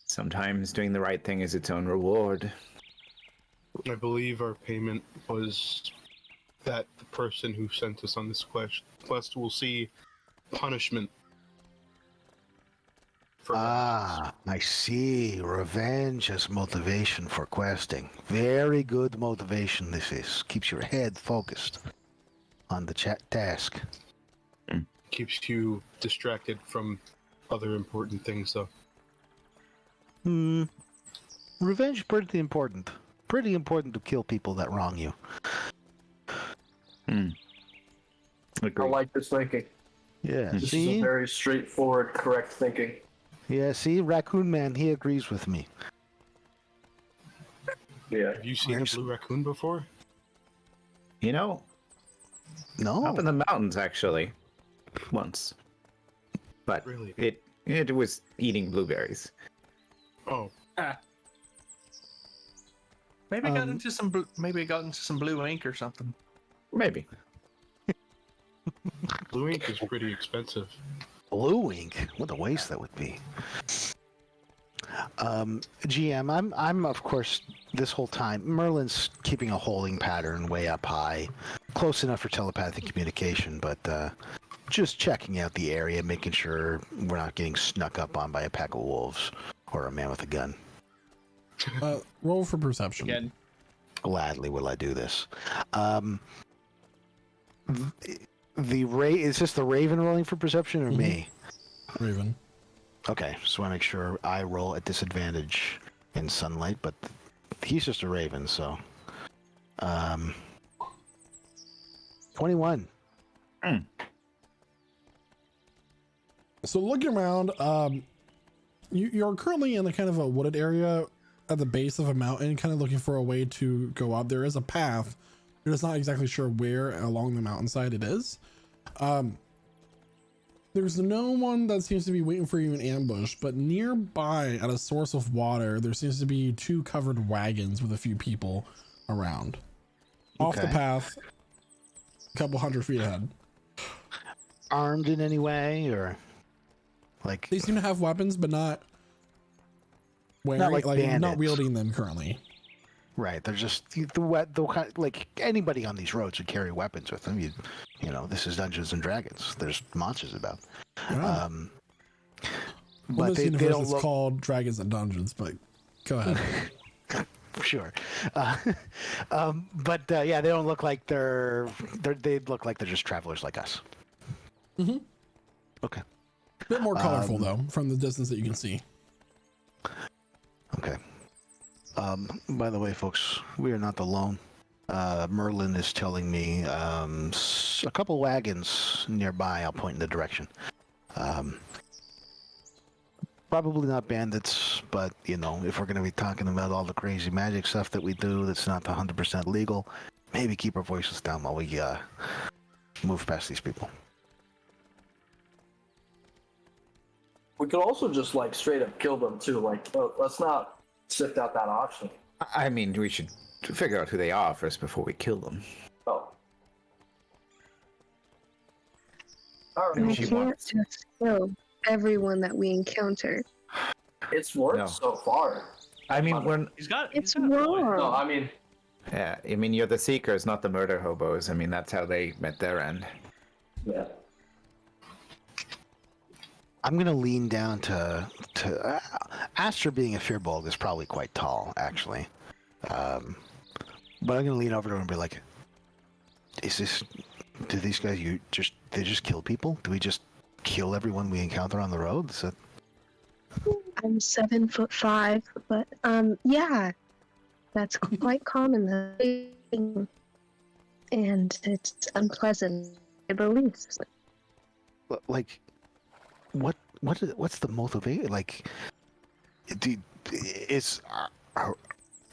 Sometimes doing the right thing is its own reward. I believe our payment was that the person who sent us on this quest will see punishment. For Ah, I see. Revenge as motivation for questing. Very good motivation this is. Keeps your head focused on the task. keeps you distracted from other important things, though. Revenge pretty important. Pretty important to kill people that wrong you. I Agreed. like this thinking. Yeah, This is see? a very straightforward, correct thinking. Yeah, see? Raccoon Man, he agrees with me. Yeah. Have you seen a There's- blue raccoon before? You know, No? up in the mountains actually, once, but Really? it was eating blueberries. Oh, Maybe got into some blue ink or something. Maybe. blue ink is pretty expensive. Blue ink. What a waste that would be. GM, I'm of course this whole time Merlin's keeping a holding pattern way up high, close enough for telepathic communication, but just checking out the area, making sure we're not getting snuck up on by a pack of wolves or a man with a gun. Roll for perception. Again. Gladly will I do this. Is this the Raven rolling for perception or me? Raven. Okay, just want to make sure I roll at disadvantage in sunlight, but he's just a Raven, so 21. So looking around, you're currently in a kind of a wooded area at the base of a mountain, kind of looking for a way to go up. There is a path. You're just not exactly sure where along the mountainside it is. There's no one that seems to be waiting for you in ambush, but nearby at a source of water, there seems to be 2 covered wagons with a few people around. Off the path, a couple 100 feet ahead. Armed in any way, or like They seem to have weapons, but not wearing, Not like not bandits. wielding them currently. right? They're just like anybody on these roads would carry weapons with them. You know, this is Dungeons and Dragons. There's monsters about. Yeah. But Well, this they universe don't it's look called Dragons and Dungeons, but go ahead. sure. But yeah, they don't look like they look like they're just travelers like us. Mm-hmm. Okay. Bit more colorful though, from the distance that you can see. Okay. By the way, folks, we are not alone. Merlin is telling me a couple wagons nearby. I'll point in the direction. Probably not bandits, but you know, if we're going to be talking about all the crazy magic stuff that we do that's not 100% legal, maybe keep our voices down while we move past these people. We could also just like straight up kill them too. Like, let's not sift out that option. I mean, we should figure out who they are first before we kill them. Oh. All Yeah, right. We she can't wants- just kill everyone that we encounter. It's worked No. so far. I mean, we're He's got. It's he's got a point. wrong. No, I mean, yeah. I mean, you're the seekers, not the murder hobos. I mean, that's how they met their end. yeah. I'm going to lean down to Astra being a fearbolg is probably quite tall, actually. But I'm going to lean over to him and be like, do these guys, they just kill people? Do we just kill everyone we encounter on the road? Is that... I'm 7'5", but yeah, that's quite common though. And it's unpleasant, at the least. Like, what's the motivation? Like,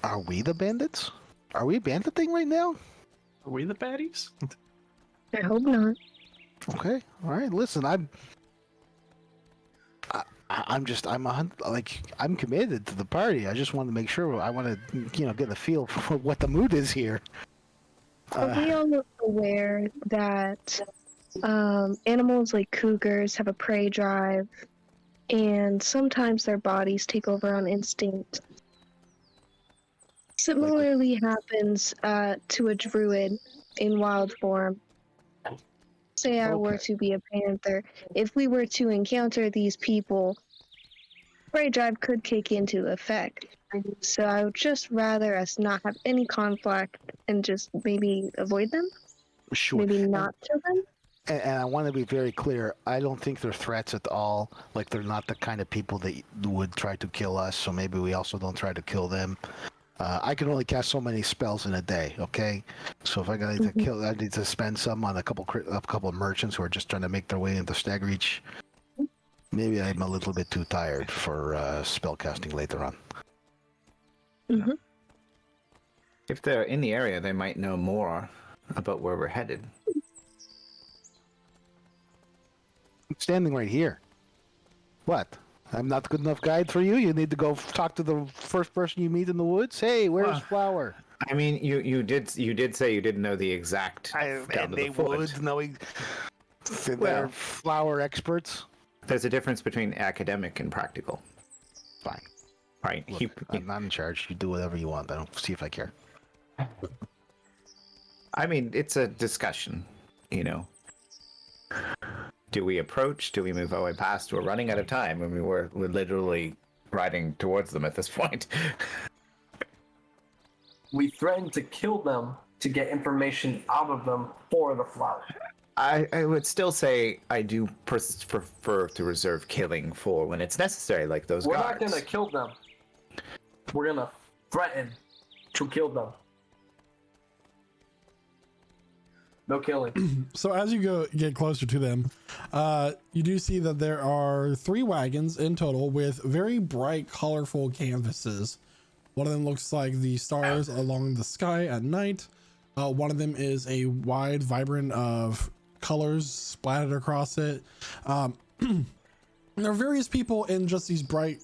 are we the bandits? Are we banditing right now? Are we the baddies? I hope not. Okay, all right. Listen, I'm committed to the party. I just want to make sure. I want to, get a feel for what the mood is here. Are we all aware that animals like cougars have a prey drive, and sometimes their bodies take over on instinct? Similarly happens to a druid in wild form. Say I were to be a panther. If we were to encounter these people, prey drive could kick into effect. So I would just rather us not have any conflict and just maybe avoid them. Sure. Maybe not kill them. And I want to be very clear. I don't think they're threats at all. Like, they're not the kind of people that would try to kill us. So maybe we also don't try to kill them. I can only cast so many spells in a day. Okay, so if I need to kill, I need to spend some on a couple of merchants who are just trying to make their way into Stagreach. Maybe I'm a little bit too tired for spell casting later on. Mm-hmm. If they're in the area, they might know more about where we're headed. I'm standing right here. What? I'm not a good enough guide for you? You need to go talk to the first person you meet in the woods? Hey, where's Flower? I mean, you did say you didn't know the exact down And to they the foot. would knowing they're Well. flower experts. There's a difference between academic and practical. Fine. Right. Look, I'm not in charge. You do whatever you want. I don't see if I care. I mean, it's a discussion, you know. Do we approach? Do we move our way past? We're running out of time, and we're literally riding towards them at this point. We threatened to kill them to get information out of them for the flower. I would still say I do prefer to reserve killing for when it's necessary, like those We're guards. not gonna kill them. We're gonna threaten to kill them. No killing. So as you get closer to them, you do see that there are 3 wagons in total with very bright, colorful canvases. One of them looks like the stars along the sky at night. One of them is a wide, vibrant of colors splattered across it. There are various people in just these bright,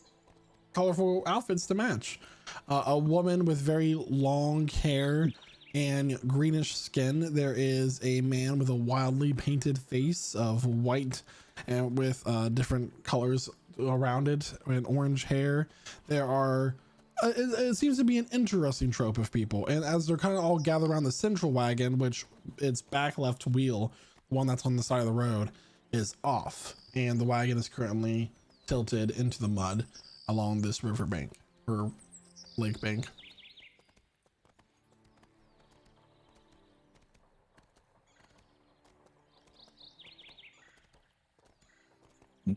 colorful outfits to match. A woman with very long hair and greenish skin. There is a man with a wildly painted face of white and with different colors around it and orange hair. There are it seems to be an interesting trope of people, and as they're kind of all gathered around the central wagon, which its back left wheel, the one that's on the side of the road, is off, and the wagon is currently tilted into the mud along this river bank or lake bank.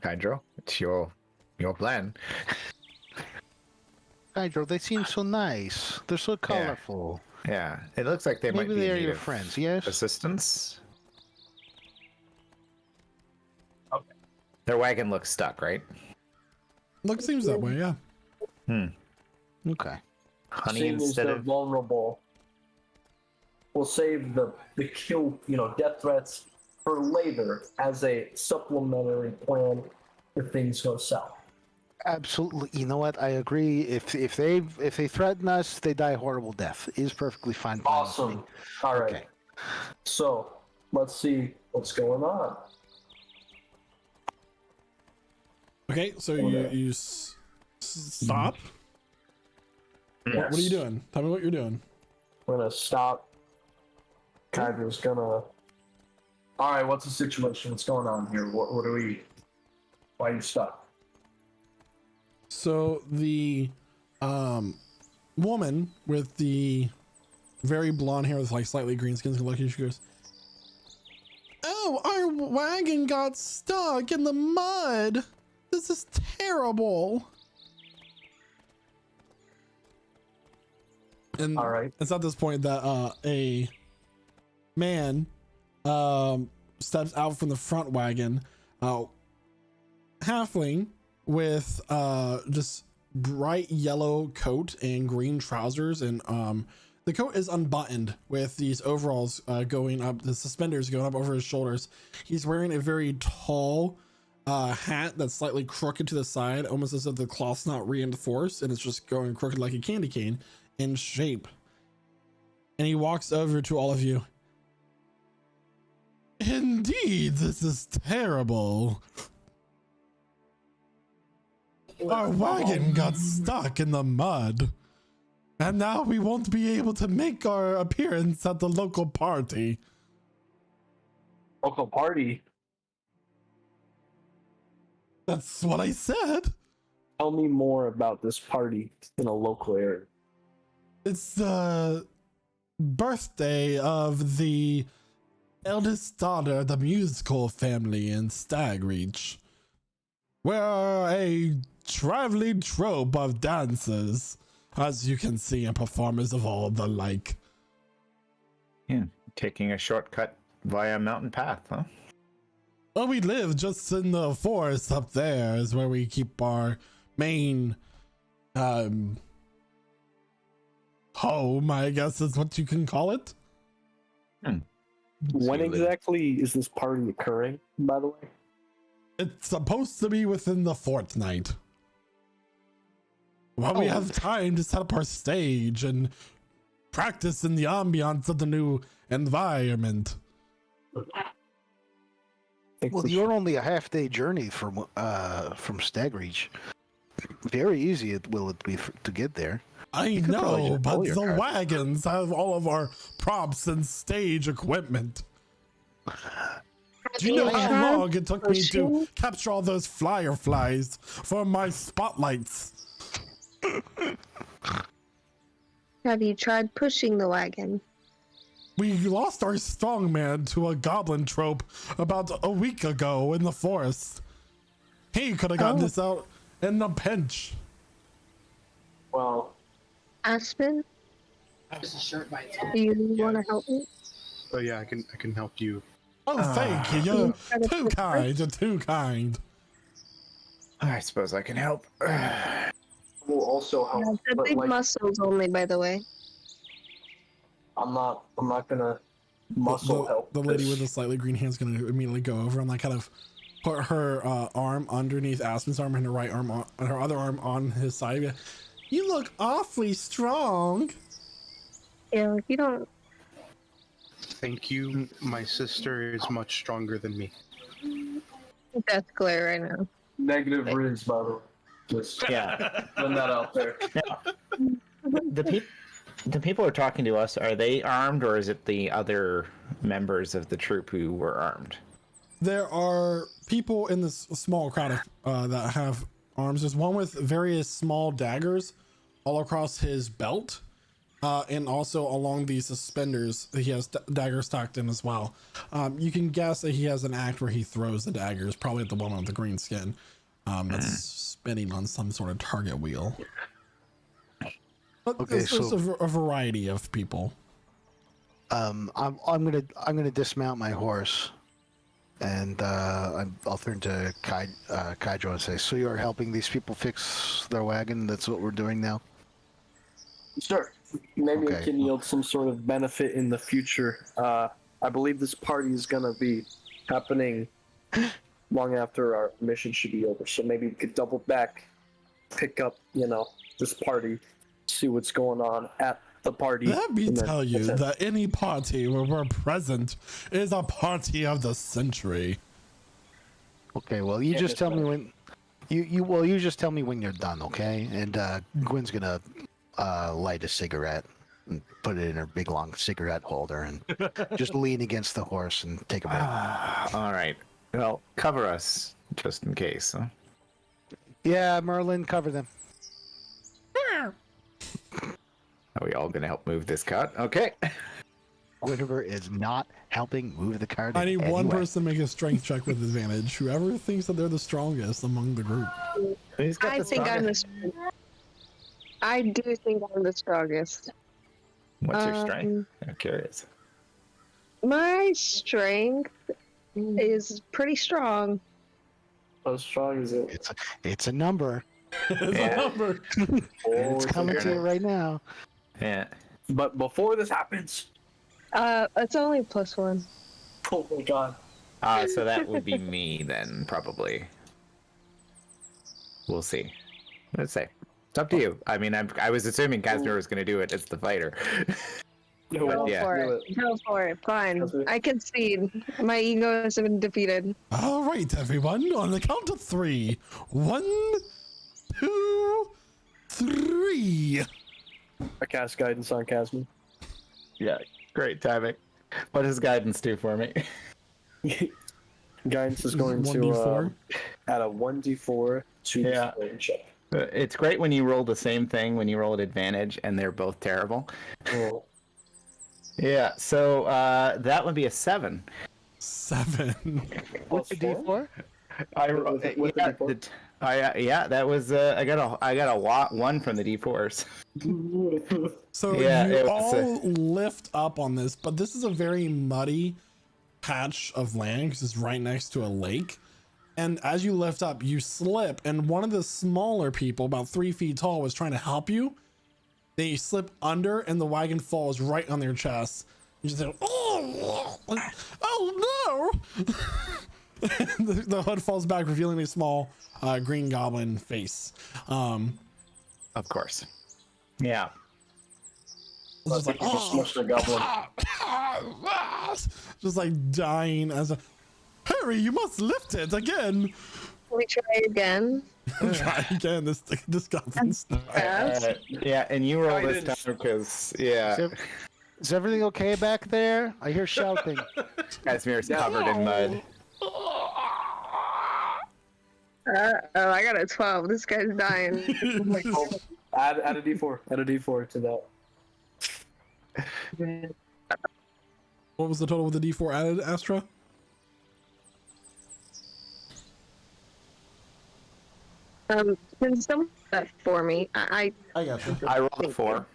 Hydro, it's your plan. Hydro, they seem so nice. They're so colorful. Yeah, it looks like they might Maybe be they are in need your of friends, yes? assistance. Okay. Their wagon looks stuck, right? Seems that way, yeah. Okay. Honey Seeing as instead they're of vulnerable, we'll save the kill, death threats for later as a supplementary plan if things go south. Absolutely. You know what? I agree. If they threaten us, they die a horrible death. It is perfectly fine. With me. Awesome. All right. Okay. So let's see what's going on. Okay, so you stop. Yes. What are you doing? Tell me what you're doing. We're gonna stop. Kydra's gonna. All right. What's the situation? What's going on here? What are we? Why are you stuck? So the woman with the very blonde hair with like slightly green skin, she goes, "Oh, our wagon got stuck in the mud. This is terrible." And All right. it's at this point that a man steps out from the front wagon, halfling with just bright yellow coat and green trousers, and the coat is unbuttoned with these overalls going up, the suspenders going up over his shoulders. He's wearing a very tall hat that's slightly crooked to the side, almost as if the cloth's not reinforced and it's just going crooked like a candy cane in shape. And he walks over to all of you. "Indeed, this is terrible. Our wagon got stuck in the mud, and now we won't be able to make our appearance at the local party." Local party? That's what I said. Tell me more about this party in a local area. It's the birthday of the eldest daughter of the musical family in Stagreach. We're a traveling troupe of dancers, as you can see, and performers of all the like. Yeah, taking a shortcut via a mountain path, huh? Well, we live just in the forest up there is where we keep our main home, I guess is what you can call it. When exactly is this party occurring, by the way? It's supposed to be within the fortnight. Well, we have time to set up our stage and practice in the ambiance of the new environment. think Well, we you're only a half-day journey from Stagreach. Very easy will it be to get there. I You could probably know, just but pull your the cart. wagons have all of our props and stage equipment. Do you know how long it took me to capture all those fireflies for my spotlights? Have you tried pushing the wagon? We lost our strongman to a goblin trope about a week ago in the forest. He could have gotten this out in a pinch. Well, Aspen, Just a shirt by itself. do you want to help me? Oh yeah, I can help you. Oh, thank you. You're too kind. You're too kind. I suppose I can help. we'll also help. The but big like, muscles only, by the way. I'm not gonna muscle help. The lady this. with the slightly green hand's gonna immediately go over and like kind of put her arm underneath Aspen's arm and her right arm on her other arm on his side. You look awfully strong. Yeah, you don't. Thank you. My sister is much stronger than me. Death glare right now. Negative riz, by the way. Just Yeah. putting that out there. The people who are talking to us, are they armed or is it the other members of the troop who were armed? There are people in this small crowd that have arms. There's one with various small daggers all across his belt, and also along the suspenders. He has daggers tucked in as well. You can guess that he has an act where he throws the daggers, probably at the one with the green skin that's spinning on some sort of target wheel. But Okay, there's a variety of people. I'm gonna dismount my horse, and I'll turn to Kydro and say, "So you're helping these people fix their wagon? That's what we're doing now." Sure. Maybe Okay. it can yield some sort of benefit in the future. I believe this party is gonna be happening long after our mission should be over. So maybe we could double back, pick up, this party, see what's going on at the party. Let me and then- tell you that's it. that any party where we're present is a party of the century. Okay. Well, you Yeah, just that's tell me fine. when you just tell me when you're done, okay? And Gwen's gonna light a cigarette and put it in her big long cigarette holder and just lean against the horse and take a break. All right. Well, cover us just in case. Huh? Yeah, Merlin, cover them. Are we all going to help move this cart? Okay. Whatever is not helping move the cart. I in need any one way. person to make a strength check with advantage. Whoever thinks that they're the strongest among the group. Who's got I the think I'm strongest- I do think I'm the strongest. What's your strength? I'm curious. My strength is pretty strong. How strong is it? It's a number. It's Yeah. a number. It's coming to you right now. Yeah. But before this happens, It's only +1. oh my god. So that would be me then, probably. We'll see. Let's say. It's up to you. I mean, I was assuming Casimir was going to do it. It's the fighter. Go yeah. for it. Go for it. Fine. I concede. My ego has been defeated. All right, everyone. On the count of 3. 1, 2, 3. I cast guidance on Casimir. Yeah. Great timing. What does guidance do for me? Guidance is going to 1d4. add a 1d4 to Yeah. the skill check. It's great when you roll the same thing when you roll at advantage and they're both terrible. Oh, Yeah, so that would be a 7. 7. What's the +4? D4? I With the yeah, D4? yeah, that was I got a 1 from the D4s. So Yeah, you it was all lift up on this, but this is a very muddy patch of land because it's right next to a lake. And as you lift up, you slip, and one of the smaller people, about 3 feet tall, was trying to help you. They slip under, and the wagon falls right on their chest. You just say, "Oh, oh no!" the hood falls back, revealing a small green goblin face. Of course. Yeah. It's just like, You just smushed the goblin. just like dying as a. hurry, you must lift it again. Can we try again? Try again. This goblin's Yeah, and you roll this Guidance. time because yeah, Is everything okay back there? I hear shouting. Casimir's covered in mud. Oh, I got a 12. This guy's dying. Add a d4. Add a d4 to that. What was the total with the D4 added, Astra? Can someone do that for me? I got you. I rolled a 4.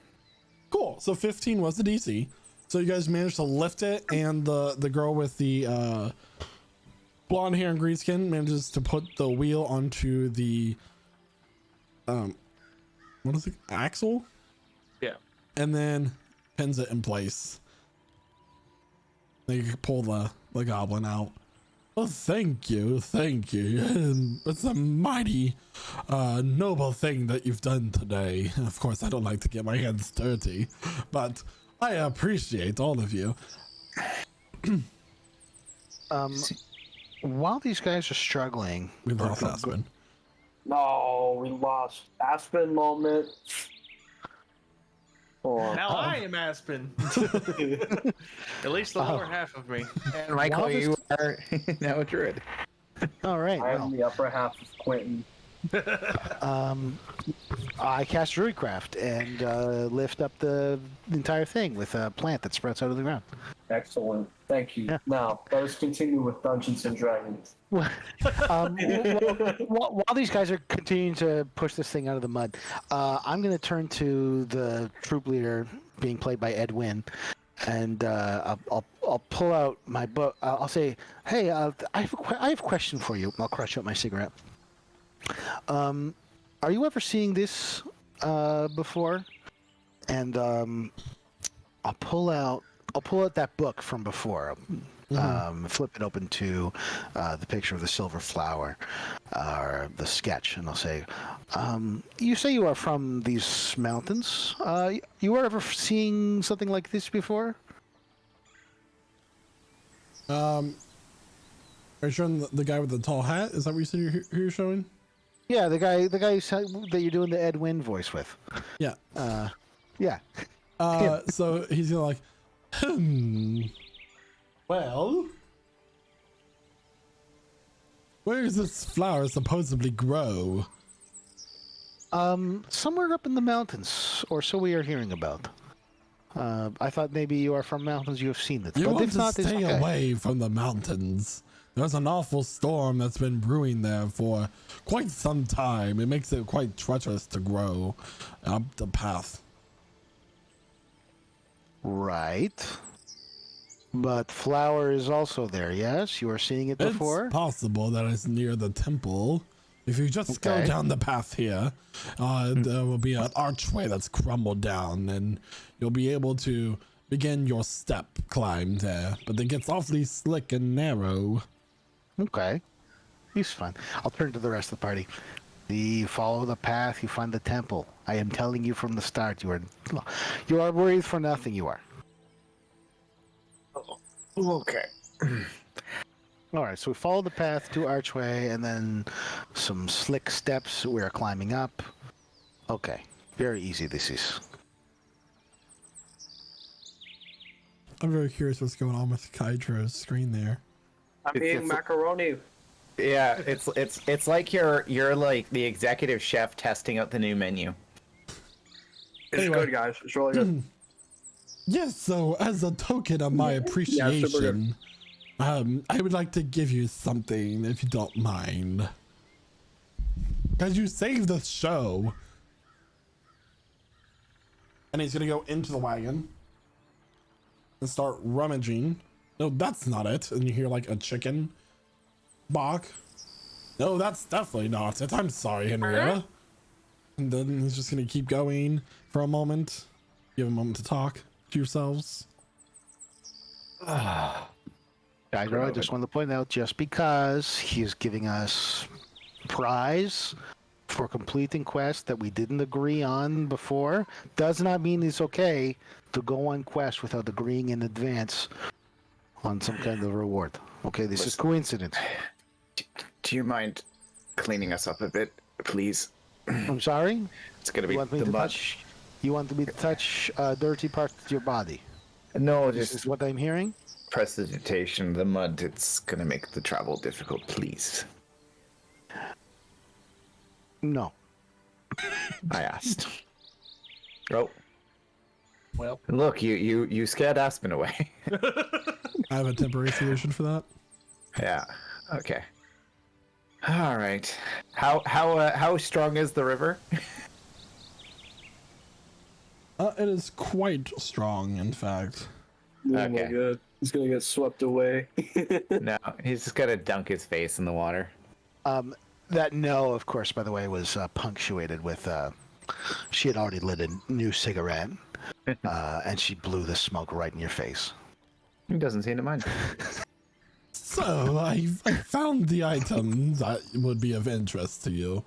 Cool. So 15 was the DC. So you guys managed to lift it, and the girl with the blonde hair and green skin manages to put the wheel onto the what is it? Axle? Yeah. And then pins it in place. They pull the goblin out. Well, thank you. It's a mighty noble thing that you've done today. Of course, I don't like to get my hands dirty, but I appreciate all of you. While these guys are struggling, We lost Aspen. No, we lost Aspen moment. Oh, Now I am Aspen. At least the lower half of me. And Michael, While this- you are now a druid. all right. I Well, am the upper half of Quentin. I cast Druidcraft and lift up the entire thing with a plant that sprouts out of the ground. Excellent. Thank you. Yeah. Now, let us continue with Dungeons and Dragons. While these guys are continuing to push this thing out of the mud, I'm going to turn to the troop leader, being played by Ed Wynn, and I'll pull out my book. I'll say, "Hey, I have a question for you." I'll crush up my cigarette. Are you ever seeing this before? And I'll pull out that book from before. Flip it open to the picture of the silver flower, or the sketch, and I'll say, "You say you are from these mountains. You are ever seeing something like this before?" Are you showing the guy with the tall hat? Is that what you said you're showing? Yeah, the guy that you're doing the Ed Wynn voice with. Yeah. Yeah. So he's gonna like, well, where does this flower supposedly grow? Somewhere up in the mountains, or so we are hearing about. I thought maybe you are from mountains. You have seen it. You But want if to not, it's stay okay. away from the mountains. There's an awful storm that's been brewing there for quite some time. It makes it quite treacherous to grow up the path. Right. But flower is also there, yes? You are seeing it before? It's possible that it's near the temple. If you just go Okay. down the path here, there will be an archway that's crumbled down, and you'll be able to begin your step climb there. But it gets awfully slick and narrow. Okay. He's fine. I'll turn to the rest of the party. You follow the path, you find the temple. I am telling you from the start, you are worried for nothing, you are. Okay. All right, so we follow the path to archway, and then some slick steps. We are climbing up. Okay, very easy this is. I'm very curious what's going on with Kydra's screen there. I'm It's- eating it's- macaroni. Yeah, it's like you're like the executive chef testing out the new menu. It's Anyway. good, guys. It's really good. Yes, so as a token of my super good. appreciation, I would like to give you something if you don't mind. Because you saved the show. And he's gonna go into the wagon and start rummaging. No, that's not it. And you hear like a chicken bark. No, that's definitely not it. I'm sorry, Henrietta. And then he's just gonna keep going for a moment. Give a moment to talk to yourselves. Hydra, I just want to point out, just because he's giving us prize for completing quests that we didn't agree on before, does not mean it's okay to go on quests without agreeing in advance on some kind of reward. Okay, this is Listen. coincidence. Do you mind cleaning us up a bit, please? I'm sorry? It's gonna be You want me the to mud. touch? You want me to touch dirty parts of your body? No, This just is what I'm hearing? prestidigitation. The mud. It's gonna make the travel difficult. Please. No. I asked. Oh. Well. Look, you scared Aspen away. I have a temporary solution for that. Yeah. Okay. All right. How strong is the river? It is quite strong, in fact. Oh my Okay. god. He's gonna get swept away. No, he's just gonna dunk his face in the water. That no, of course, by the way, was punctuated with she had already lit a new cigarette, and she blew the smoke right in your face. He doesn't seem to mind. So I found the item that would be of interest to you.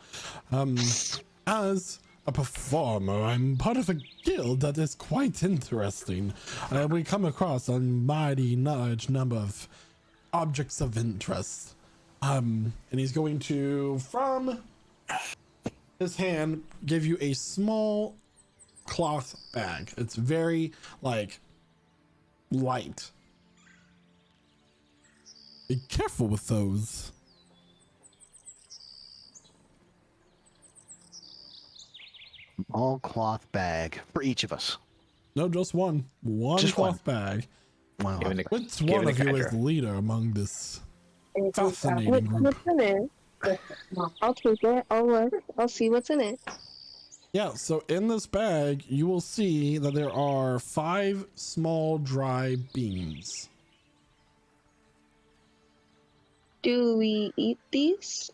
As a performer, I'm part of a guild that is quite interesting. We come across a mighty large number of objects of interest. And he's going to, from his hand, give you a small cloth bag. It's very, like, light. Be careful with those. All cloth bag for each of us. No, just one. One Just cloth bag. Well, Give it a- Which Give one it a of you is Hydra. leader among this fascinating group? What's in it? I'll take it. I'll look. I'll see what's in it. Yeah, so in this bag, you will see that there are 5 small dry beans. Do we eat these?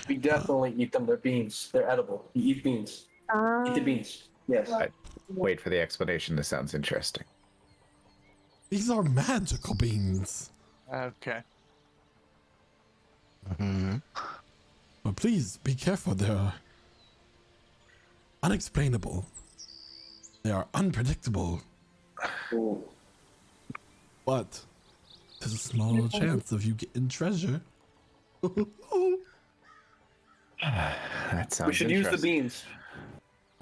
We definitely eat them. They're beans. They're edible. You eat beans. Eat the beans. Yes. Wait for the explanation. This sounds interesting. These are magical beans. Okay. mhm. But please be careful, they're unexplainable. They are unpredictable. But there's a small chance of you getting treasure. That sounds We should use the interesting. beans.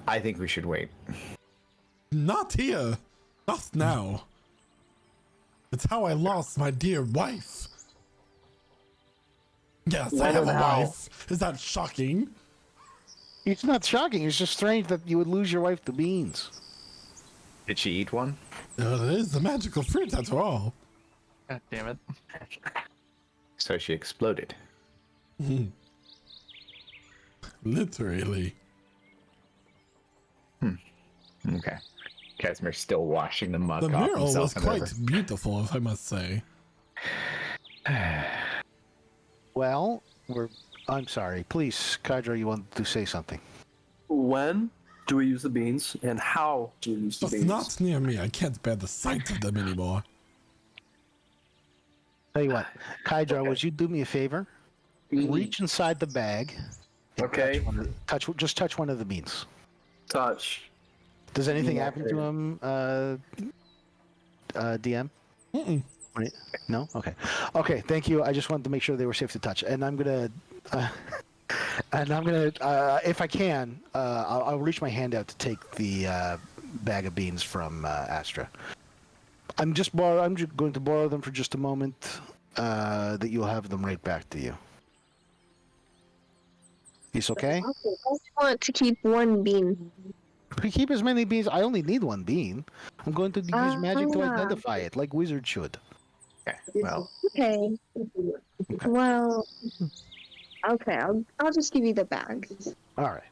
I think we should wait. Not here. Not now. It's how I lost my dear wife. Yes, I have a Wow. wife. Is that shocking? It's not shocking. It's just strange that you would lose your wife to beans. Did she eat one? It is the magical fruit, after all. God damn it. So she exploded. Literally. Okay. Casimir's still washing the mud The off mural himself was in the quite river. beautiful, if I must say. Well, I'm sorry. Please, Kydra, you want to say something? When do we use the beans, and how do we use the Just beans? not near me. I can't bear the sight of them anymore. Tell you what, Kydra, Okay. would you do me a favor? Reach inside the bag. Okay. Just touch one of the beans. Touch. Does anything Yeah, happen to him, DM? Mm-mm. Right? No? Okay. Okay, thank you. I just wanted to make sure they were safe to touch. And I'm gonna, if I can, I'll reach my hand out to take the bag of beans from Astra. I'm just going to borrow them for just a moment. That you'll have them right back to you. Is okay? I just want to keep one bean. We keep as many beans. I only need one bean. I'm going to use magic to Ah. identify it, like wizard should. Okay. Well, Okay. Well. Okay, I'll just give you the bag. All right.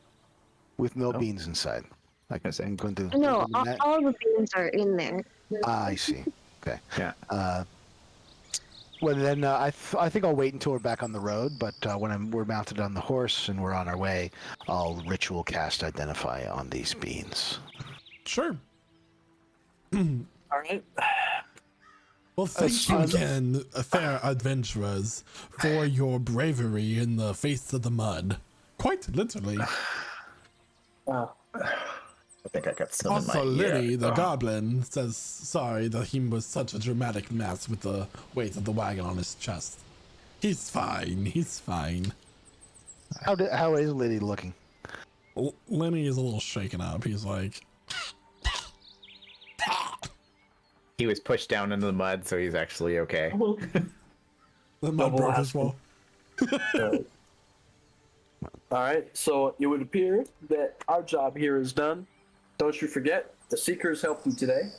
With no Oh. beans inside. I can say. I'm going to. No, do that. all the beans are in there. I see. Okay. Yeah. Well, then I think I'll wait until we're back on the road. But when we're mounted on the horse and we're on our way, I'll ritual cast identify on these beans. Sure. All right. Well, thank you That's- again, fair adventurers, for your bravery in the face of the mud. Quite literally. I think I got some in Also, my Lenny, ear. the Oh. goblin, says sorry that he was such a dramatic mess with the weight of the wagon on his chest. He's fine. He's fine. How is Liddy looking? Lenny is a little shaken up. He's like, He was pushed down into the mud, so he's actually okay. the mud broke his wall. All right, so it would appear that our job here is done. Don't you forget, the Seekers helped you today.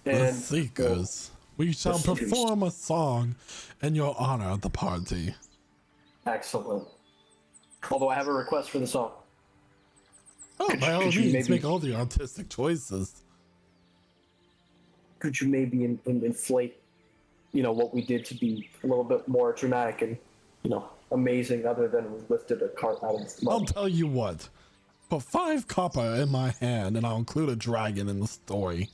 The Seekers. We shall the Seekers. perform a song in your honor at the party. Excellent. Although I have a request for the song. Oh, by all could you means, maybe- make all the artistic choices. Could you maybe inflate, what we did to be a little bit more dramatic and, amazing, other than we lifted a cart out of I'll mud? tell you what. Put 5 copper in my hand, and I'll include a dragon in the story.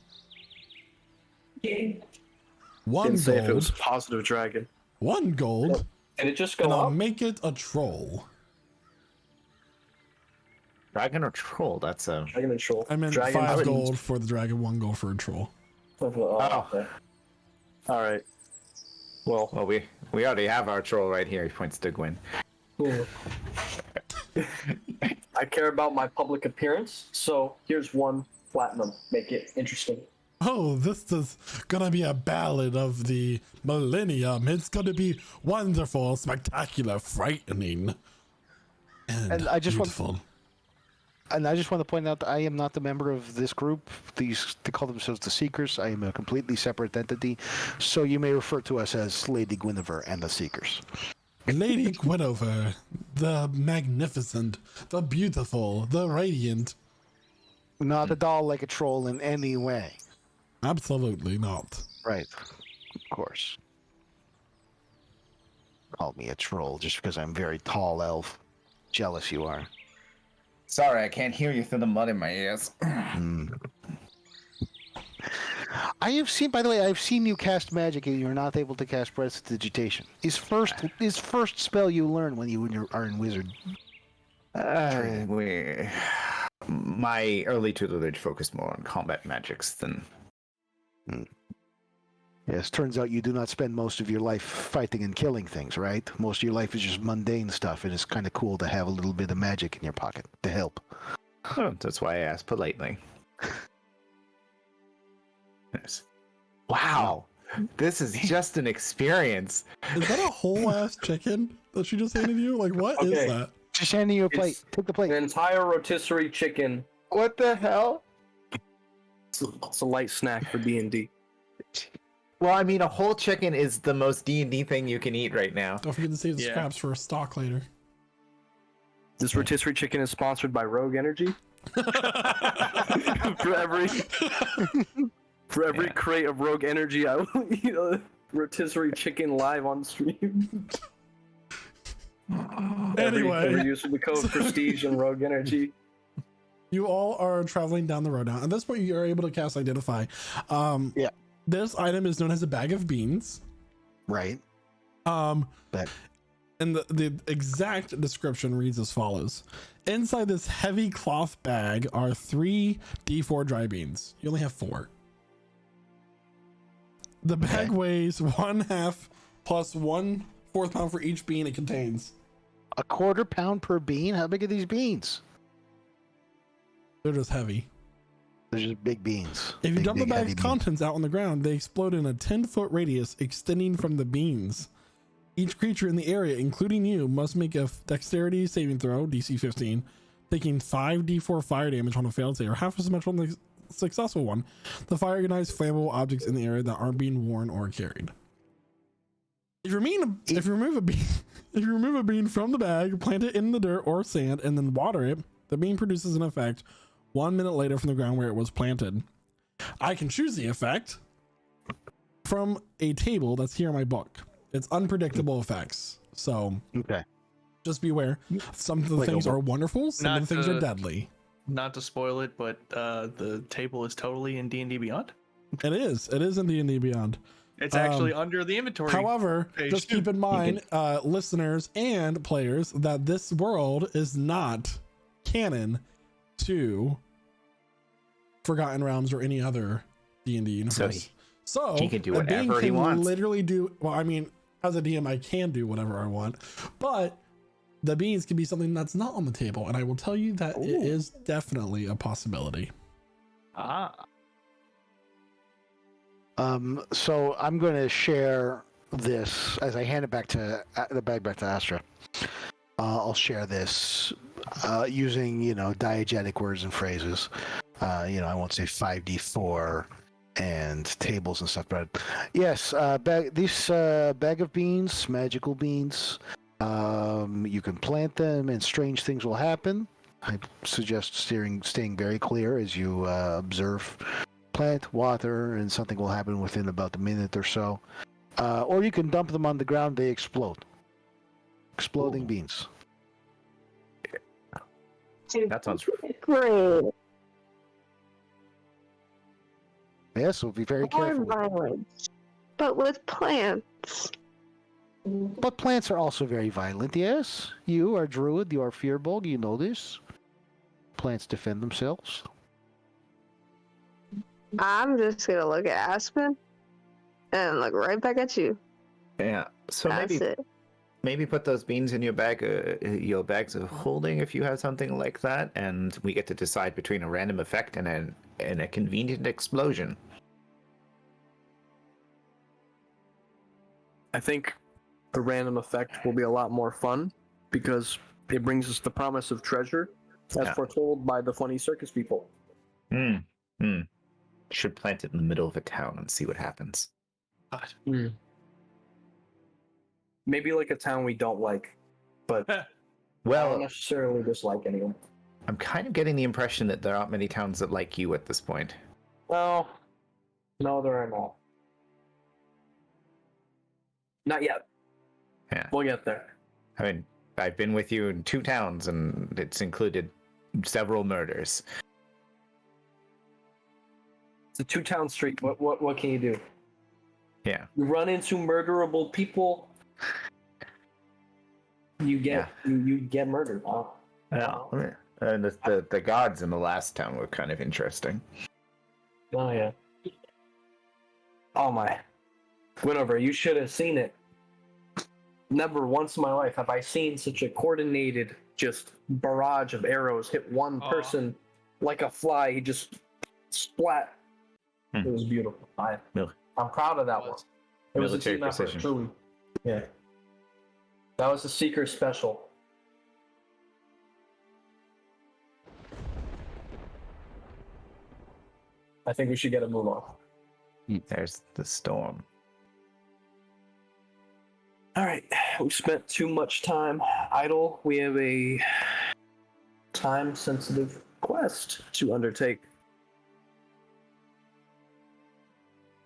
One Didn't say if it was gold. positive dragon. 1 gold, And it just go and I'll up? make it a troll. Dragon or troll? That's a. Dragon and troll. I meant Dragon 5 and- gold for the dragon, 1 gold for a troll. Oh, okay. All right. Well, Well, we already have our troll right here. He points to Gwyn. I care about my public appearance, so here's 1 platinum. Make it interesting. Oh, this is gonna be a ballad of the millennium. It's gonna be wonderful, spectacular, frightening, and I just want- beautiful. And I just want to point out that I am not the member of this group. They call themselves the Seekers. I am a completely separate entity. So you may refer to us as Lady Guinevere and the Seekers. Lady Guinevere, the magnificent, the beautiful, the radiant. Not a doll like a troll in any way. Absolutely not. Right. Of course. Call me a troll just because I'm very tall elf. Jealous you are. Sorry, I can't hear you through the mud in my ears. I have seen, by the way, I've seen you cast magic and you're not able to cast Prestidigitation. His first spell you learn when you are in wizard. My early tutelage focused more on combat magics than. Yes, turns out you do not spend most of your life fighting and killing things, right? Most of your life is just mundane stuff, and it's kind of cool to have a little bit of magic in your pocket to help. Oh, that's why I asked politely. Yes. Wow, this is just an experience. Is that a whole ass chicken that she just handed you? Like, what is Okay. that? Just handing you a plate. Take the plate. An entire rotisserie chicken. What the hell? It's a light snack for D&D. Well, I mean, a whole chicken is the most D&D thing you can eat right now. Don't forget to save the Yeah. scraps for a stock later. This rotisserie chicken is sponsored by Rogue Energy. for every crate of Rogue Energy, I will eat a rotisserie chicken live on stream. Every Anyway, use of the code Prestige and Rogue Energy. you all are traveling down the road now. At this point, you are able to cast Identify. Yeah. This item is known as a bag of beans. Right. But and the exact description reads as follows: inside this heavy cloth bag are 3 D4 dry beans. You only have 4. The bag weighs 1/2 plus 1/4 pound for each bean it contains. A quarter pound per bean? How big are these beans? They're just heavy. They're just big beans. If you Big, dump the big, heavy bag's beans. contents out on the ground, they explode in a 10-foot radius extending from the beans. Each creature in the area, including you, must make a dexterity saving throw, DC 15, taking 5d4 fire damage on a failed save, or half as much on the successful one. The fire ignites flammable objects in the area that aren't being worn or carried. If you remove a bean from the bag, plant it in the dirt or sand, and then water it, the bean produces an effect 1 minute later from the ground where it was planted. I can choose the effect from a table that's here in my book. It's unpredictable effects, so Okay. just beware. Some of the Like things a- are wonderful, some Not of the things are to- deadly. Not to spoil it, but the table is totally in D&D Beyond. It is in D&D Beyond. It's actually under the inventory. However, page just two. keep in mind, listeners and players, that this world is not canon to Forgotten Realms or any other D&D universe. So he can do a being whatever he can wants. literally do. Well, I mean, as a DM, I can do whatever I want, but the beans can be something that's not on the table, and I will tell you that it is definitely a possibility. So I'm going to share this as I hand it back to the bag back to Astra. I'll share this using diegetic words and phrases. I won't say 5d4 and tables and stuff, but yes, bag of beans, magical beans. You can plant them, and strange things will happen. I suggest staying very clear as you observe. Plant, water, and something will happen within about a minute or so. Or you can dump them on the ground, they explode. Exploding beans. That sounds Great. Yeah, so be very More careful. violence, but with plants. But plants are also very violent, yes? You are druid, you are fearbog, you know this. Plants defend themselves. I'm just gonna look at Aspen and look right back at you. Yeah. So That's it. maybe put those beans in your bags of holding if you have something like that, and we get to decide between a random effect and a convenient explosion. I think the random effect will be a lot more fun because it brings us the promise of treasure, as foretold by the funny circus people. Should plant it in the middle of a town and see what happens. Maybe like a town we don't like, but I don't necessarily dislike anyone. I'm kind of getting the impression that there aren't many towns that like you at this point. No, there are not. Not yet. Yeah. We'll get there. I mean, I've been with you in 2 towns, and it's included several murders. It's a 2-town street. What can you do? Yeah. You run into murderable people. You get you get murdered. And the gods in the last town were kind of interesting. Oh yeah. Oh my. Whatever, you should have seen it. Never once in my life have I seen such a coordinated just barrage of arrows hit one person like a fly. He just splat. It was beautiful. I'm proud of that one. It was a Military team effort, precision. truly. Yeah. That was a Seeker special. I think we should get a move on. There's the storm. All right, we've spent too much time idle. We have a time-sensitive quest to undertake.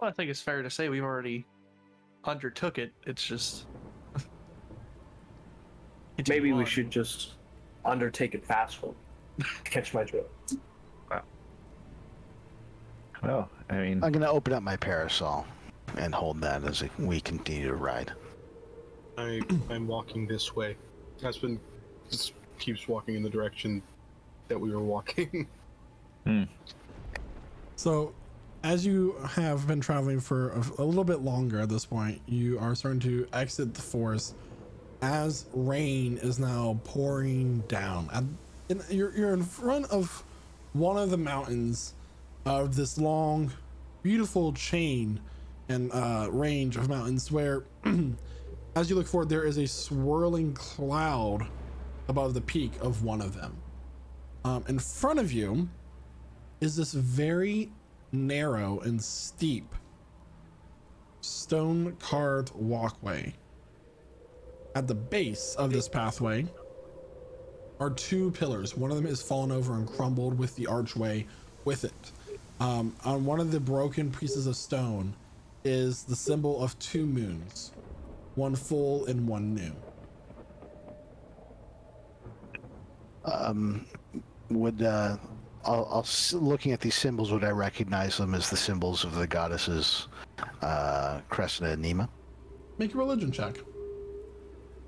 Well, I think it's fair to say we've already undertook it. It's just Maybe we should just undertake it faster. Catch my drift. Well, I mean, I'm going to open up my parasol and hold that as we continue to ride. I'm walking this way. Aspen just keeps walking in the direction that we were walking. So, as you have been traveling for a little bit longer at this point, you are starting to exit the forest as rain is now pouring down. You're in front of one of the mountains of this long, beautiful chain and range of mountains where, as you look forward, there is a swirling cloud above the peak of one of them. In front of you is this very narrow and steep stone carved walkway. At the base of this pathway are 2 pillars. One of them is fallen over and crumbled with the archway with it. On one of the broken pieces of stone is the symbol of 2 moons, one full and one new. Looking at these symbols, would I recognize them as the symbols of the goddesses Cressida and Nima? Make a religion check.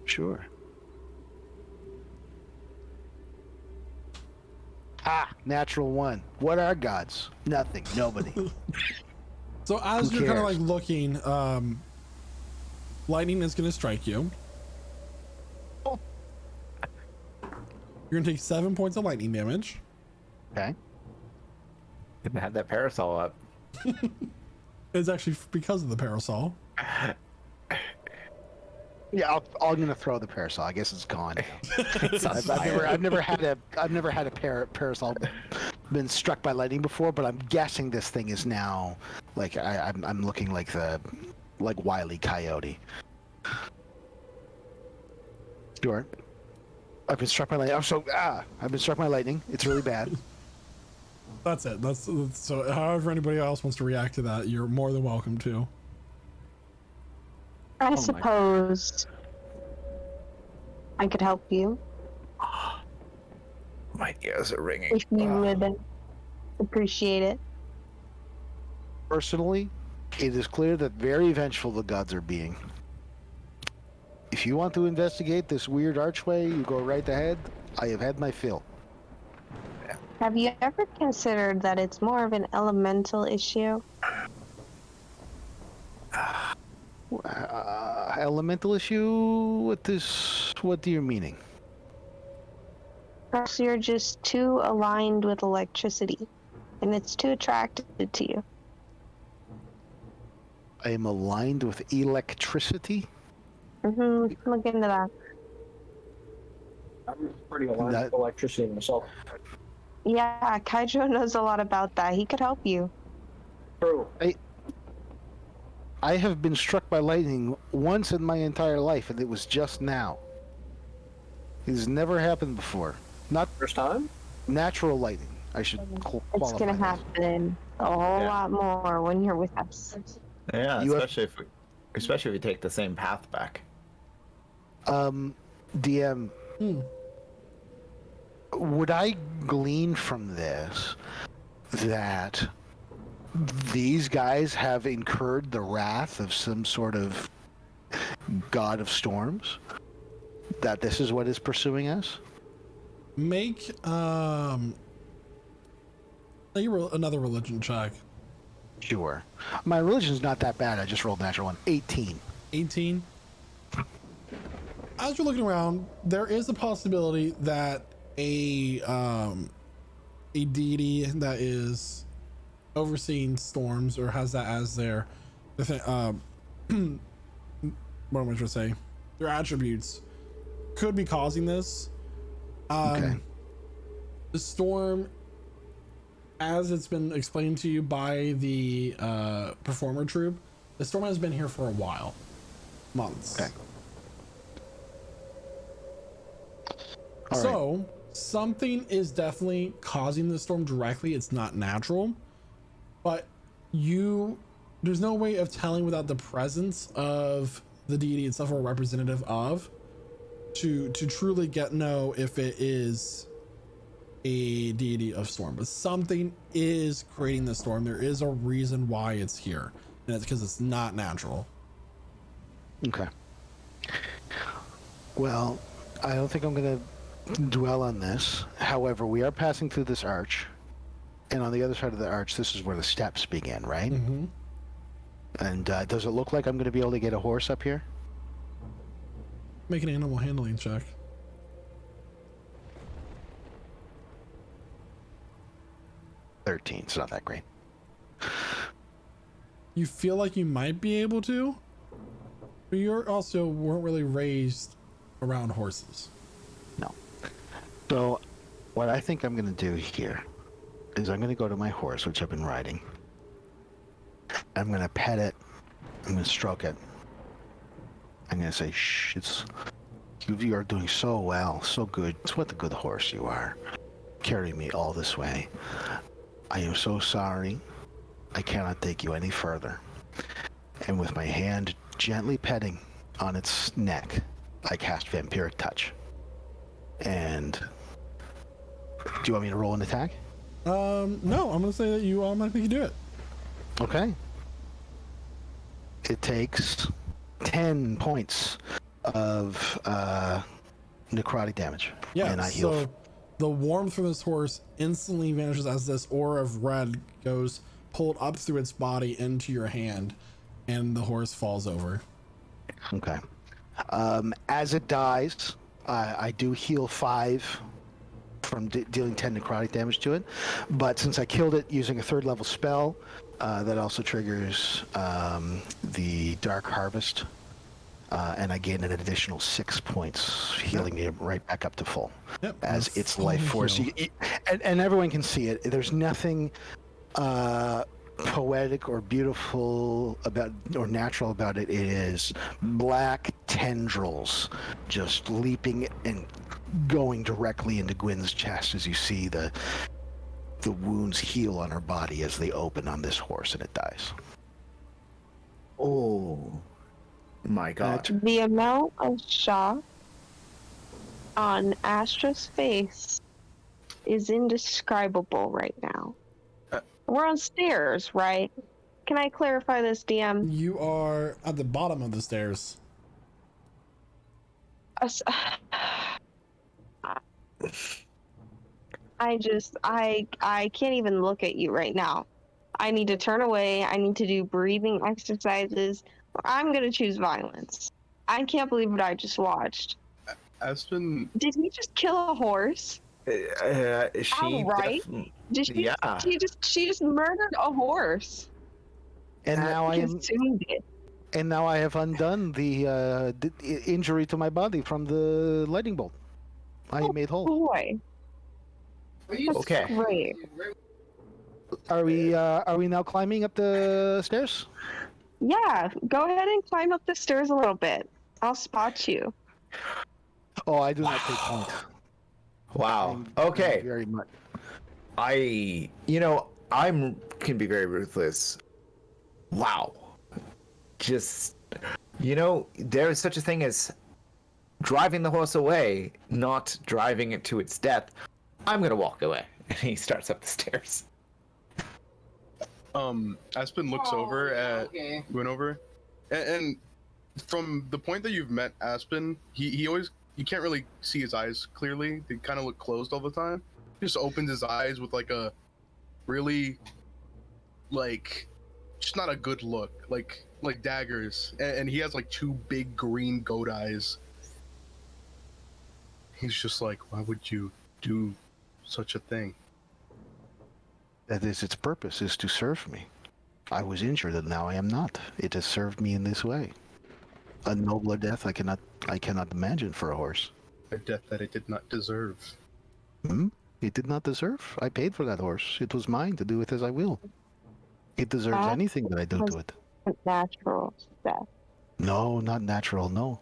Sure. Ha! Natural one. What are gods? Nothing. Nobody. So as Who you're kind of cares? like looking, lightning is going to strike you. You're going to take 7 points of lightning damage. Okay. Didn't have that parasol up. It's actually because of the parasol. Yeah, I'm gonna throw the parasol. I guess it's gone now. It's on fire. I've never had a parasol been struck by lightning before, but I'm guessing this thing is now like I'm looking like Wile E. Coyote. Sure. I've been struck by lightning. I've been struck by lightning. It's really bad. That's it. That's so. However, anybody else wants to react to that, you're more than welcome to. I my- suppose I could help you My ears are ringing. if you would appreciate it. Personally, it is clear that very vengeful the gods are being. If you want to investigate this weird archway, you go right ahead. I have had my fill. Have you ever considered that it's more of an elemental issue? Elemental issue? What do you meaning? Perhaps you're just too aligned with electricity, and it's too attracted to you. I am aligned with electricity? Look into that. I'm pretty aligned That- with electricity myself. Yeah, Kaijo knows a lot about that. He could help you. True. I have been struck by lightning once in my entire life, and it was just now. It has never happened before. Not First time? natural lightning. I should qualify. It's gonna that. happen a whole lot more when you're with us. Yeah, You have- especially if we take the same path back. DM, would I glean from this that these guys have incurred the wrath of some sort of god of storms? That this is what is pursuing us? Make another religion check. Sure. My religion's not that bad. I just rolled a natural one. 18. 18. As you're looking around, there is a possibility that a deity that is overseeing storms or has that as their what am I trying to say? Their attributes could be causing this. Okay. The storm, as it's been explained to you by the performer troupe, the storm has been here for a while, months. Okay. All right. So something is definitely causing the storm directly. It's not natural, but there's no way of telling without the presence of the deity itself or a representative of to truly know if it is a deity of storm. But something is creating the storm. There is a reason why it's here, and it's because it's not natural. Okay. Well, I don't think I'm going to dwell on this. However, we are passing through this arch, and on the other side of the arch, this is where the steps begin, right? Mm-hmm. And does it look like I'm going to be able to get a horse up here? Make an animal handling check. It's not that great. You feel like you might be able to, but you also weren't really raised around horses. No. So, what I think I'm going to do here is I'm going to go to my horse, which I've been riding. I'm going to pet it. I'm going to stroke it. I'm going to say, shh, you are doing so well, so good. It's what a good horse you are. Carry me all this way. I am so sorry. I cannot take you any further. And with my hand gently petting on its neck, I cast Vampiric Touch. And do you want me to roll an attack? No, I'm gonna say that you automatically do it. Okay. It takes 10 points of necrotic damage. Yeah. And I heal. The warmth from this horse instantly vanishes as this aura of red goes pulled up through its body into your hand, and the horse falls over. Okay. As it dies, I do heal 5 from dealing 10 necrotic damage to it, but since I killed it using a 3rd level spell, that also triggers the Dark Harvest, and I gain an additional 6 points, healing me right back up to full. Yep. As That's its life force. heal. And everyone can see it. There's nothing poetic or beautiful about or natural about it. It is black tendrils just leaping and going directly into Gwyn's chest as you see the wounds heal on her body as they open on this horse and it dies. Oh my god. The amount of shock on Astra's face is indescribable right now. We're on stairs, right? Can I clarify this, DM? You are at the bottom of the stairs. I can't even look at you right now. I need to turn away. I need to do breathing exercises. I'm gonna choose violence. I can't believe what I just watched. Aspen, Did he just kill a horse? She Outright? Did she? Yeah. She just murdered a horse. And now I am Consumed it. and now I have undone the injury to my body from the lightning bolt. I am made whole. Boy, that's Okay. great. Are we now climbing up the stairs? Yeah, go ahead and climb up the stairs a little bit. I'll spot you. Oh, I do not take point. Wow. Thank you Okay. very much. I'm can be very ruthless. Wow. Just, there is such a thing as driving the horse away, not driving it to its death. I'm gonna walk away. And he starts up the stairs. Aspen looks over at Gwyn and from the point that you've met Aspen, he always, you can't really see his eyes clearly. They kind of look closed all the time. He just opens his eyes with like a really, like, just not a good look, like daggers, and he has like 2 big green goat eyes. He's just like, why would you do such a thing? That is its purpose, is to serve me. I was injured and now I am not. It has served me in this way. A nobler death I cannot imagine for a horse. A death that it did not deserve. It did not deserve. I paid for that horse. It was mine to do with as I will. It deserves That anything that I do to it. Natural death. No, not natural, no.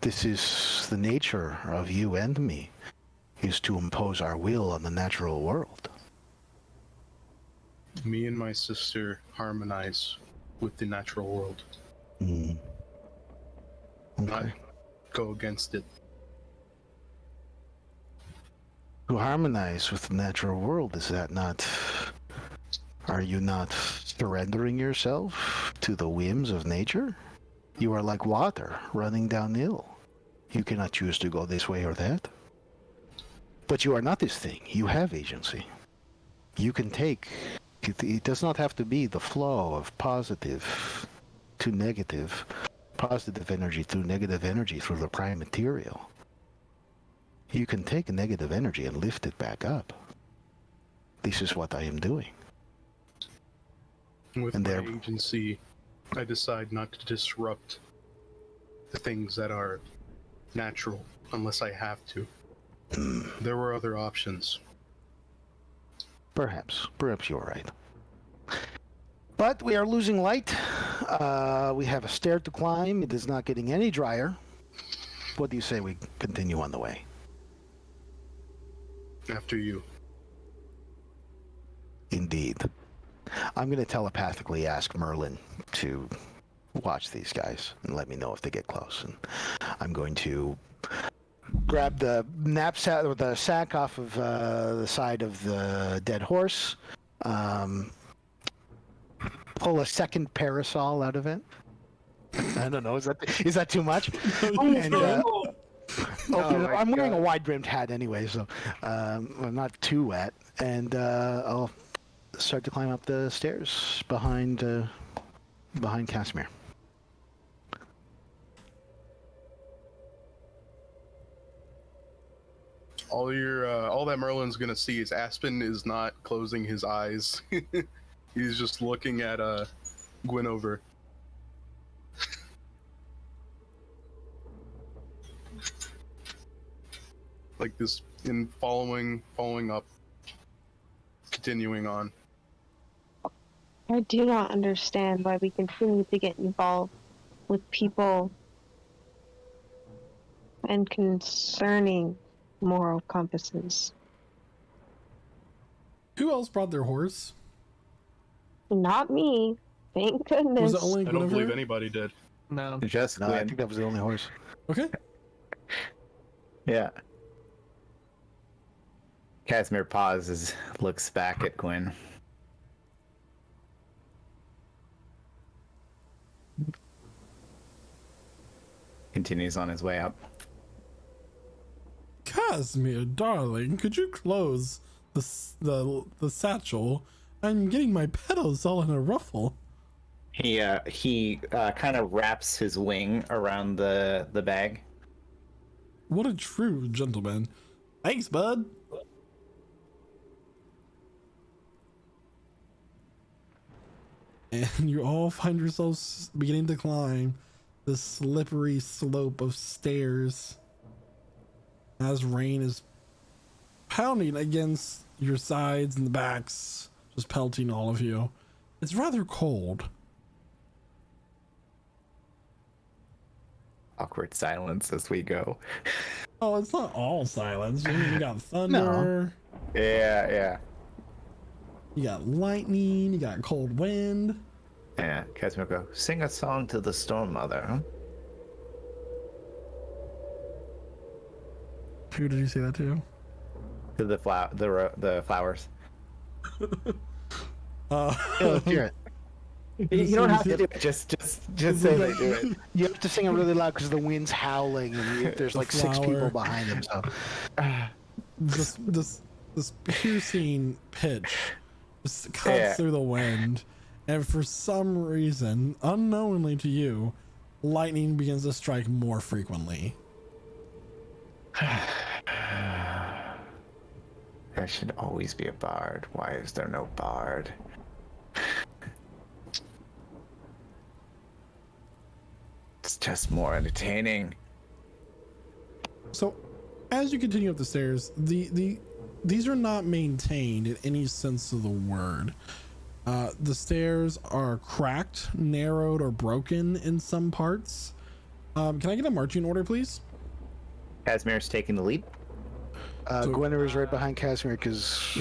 This is the nature of you and me, is to impose our will on the natural world. Me and my sister harmonize with the natural world, not Okay. go against it. To harmonize with the natural world, is that not... Are you not surrendering yourself to the whims of nature? You are like water running downhill. You cannot choose to go this way or that. But you are not this thing. You have agency. You can take... It does not have to be the flow of positive to negative, positive energy to negative energy through the prime material. You can take a negative energy and lift it back up. This is what I am doing. With And my there- agency, I decide not to disrupt the things that are natural unless I have to. There were other options. Perhaps you're right. But we are losing light. We have a stair to climb. It is not getting any drier. What do you say we continue on the way? After you. Indeed. I'm going to telepathically ask Merlin to watch these guys and let me know if they get close. And I'm going to grab the knapsack or the sack off of the side of the dead horse, pull a second parasol out of it. I don't know. Is that too much? And, Open it Oh up. my I'm wearing a God. wide-brimmed hat anyway, so I'm not too wet. And I'll start to climb up the stairs behind Casimir. All that Merlin's gonna see is Aspen is not closing his eyes. He's just looking at Gwenover. Like this, in following up, continuing on. I do not understand why we continue to get involved with people and concerning moral compasses. Who else brought their horse? Not me. Thank goodness. Was it only I don't believe Guinevere? anybody did. No. Just No, I Gwen. think that was the only horse. Okay. Yeah. Casimir pauses, looks back at Gwen. Continues on his way up. Casimir, darling, could you close the satchel? I'm getting my petals all in a ruffle. He kind of wraps his wing around the bag. What a true gentleman. Thanks, bud. And you all find yourselves beginning to climb the slippery slope of stairs as rain is pounding against your sides and the backs, just pelting all of you. It's rather cold. Awkward silence as we go. Oh, it's not all silence. You got thunder, Yeah. you got lightning, you got cold wind. Yeah, Casimir go, sing a song to the storm mother, huh? Who did you say that to? To the flowers. Yeah, let's hear it. You don't have to do it. Just say they do it. You have to sing it really loud because the wind's howling and there's like six flower. people behind him. So This piercing pitch just cuts through the wind, and for some reason, unknowingly to you, lightning begins to strike more frequently. There should always be a bard. Why is there no bard? It's just more entertaining. So, as you continue up the stairs, these are not maintained in any sense of the word. The stairs are cracked, narrowed, or broken in some parts. Can I get a marching order, please? Casimir's taking the lead. Guinevere's right behind Casimir because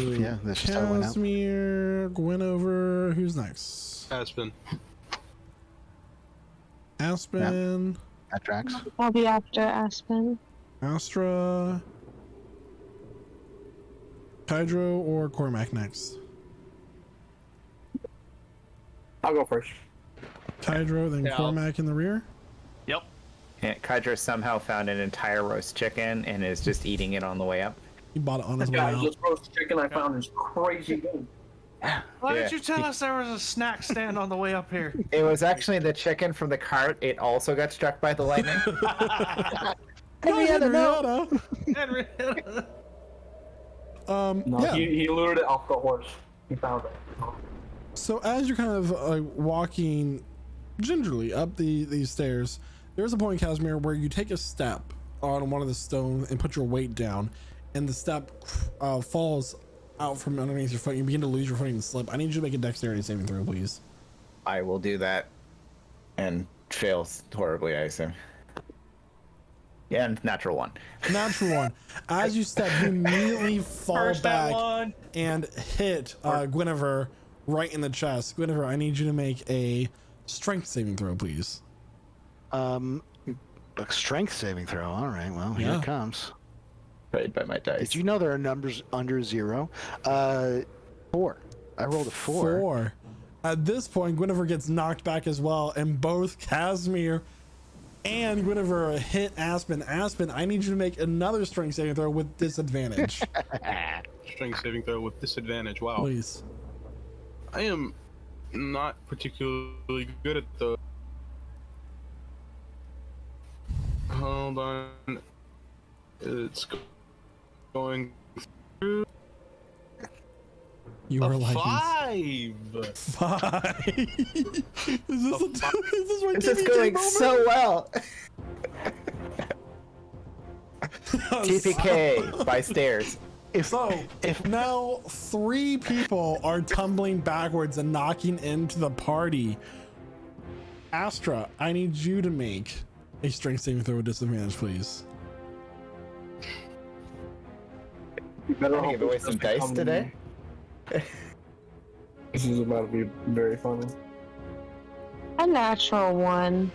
that's just how it went out. Casimir, Gwenover, who's next? Aspen. Aspen, That tracks. I'll be after Aspen. Astra, Hydro, or Cormac next? I'll go first. Hydro, then Yeah, Cormac in the rear. Yep. Yeah, Kydra somehow found an entire roast chicken and is just eating it on the way up. He bought it on his way Guys, out. this roast chicken I found is crazy good. Why Yeah. didn't you tell us there was a snack stand on the way up here? It was actually the chicken from the cart. It also got struck by the lightning. Henrietta. No, Yeah. he lured it off the horse. He found it. So as you're kind of walking gingerly up these stairs, there's a point, Casimir, where you take a step on one of the stones and put your weight down, and the step falls out from underneath your foot. You begin to lose your footing and slip. I need you to make a dexterity saving throw, please. I will do that and fail horribly, I assume. Yeah, and natural one. Natural one. As you step, you immediately fall First that back one. and hit Guinevere right in the chest. Guinevere, I need you to make a strength saving throw, please. A strength saving throw. All right. Well, here Yeah. it comes. Right by my dice. Did you know there are numbers under 0? 4. I rolled a 4. 4. At this point, Guinevere gets knocked back as well, and both Casimir and Guinevere hit Aspen. Aspen, I need you to make another strength saving throw with disadvantage. Strength saving throw with disadvantage. Wow. Please. I am not particularly good at the. Hold on. It's going through. You are like 5. is this A is this This is TPK going moment? so well. TPK by stairs. If now 3 people are tumbling backwards and knocking into the party, Astra, I need you to make a strength saving throw with disadvantage, please. You better Gonna hope give away it's some just dice becoming- today. This is about to be very funny. A natural 1.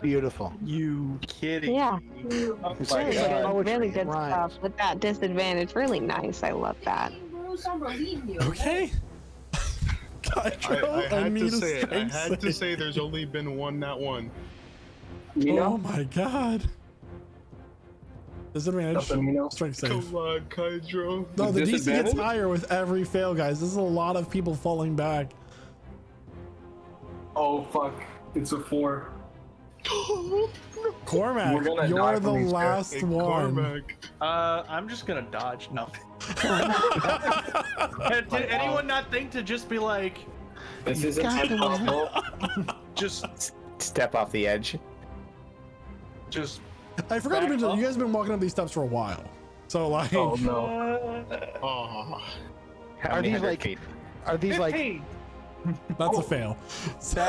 Beautiful. You kidding? Yeah. me? It's Really like good, poetry, really it good rhymes. stuff with that disadvantage. Really nice. I love that. Okay. Kydro, I had need to a say it. I strength had to save. say there's only been one, not one. You Oh know? my god. Disadvantage. Nothing, you know? Strength save. Come on, Kydro. No, the DC gets Disadvantage? higher with every fail, guys. This is a lot of people falling back. Oh fuck! It's a 4. Cormac, We're gonna die you're from the these last Hey, one. Cormac. I'm just gonna dodge. No. Did anyone not think to just be like, This isn't God, possible. just Step off the edge. I forgot to Back mention, up. you guys have been walking up these steps for a while. So, like, Oh no! Oh, How Are many these hundred like- feet? Are these like? hey, that's a fail. So,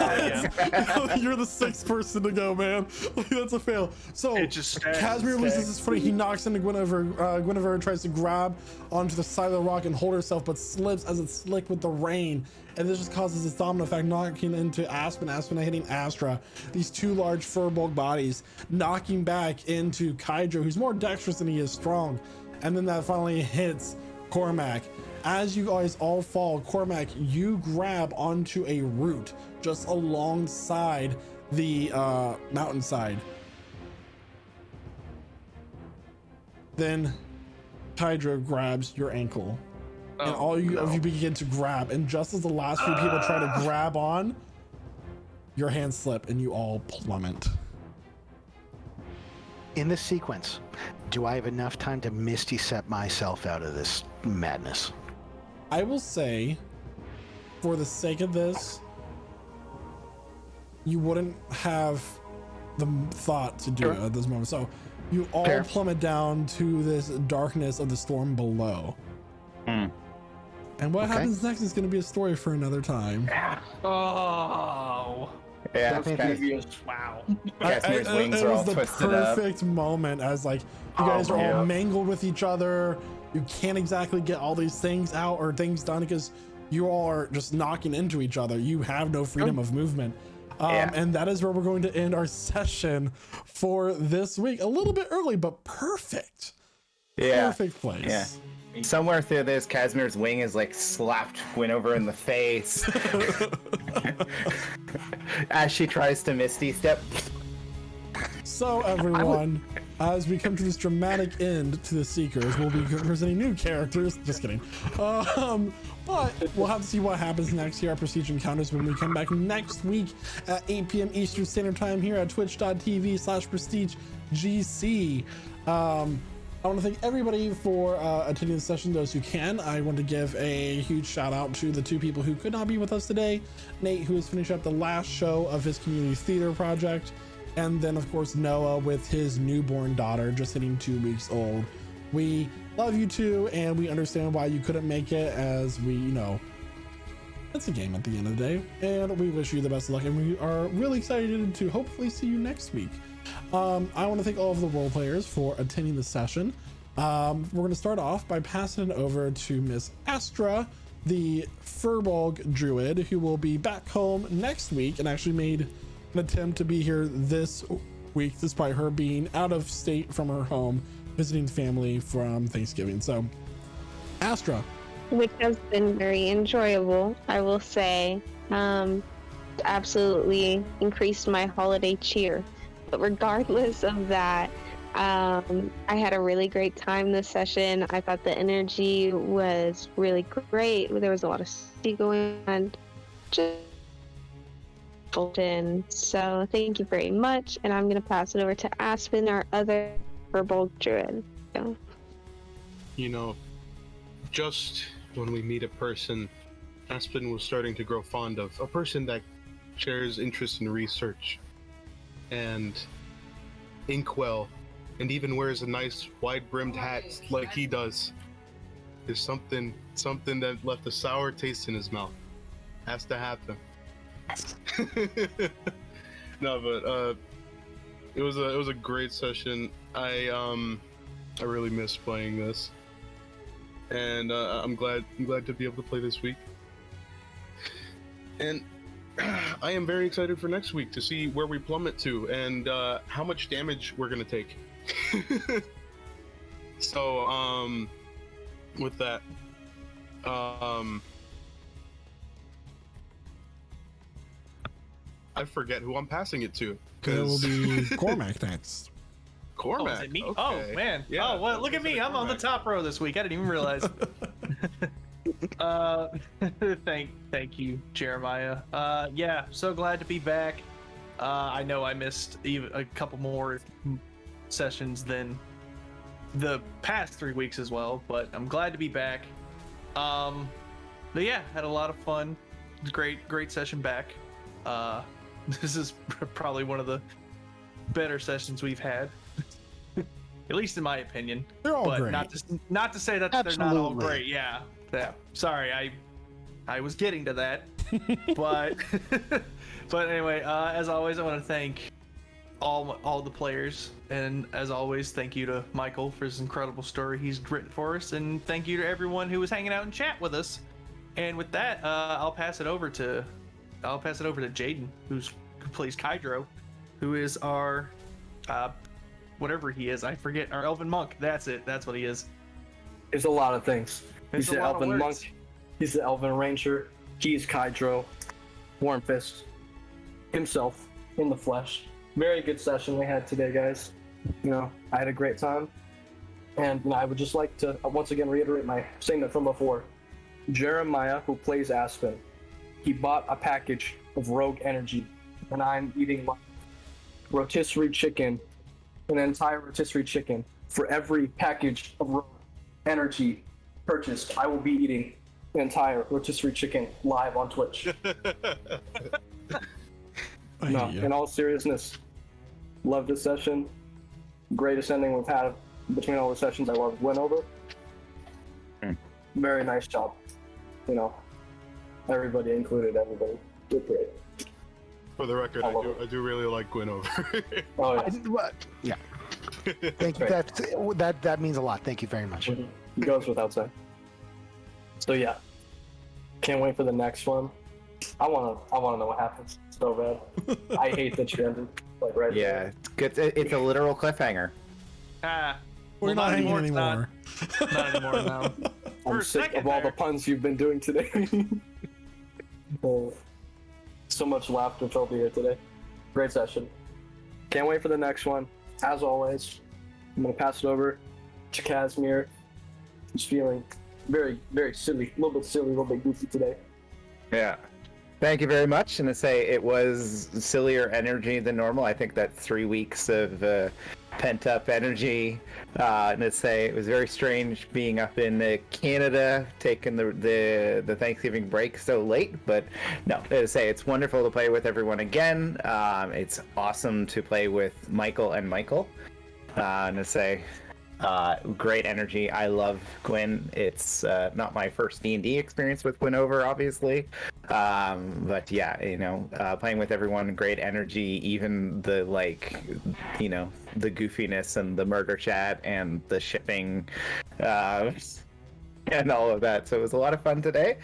you're the 6th person to go, man. That's a fail. So, it just stacks, Casimir loses stacks. his footing. He knocks into Guinevere. Guinevere tries to grab onto the side of the rock and hold herself, but slips as it's slick with the rain. And this just causes this domino effect, knocking into Aspen. Aspen hitting Astra. These 2 large fur-bulk bodies knocking back into Kydro, who's more dexterous than he is strong. And then that finally hits Cormac. As you guys all fall, Cormac, you grab onto a root just alongside the mountainside. Then Kydro grabs your ankle. And all of you begin to grab. And just as the last few people try to grab on, your hands slip and you all plummet. In this sequence, do I have enough time to misty step myself out of this madness? I will say, for the sake of this, you wouldn't have the thought to do it at this moment. So you all Fair. plummet down to this darkness of the storm below. Hmm. And what Okay. happens next is going to be a story for another time. Oh, Yeah, That's Cas- previous. wow. Casimir's wings it are was all the twisted up. perfect moment as like you guys are yeah. all mangled with each other. You can't exactly get all these things out or things done because you all are just knocking into each other. You have no freedom of movement. Yeah. And that is where we're going to end our session for this week. A little bit early, but perfect. Yeah. Perfect place. Yeah. Somewhere through this, Casimir's wing is like slapped Guinevere in the face as she tries to Misty step. So everyone, as we come to this dramatic end to the Seekers, we'll be presenting new characters. Just kidding. But we'll have to see what happens next here at Prestige Encounters when we come back next week at 8 p.m. Eastern Standard Time here at twitch.tv/prestigegc. I want to thank everybody for attending the session, those who can. I want to give a huge shout out to the 2 people who could not be with us today. Nate, who is finishing up the last show of his community theater project. And then, of course, Noah with his newborn daughter just hitting 2 weeks old. We love you too, and we understand why you couldn't make it, as we, it's a game at the end of the day. And we wish you the best of luck, and we are really excited to hopefully see you next week. I want to thank all of the role players for attending the session. We're going to start off by passing it over to Miss Astra, the Furbolg Druid, who will be back home next week and actually made an attempt to be here this week, despite her being out of state from her home, visiting family from Thanksgiving. So, Astra. Which has been very enjoyable, I will say. absolutely increased my holiday cheer. But regardless of that, I had a really great time this session. I thought the energy was really great. There was a lot of stuff going on. Just so thank you very much, and I'm gonna pass it over to Aspen, our other verbal druid. So. You know, just when we meet a person, Aspen was starting to grow fond of a person that shares interest in research and inkwell, and even wears a nice wide-brimmed hat like he does. There's something that left a sour taste in his mouth. Has to happen. No, but it was a great session. I really missed playing this, and I'm glad to be able to play this week. And I am very excited for next week to see where we plummet to and how much damage we're gonna take. So with that, I forget who I'm passing it to. It will be Cormac next. Cormac. Oh, is it me? Okay. Oh man. Yeah, Oh well, look at me. I'm on the top row this week. I didn't even realize. Thank you, Jeremiah. Yeah, so glad to be back. I know I missed even a couple more sessions than the past 3 weeks as well, but I'm glad to be back. But yeah, had a lot of fun. Great session back. This is probably one of the better sessions we've had, at least in my opinion. They're all but great. Not to say that they're not all Absolutely. great. Yeah. Sorry, I was getting to that, but but anyway, as always, I want to thank all the players, and as always, thank you to Michael for his incredible story he's written for us, and thank you to everyone who was hanging out in chat with us. And with that, I'll pass it over to Jaden, who plays Kydro, who is our whatever he is, I forget, our elven monk. That's it. That's what he is. There's a lot of things. There's He's a the lot of elven words. monk. He's the elven ranger. He's Kydro, Warm Fist himself in the flesh. Very good session we had today, guys. You know, I had a great time, and I would just like to once again reiterate my statement from before. Jeremiah, who plays Aspen, he bought a package of Rogue Energy, and I'm eating my rotisserie chicken, an entire rotisserie chicken. For every package of Rogue Energy purchased, I will be eating an entire rotisserie chicken live on Twitch. I No, hate you. in all seriousness, love this session. Greatest ending we've had between all the sessions I went over. Very nice job. You know, everybody included, everybody did great. For the record, I do really like Gwyn Oh, yeah. Yeah. Thank you. That means a lot. Thank you very much. It goes without saying. So yeah, can't wait for the next one. I wanna know what happens so bad. I hate that you ended like right Yeah, there. it's good. It's a literal cliffhanger. We're not hanging it's anymore. Not anymore now. For I'm a sick second of all there. the puns you've been doing today. Oh, so much laughter filled here today. Great session. Can't wait for the next one. As always, I'm gonna pass it over to Casimir. He's feeling very, very silly, a little bit goofy today. Yeah. Thank you very much. And to say it was sillier energy than normal. I think that 3 weeks of pent up energy. And to say it was very strange being up in Canada, taking the Thanksgiving break so late. But no, to say it's wonderful to play with everyone again. It's awesome to play with Michael and Michael. And to say great energy. I love Gwyn. It's not my first D&D experience with Gwyn obviously. But yeah, you know, playing with everyone, great energy, even the the goofiness and the murder chat and the shipping and all of that. So it was a lot of fun today.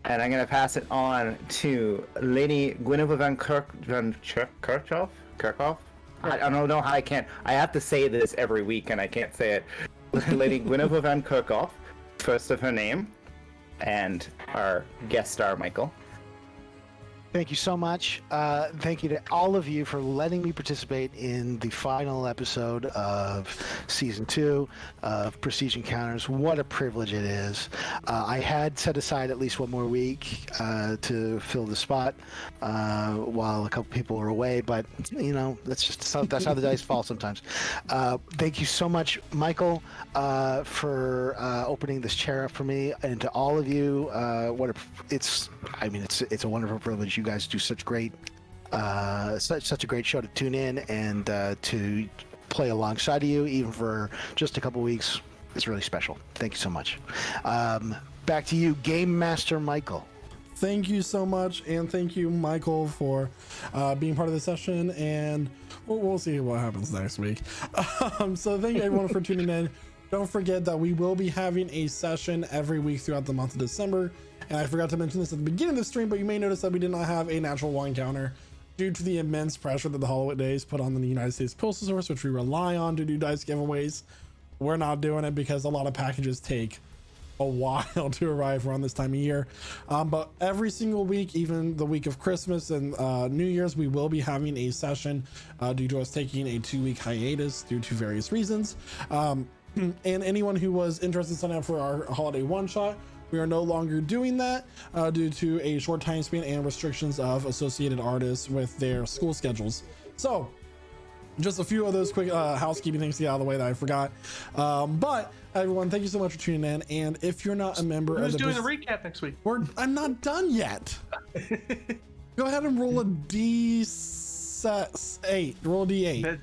And I'm going to pass it on to Lady Guinevere van Kirchhoff? I don't know how I have to say this every week and I can't say it. Lady Guinevere van Kirchhoff, first of her name, and our guest star, Michael. Thank you so much. Thank you to all of you for letting me participate in the final episode of Season 2 of Prestige Encounters. What a privilege it is. I had set aside at least one more week to fill the spot while a couple people were away, but, you know, that's how the dice fall sometimes. Thank you so much, Michael, for opening this chair up for me, and to all of you. It's a wonderful privilege. You guys do such great, such a great show to tune in and to play alongside of you, even for just a couple weeks. It's really special. Thank you so much. Back to you, Game Master Michael. Thank you so much, and thank you, Michael, for being part of the session, and we'll see what happens next week. So thank you everyone for tuning in. Don't forget that we will be having a session every week throughout the month of December. And I forgot to mention this at the beginning of the stream, but you may notice that we did not have a natural one encounter due to the immense pressure that the Halloween days put on the United States Postal Service, which we rely on to do dice giveaways. We're not doing it because a lot of packages take a while to arrive around this time of year. But every single week, even the week of Christmas and New Year's, we will be having a session due to us taking a 2-week hiatus due to various reasons. And anyone who was interested in signing up for our holiday one-shot, we are no longer doing that due to a short time span and restrictions of associated artists with their school schedules. So just a few of those quick housekeeping things to get out of the way that I forgot. But everyone, thank you so much for tuning in. And if you're not a member Who's of the doing the recap next week? I'm not done yet. Go ahead and roll a D8. Roll a D8. A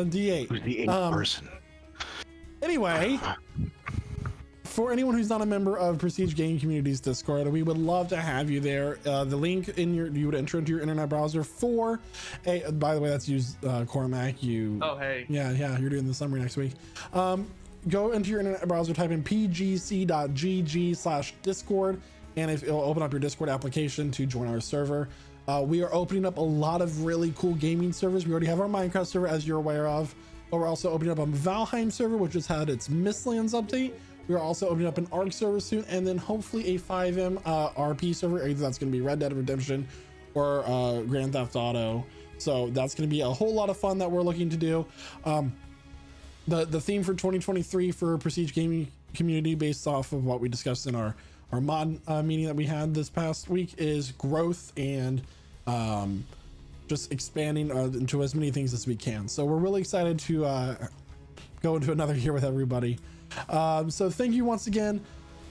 D8. Who's the 8th person? Anyway, for anyone who's not a member of Prestige Game Community's Discord, we would love to have you there. The link you would enter into your internet browser for a, by the way, that's used Cormac. Oh, hey. Yeah, you're doing the summary next week. Go into your internet browser, type in pgc.gg/discord, and it'll open up your Discord application to join our server. We are opening up a lot of really cool gaming servers. We already have our Minecraft server, as you're aware of, but we're also opening up a Valheim server, which has had its Mistlands update. We're also opening up an ARC server soon, and then hopefully a 5M RP server. Either that's going to be Red Dead Redemption or Grand Theft Auto. So that's going to be a whole lot of fun that we're looking to do. The theme for 2023 for Prestige Gaming Community, based off of what we discussed in our mod meeting that we had this past week, is growth and just expanding into as many things as we can. So we're really excited to go into another year with everybody. So thank you once again.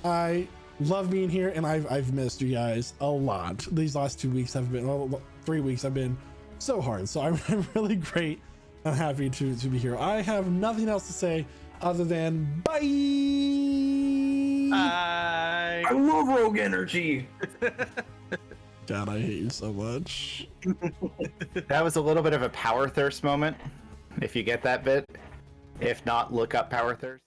I love being here, and I've missed you guys a lot. These last 2 weeks have been, well, 3 weeks have been so hard. So I'm really great and happy to be here. I have nothing else to say other than bye. I love Rogue Energy. God, I hate you so much. That was a little bit of a power thirst moment, if you get that bit. If not, look up power thirst.